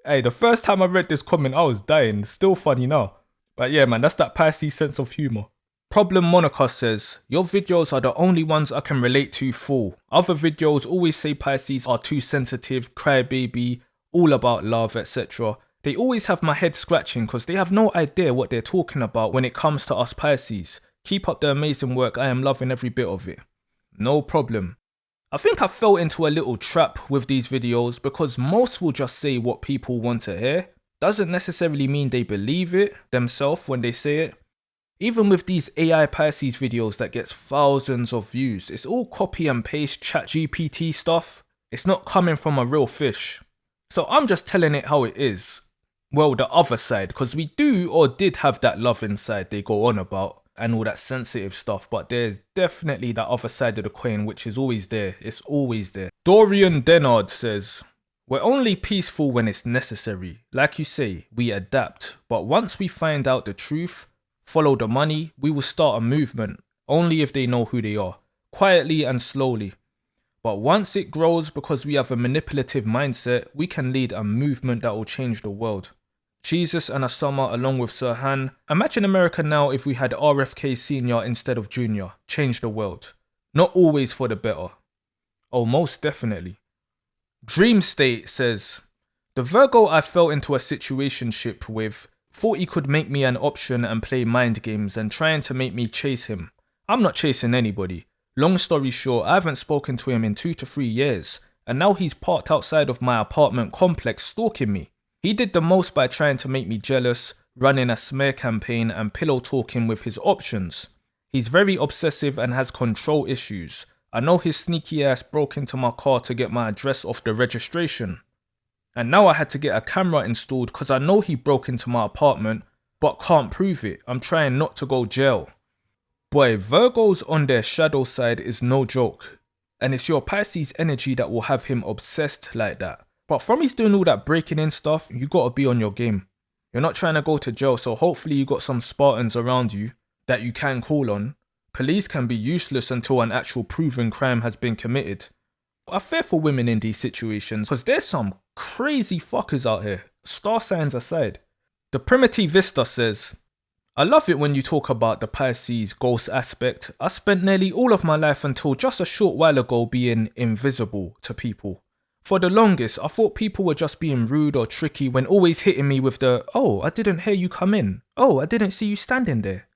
Hey, the first time I read this comment I was dying, still funny now. But yeah man, that's that Pisces sense of humour. Problem Monica says, your videos are the only ones I can relate to full. Other videos always say Pisces are too sensitive, crybaby, all about love, etc. They always have my head scratching because they have no idea what they're talking about when it comes to us Pisces. Keep up the amazing work, I am loving every bit of it. No problem. I think I fell into a little trap with these videos because most will just say what people want to hear. Doesn't necessarily mean they believe it themselves when they say it. Even with these AI Pisces videos that gets thousands of views, it's all copy and paste ChatGPT stuff. It's not coming from a real fish. So I'm just telling it how it is. Well, the other side, because we do or did have that love inside they go on about and all that sensitive stuff, but there's definitely that other side of the coin which is always there. It's always there. Dorian Denard says, we're only peaceful when it's necessary. Like you say, we adapt. But once we find out the truth, follow the money, we will start a movement. Only if they know who they are. Quietly and slowly. But once it grows because we have a manipulative mindset, we can lead a movement that will change the world. Jesus and Osama along with Sirhan. Imagine America now if we had RFK Sr. instead of Jr. Change the world. Not always for the better. Oh, most definitely. Dream State says, the Virgo I fell into a situationship with thought he could make me an option and play mind games and trying to make me chase him. I'm not chasing anybody. Long story short, I haven't spoken to him in 2 to 3 years and now he's parked outside of my apartment complex stalking me. He did the most by trying to make me jealous, running a smear campaign and pillow talking with his options. He's very obsessive and has control issues. I know his sneaky ass broke into my car to get my address off the registration. And now I had to get a camera installed because I know he broke into my apartment but can't prove it. I'm trying not to go jail. Boy, Virgos on their shadow side is no joke. And it's your Pisces energy that will have him obsessed like that. But from he's doing all that breaking in stuff, you gotta be on your game. You're not trying to go to jail, so hopefully you got some Spartans around you that you can call on. Police can be useless until an actual proven crime has been committed. I fear for women in these situations, because there's some crazy fuckers out here, star signs aside. The Primitivista says, I love it when you talk about the Pisces ghost aspect. I spent nearly all of my life until just a short while ago being invisible to people. For the longest, I thought people were just being rude or tricky when always hitting me with the, oh, I didn't hear you come in. Oh, I didn't see you standing there.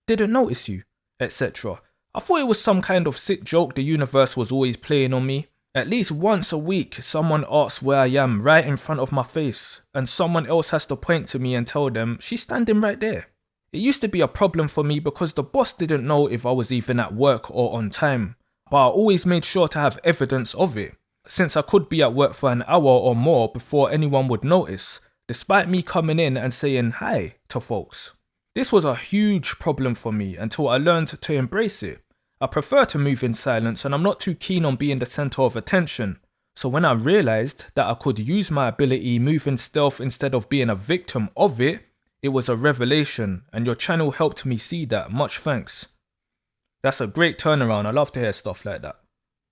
Didn't notice you, etc. I thought it was some kind of sick joke the universe was always playing on me. At least once a week, someone asks where I am right in front of my face, and someone else has to point to me and tell them, she's standing right there. It used to be a problem for me because the boss didn't know if I was even at work or on time, but I always made sure to have evidence of it, since I could be at work for an hour or more before anyone would notice, despite me coming in and saying hi to folks. This was a huge problem for me until I learned to embrace it. I prefer to move in silence and I'm not too keen on being the center of attention. So when I realized that I could use my ability move in stealth instead of being a victim of it, it was a revelation, and your channel helped me see that. Much thanks. That's a great turnaround. I love to hear stuff like that.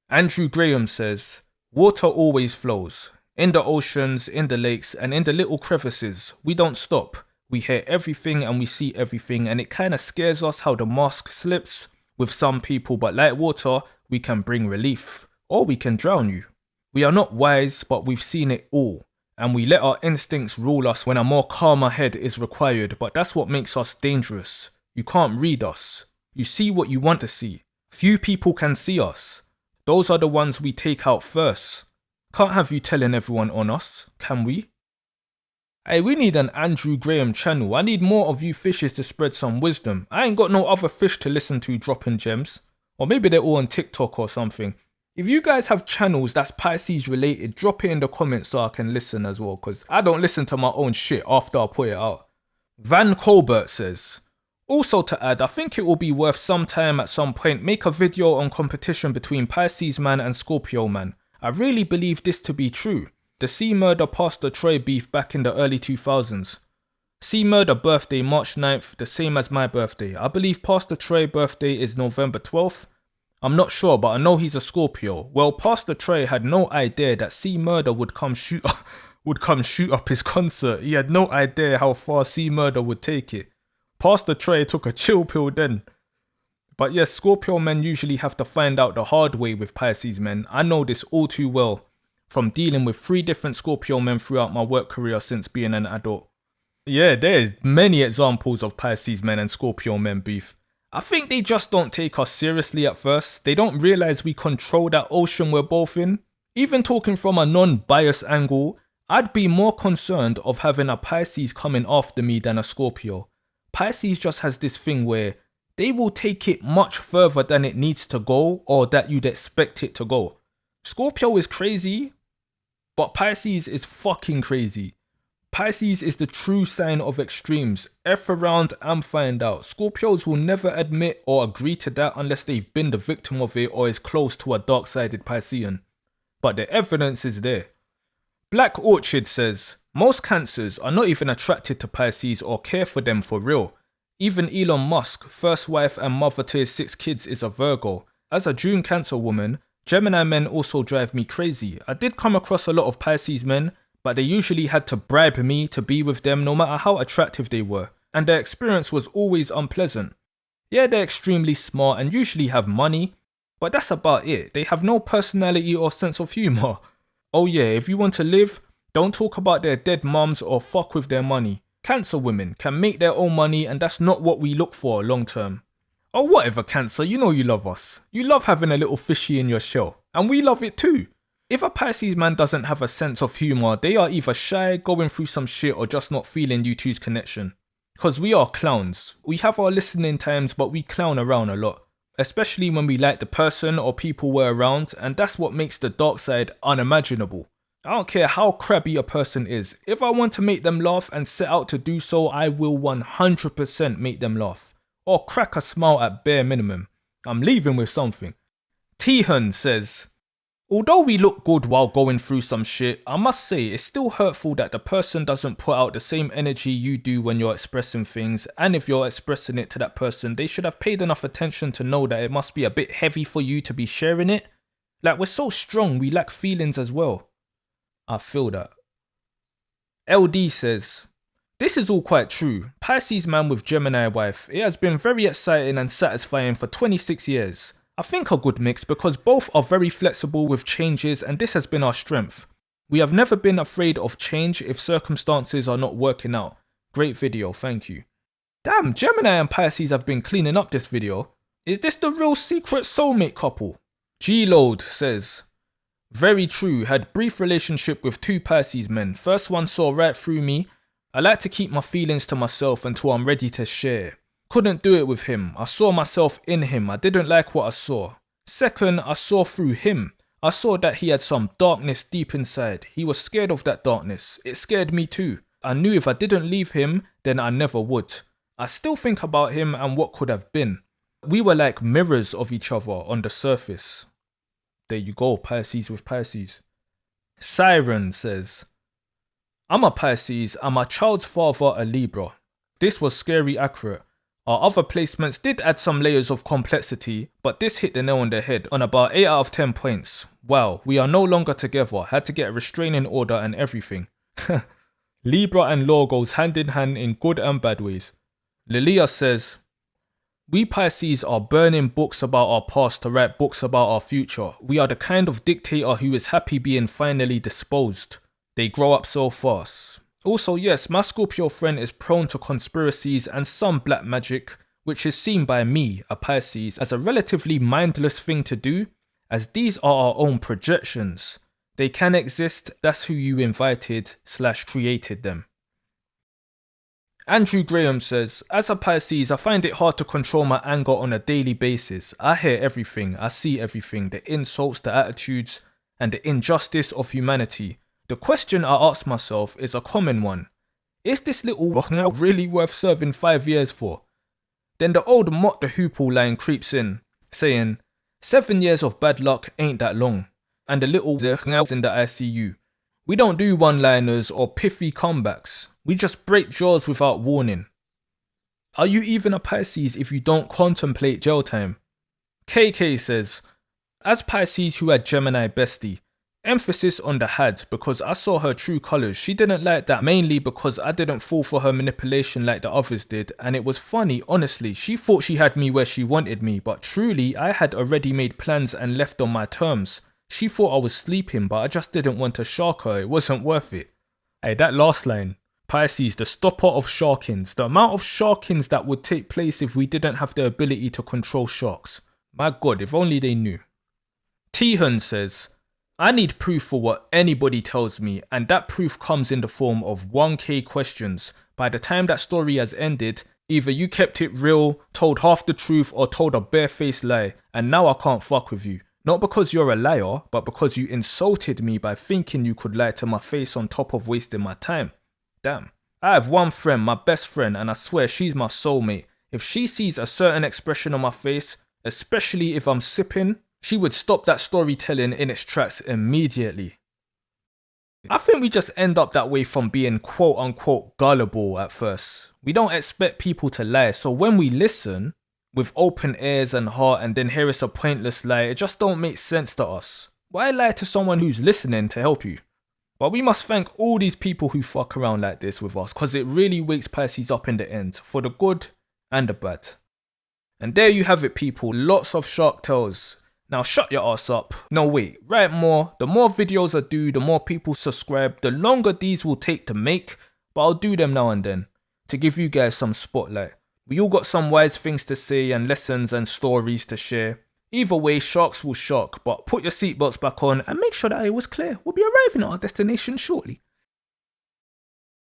Andrew Graham says, water always flows. In the oceans, in the lakes, and in the little crevices. We don't stop. We hear everything and we see everything, and it kind of scares us how the mask slips with some people, but like water, we can bring relief. Or we can drown you. We are not wise, but we've seen it all. And we let our instincts rule us when a more calmer head is required, but that's what makes us dangerous. You can't read us. You see what you want to see. Few people can see us. Those are the ones we take out first. Can't have you telling everyone on us, can we? Hey, we need an Andrew Graham channel. I need more of you fishes to spread some wisdom. I ain't got no other fish to listen to dropping gems. Or maybe they're all on TikTok or something. If you guys have channels that's Pisces related, drop it in the comments so I can listen as well, because I don't listen to my own shit after I put it out. Van Colbert says, also to add, I think it will be worth some time at some point make a video on competition between Pisces man and Scorpio man. I really believe this to be true. The C Murder Pastor Troy beef back in the early 2000s. C Murder birthday March 9th, the same as my birthday. I believe Pastor Troy birthday is November 12th. I'm not sure, but I know he's a Scorpio. Well, Pastor Trey had no idea that C Murder would come shoot up his concert. He had no idea how far C Murder would take it. Pastor Trey took a chill pill then. But yes, Scorpio men usually have to find out the hard way with Pisces men. I know this all too well from dealing with 3 different Scorpio men throughout my work career since being an adult. Yeah, there's many examples of Pisces men and Scorpio men beef. I think they just don't take us seriously at first. They don't realize we control that ocean we're both in. Even talking from a non-biased angle, I'd be more concerned of having a Pisces coming after me than a Scorpio. Pisces just has this thing where they will take it much further than it needs to go or that you'd expect it to go. Scorpio is crazy, but Pisces is fucking crazy. Pisces is the true sign of extremes. F around and find out. Scorpios will never admit or agree to that unless they've been the victim of it or is close to a dark-sided Piscean. But the evidence is there. Black Orchid says, most Cancers are not even attracted to Pisces or care for them for real. Even Elon Musk, first wife and mother to his 6 kids, is a Virgo. As a June Cancer woman, Gemini men also drive me crazy. I did come across a lot of Pisces men, but they usually had to bribe me to be with them no matter how attractive they were, and their experience was always unpleasant. Yeah, they're extremely smart and usually have money, but that's about it. They have no personality or sense of humour. Oh yeah, if you want to live, don't talk about their dead mums or fuck with their money. Cancer women can make their own money and that's not what we look for long term. Oh whatever Cancer, you know you love us. You love having a little fishy in your shell, and we love it too. If a Pisces man doesn't have a sense of humour, they are either shy, going through some shit, or just not feeling you two's connection. Because we are clowns. We have our listening times, but we clown around a lot. Especially when we like the person or people we're around, and that's what makes the dark side unimaginable. I don't care how crabby a person is. If I want to make them laugh and set out to do so, I will 100% make them laugh. Or crack a smile at bare minimum. I'm leaving with something. Tihan says, Although we look good while going through some shit, I must say it's still hurtful that the person doesn't put out the same energy you do when you're expressing things, and if you're expressing it to that person, they should have paid enough attention to know that it must be a bit heavy for you to be sharing it. Like, we're so strong, we lack feelings as well. I feel that. LD says, this is all quite true. Pisces man with Gemini wife. It has been very exciting and satisfying for 26 years. I think a good mix because both are very flexible with changes and this has been our strength. We have never been afraid of change if circumstances are not working out. Great video, thank you. Damn, Gemini and Pisces have been cleaning up this video. Is this the real secret soulmate couple? G-Load says, very true, had brief relationship with 2 Pisces men. First one saw right through me. I like to keep my feelings to myself until I'm ready to share. Couldn't do it with him. I saw myself in him. I didn't like what I saw. Second, I saw through him. I saw that he had some darkness deep inside. He was scared of that darkness. It scared me too. I knew if I didn't leave him, then I never would. I still think about him and what could have been. We were like mirrors of each other on the surface. There you go, Pisces with Pisces. Siren says, I'm a Pisces and my child's father a Libra. This was scary accurate. Our other placements did add some layers of complexity, but this hit the nail on the head on about 8 out of 10 points. Wow, we are no longer together, had to get a restraining order and everything. Libra and Law goes hand in hand in good and bad ways. Lilia says, we Pisces are burning books about our past to write books about our future. We are the kind of dictator who is happy being finally disposed. They grow up so fast. Also, yes, my Scorpio friend is prone to conspiracies and some black magic, which is seen by me, a Pisces, as a relatively mindless thing to do, as these are our own projections. They can exist, that's who you invited/created them. Andrew Graham says, as a Pisces, I find it hard to control my anger on a daily basis. I hear everything, I see everything, the insults, the attitudes, and the injustice of humanity. The question I ask myself is a common one. Is this little really worth serving 5 years for? Then the old Mott the Hoople line creeps in, saying, 7 years of bad luck ain't that long. And the little in the ICU. We don't do one-liners or pithy comebacks. We just break jaws without warning. Are you even a Pisces if you don't contemplate jail time? KK says, as Pisces who had Gemini bestie, emphasis on the had because I saw her true colours. She didn't like that mainly because I didn't fall for her manipulation like the others did, and it was funny, honestly. She thought she had me where she wanted me, but truly I had already made plans and left on my terms. She thought I was sleeping, but I just didn't want to shark her. It wasn't worth it. Hey, that last line. Pisces, the stopper of sharkings. The amount of sharkings that would take place if we didn't have the ability to control sharks. My God, if only they knew. Tihan says, I need proof for what anybody tells me, and that proof comes in the form of 1k questions. By the time that story has ended, either you kept it real, told half the truth, or told a barefaced lie, and now I can't fuck with you. Not because you're a liar, but because you insulted me by thinking you could lie to my face on top of wasting my time. Damn. I have one friend, my best friend, and I swear she's my soulmate. If she sees a certain expression on my face, especially if I'm sipping, she would stop that storytelling in its tracks immediately. I think we just end up that way from being quote unquote gullible at first. We don't expect people to lie, so when we listen with open ears and heart and then hear it's a pointless lie, it just don't make sense to us. Why lie to someone who's listening to help you? But we must thank all these people who fuck around like this with us, because it really wakes Pisces up in the end, for the good and the bad. And there you have it, people, lots of shark tales. Now shut your ass up. No wait, write more. The more videos I do, the more people subscribe, the longer these will take to make, but I'll do them now and then, to give you guys some spotlight. We all got some wise things to say and lessons and stories to share. Either way, sharks will shark, but put your seatbelts back on and make sure that it was clear. We'll be arriving at our destination shortly.